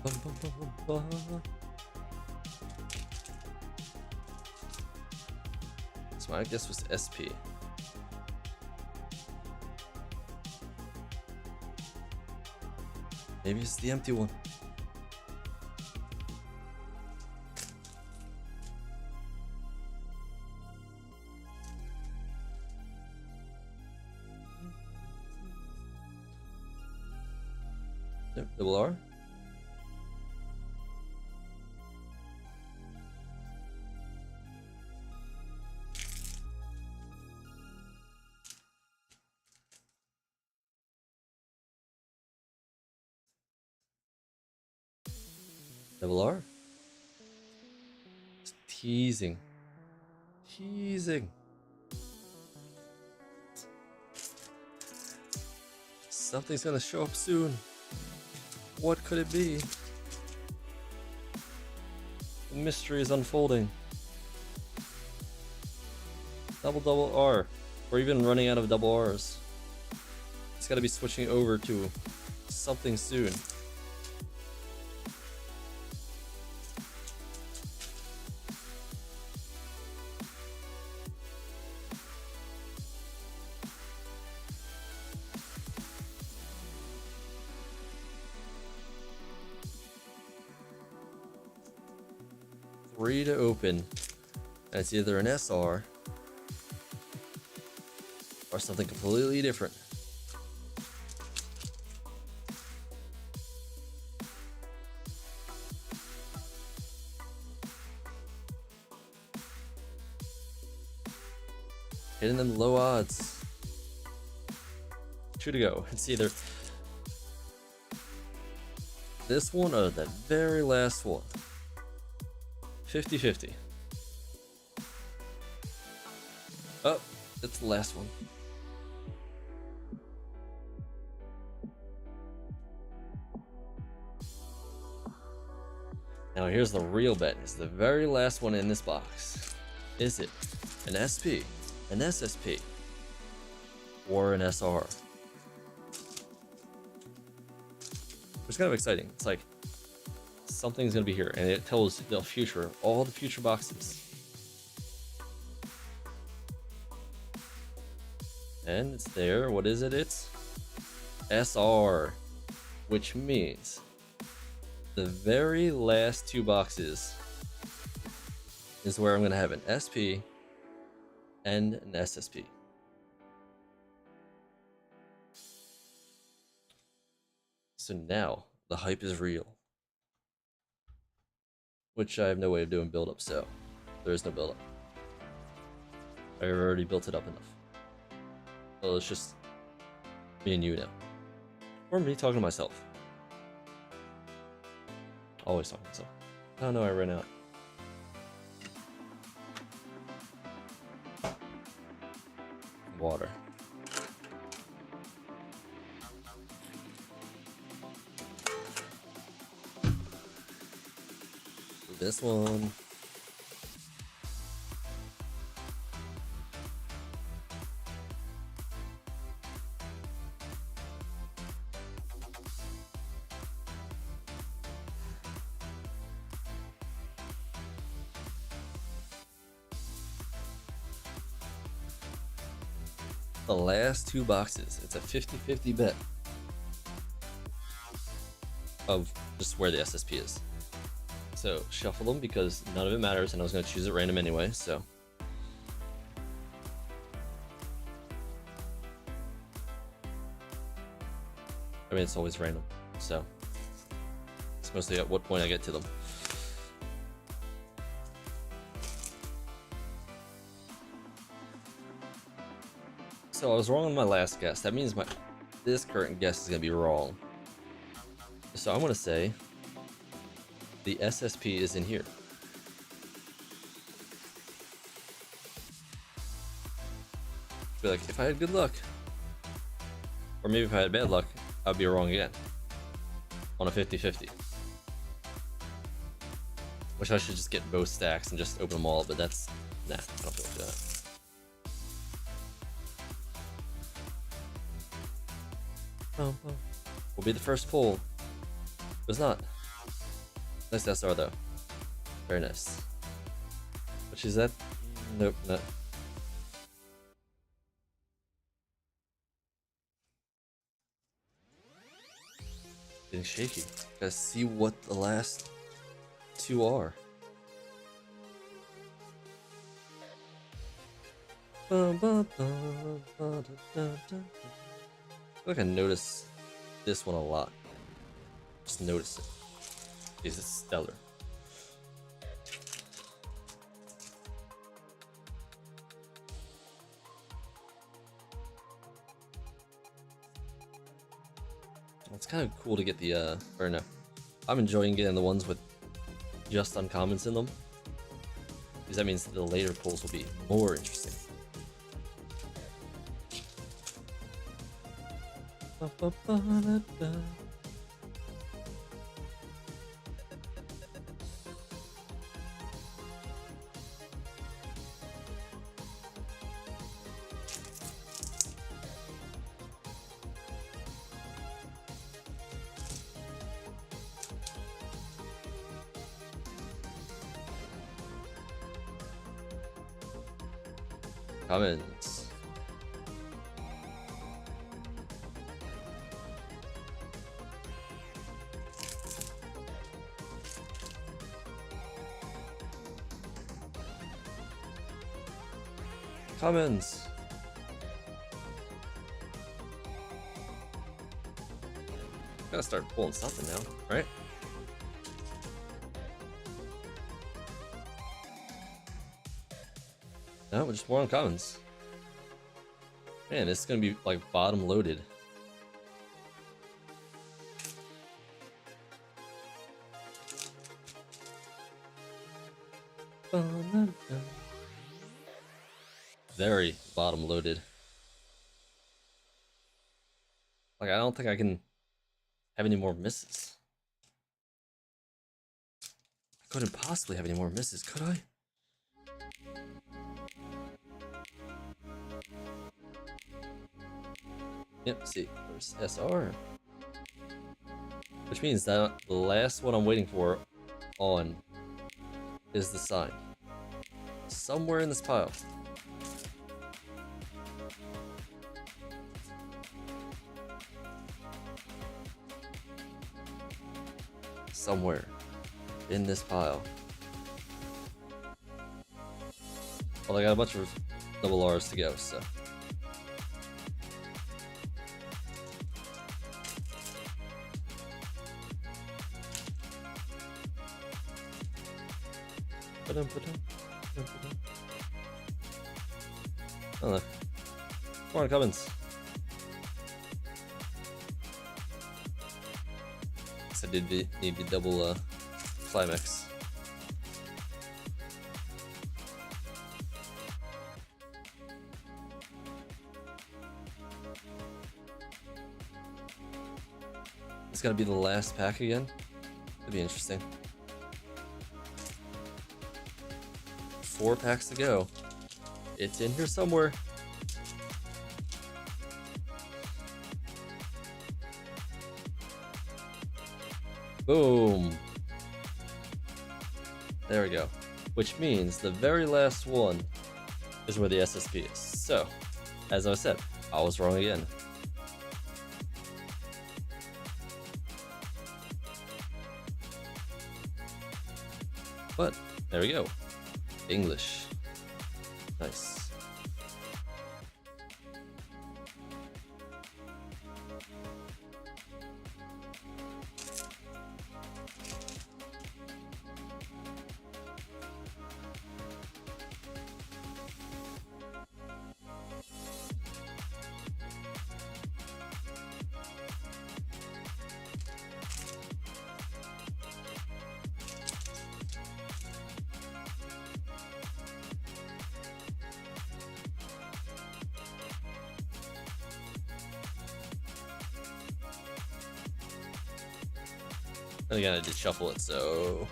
Bum, bum, bum, bum, bum. So my guess was SP. Maybe it's the empty one. Yep, double R. Double R. Just teasing. Teasing. Something's gonna show up soon. What could it be? The mystery is unfolding. Double R. We're even running out of double R's. It's gotta be switching over to something soon. Three to open, and it's either an SR or something completely different. Hitting them low odds. 2 to go. It's either this one or the very last one. 50-50. Oh, that's the last one. Now here's the real bet. It's the very last one in this box. Is it an SP, an SSP, or an SR? It's kind of exciting. It's like something's gonna be here, and it tells the future, all the future boxes. And it's there. What is it? It's SR, which means the very last 2 boxes is where I'm gonna have an SP and an SSP. So now the hype is real. Which I have no way of doing build up, so there is no build up. I already built it up enough. Well, it's just me and you now. Or me talking to myself. Always talking to myself. Oh no, I ran out. Water. This one. the last two boxes. It's a 50-50 bet of just where the SSP is. So shuffle them because none of it matters, and I was going to choose at random anyway, so. I mean, it's always random, so it's mostly at what point I get to them. So I was wrong on my last guess. That means this current guess is going to be wrong. So I'm going to say the SSP is in here. Be like, if I had good luck, or maybe if I had bad luck, I'd be wrong again on a 50-50. Which I should just get both stacks and just open them all, but that's, nah, I don't feel like that. Will be the first pull. It was not. Nice SR though. Very nice. Which is that? Nope, not. Getting shaky. Gotta see what the last two are. I feel like I notice this one a lot. Just notice it. Is it stellar? It's kind of cool to get the, or no. I'm enjoying getting the ones with just uncommons in them. Because that means the later pulls will be more interesting. Comments. Comments. Gotta start pulling something now, right? No, we're just more uncommons. Man, this is gonna be like bottom loaded. Very bottom loaded. Like, I don't think I can have any more misses. I couldn't possibly have any more misses, could I? Yep, see, there's SR. Which means that the last one I'm waiting for on is the sign. Somewhere in this pile. Somewhere in this pile. Well, I got a bunch of double R's to go, so. Oh, no. More uncommons. I did need the double climax. It's gonna be the last pack again. That'd be interesting. 4 packs to go. It's in here somewhere. Boom. There we go. Which means the very last one is where the SSP is. So, as I said, I was wrong again. But there we go. English. Nice. And again, I did shuffle it, so...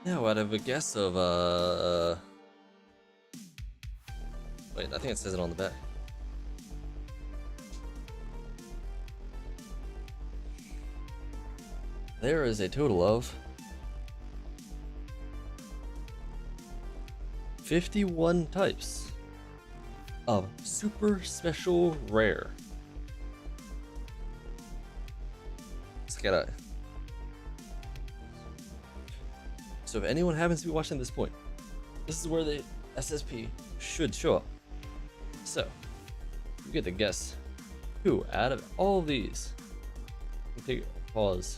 Now, out of a guess of, wait, I think it says it on the back. There is a total of 51 types of super special rare. Let's get it. So if anyone happens to be watching at this point, this is where the SSP should show up. So you get to guess who out of all of these, take a pause,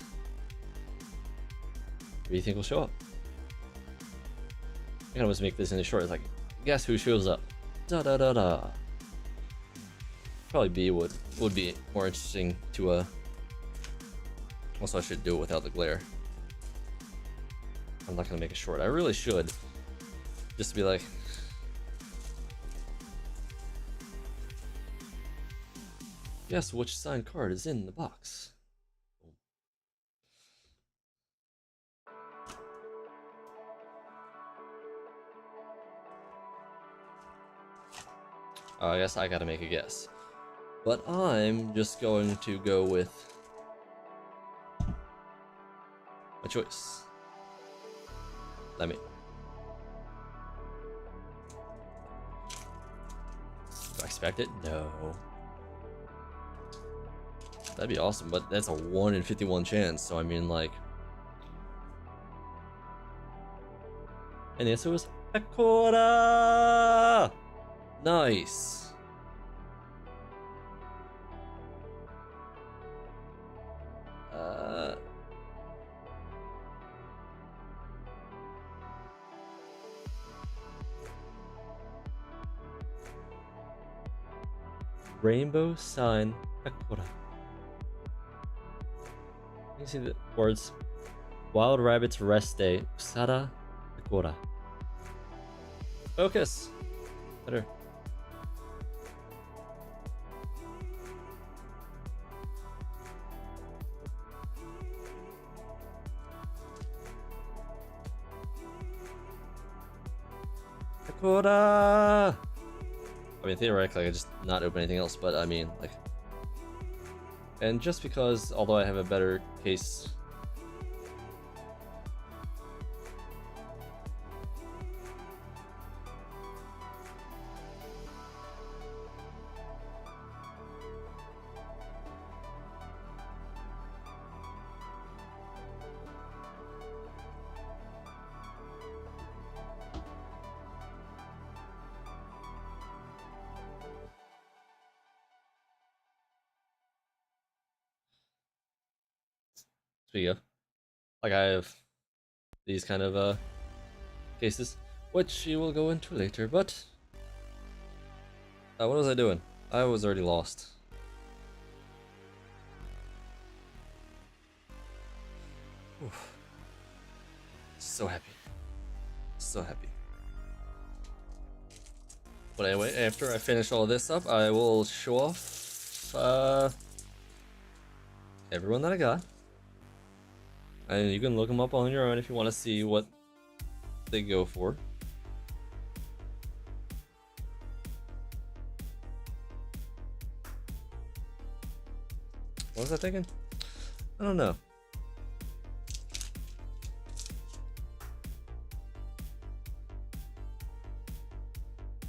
who do you think will show up? I can always make this in a short. It's like, guess who shows up? Da da da da. Probably B would be more interesting to Also, I should do it without the glare. I'm not gonna make it short. I really should. Just to be like, guess which signed card is in the box. I guess I gotta make a guess. But I'm just going to go with my choice. Let me. Do I expect it? No. That'd be awesome, but that's a 1 in 51 chance, so I mean, like. And the answer was Hakora! Nice. Rainbow sign Hakora. You can see the words Wild Rabbit's Rest Day, Usara Hakora. Focus. Better. Hakora! I mean, theoretically, I could just not open anything else, but I mean, like... And just because, although I have a better case... Speaking of, like I have these kind of cases, which you will go into later, but what was I doing? I was already lost. Oof. So happy. So happy. But anyway, after I finish all this up, I will show off everyone that I got. And you can look them up on your own if you want to see what they go for. What was I thinking? I don't know.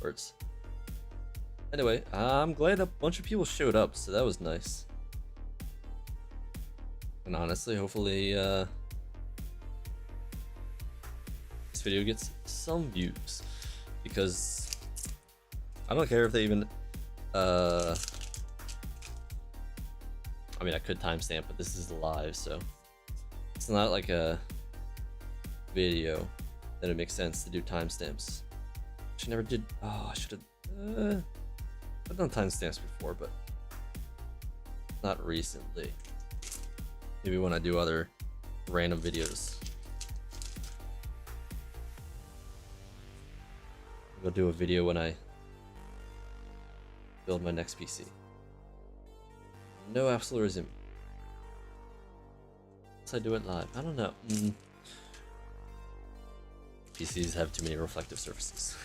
Words. Anyway, I'm glad a bunch of people showed up, so that was nice. And honestly, hopefully this video gets some views, because I don't care if they even I mean, I could timestamp, but this is live, so it's not like a video that it makes sense to do timestamps. She never did. Oh, I should have. I've done timestamps before, but not recently. Maybe when I do other random videos. I'll do a video when I build my next PC. No absolutism. Unless I do it live. I don't know. PCs have too many reflective surfaces.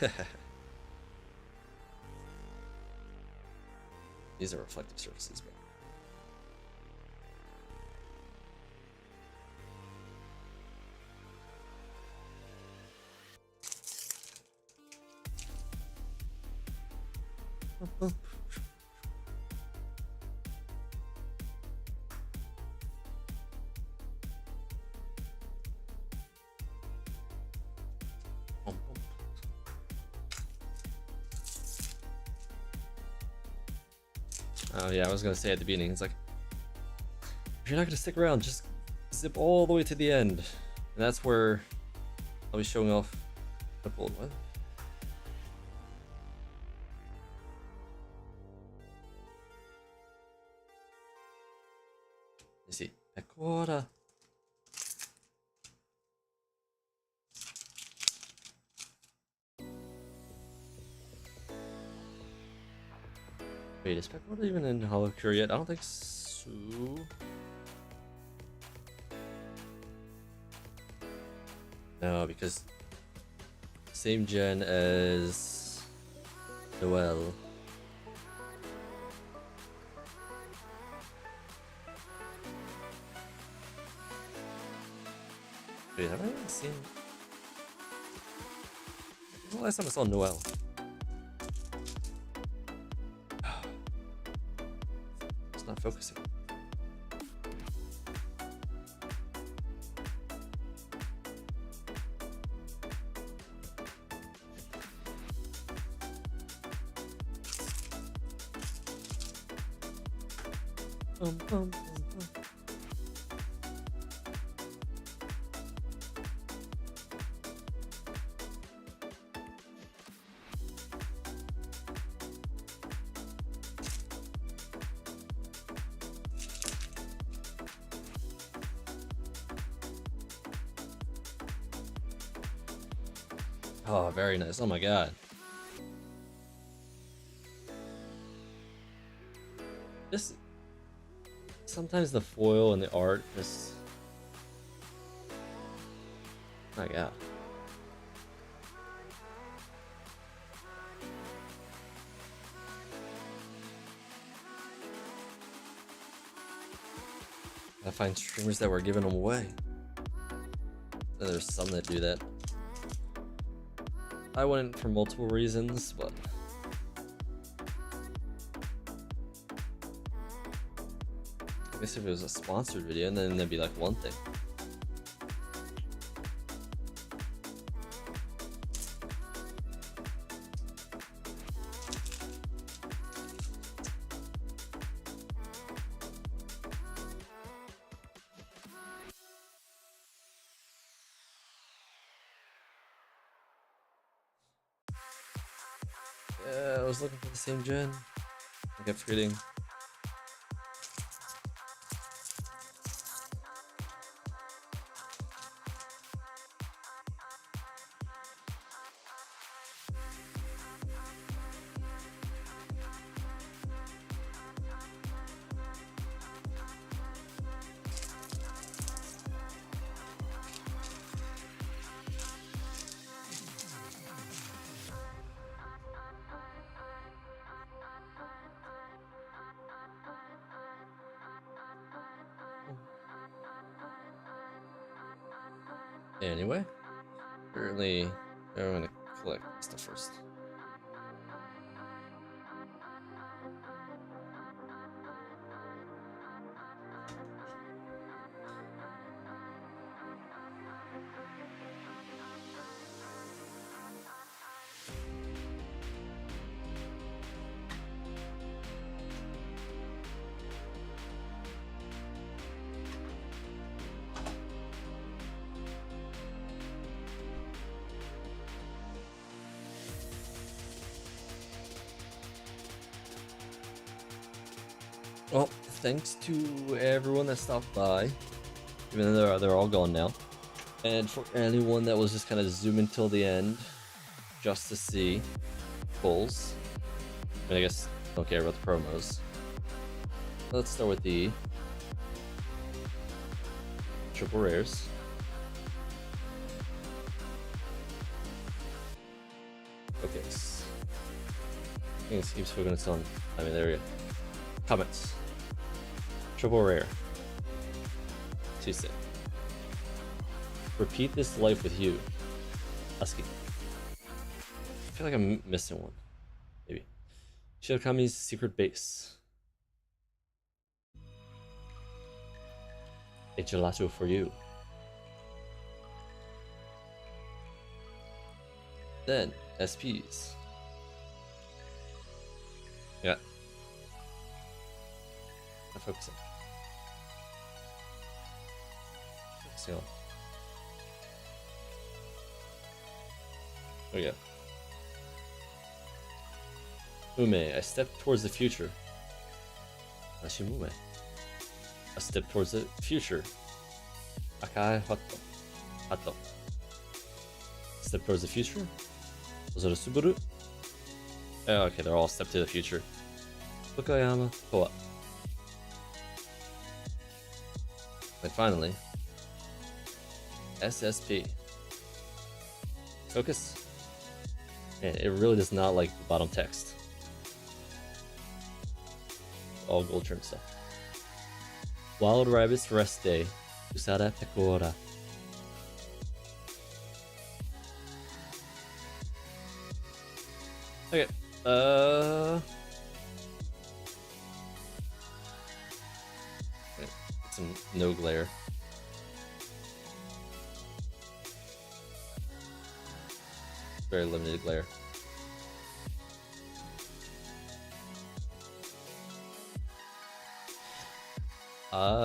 These are reflective surfaces, bro. Oh yeah, I was gonna say at the beginning, it's like, if you're not gonna stick around, just zip all the way to the end. And that's where I'll be showing off the bold one. You see, Pecora. Wait, is Pecora even in Holocure yet? I don't think so. No, because same gen as Noelle. Wait, have I even seen? When was the last time I saw Noelle? It's not focusing. Oh, very nice. Oh my god. This sometimes the foil and the art just, my god. I find streamers that were giving them away. And there's some that do that. I wouldn't for multiple reasons, but I guess if it was a sponsored video, and then that'd be like one thing. Yeah, I was looking for the same gen. I kept forgetting. Anyway, currently, I'm gonna collect stuff first. Well, thanks to everyone that stopped by, even though they're all gone now. And for anyone that was just kind of zooming till the end, just to see pulls. I guess I don't care about the promos. Let's start with the triple rares. Okay. Things keeps focusing its on. I mean, there we go. Comments. Triple rare. Tuesday. Repeat this life with you. Husky. I feel like I'm missing one. Maybe. Shirokami's secret base. A gelato for you. Then, SPs. Yeah. I'm focusing. Focusing on. Oh yeah. Mume, I step towards the future. Ashimume. A step towards the future. Akai Hato. Hato. Step towards the future. Ozora Suburu. Oh, okay, they're all step to the future. Fukayama Koa. And finally, SSP. Focus. Man, it really does not like the bottom text. All gold trim stuff. Wild Rabbit's Rest Day. Usada Pekora. Okay. Some no glare. Very limited glare.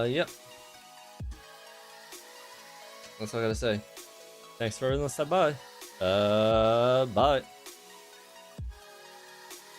Yep. That's all I gotta say. Thanks for everyone that stopped by. Bye.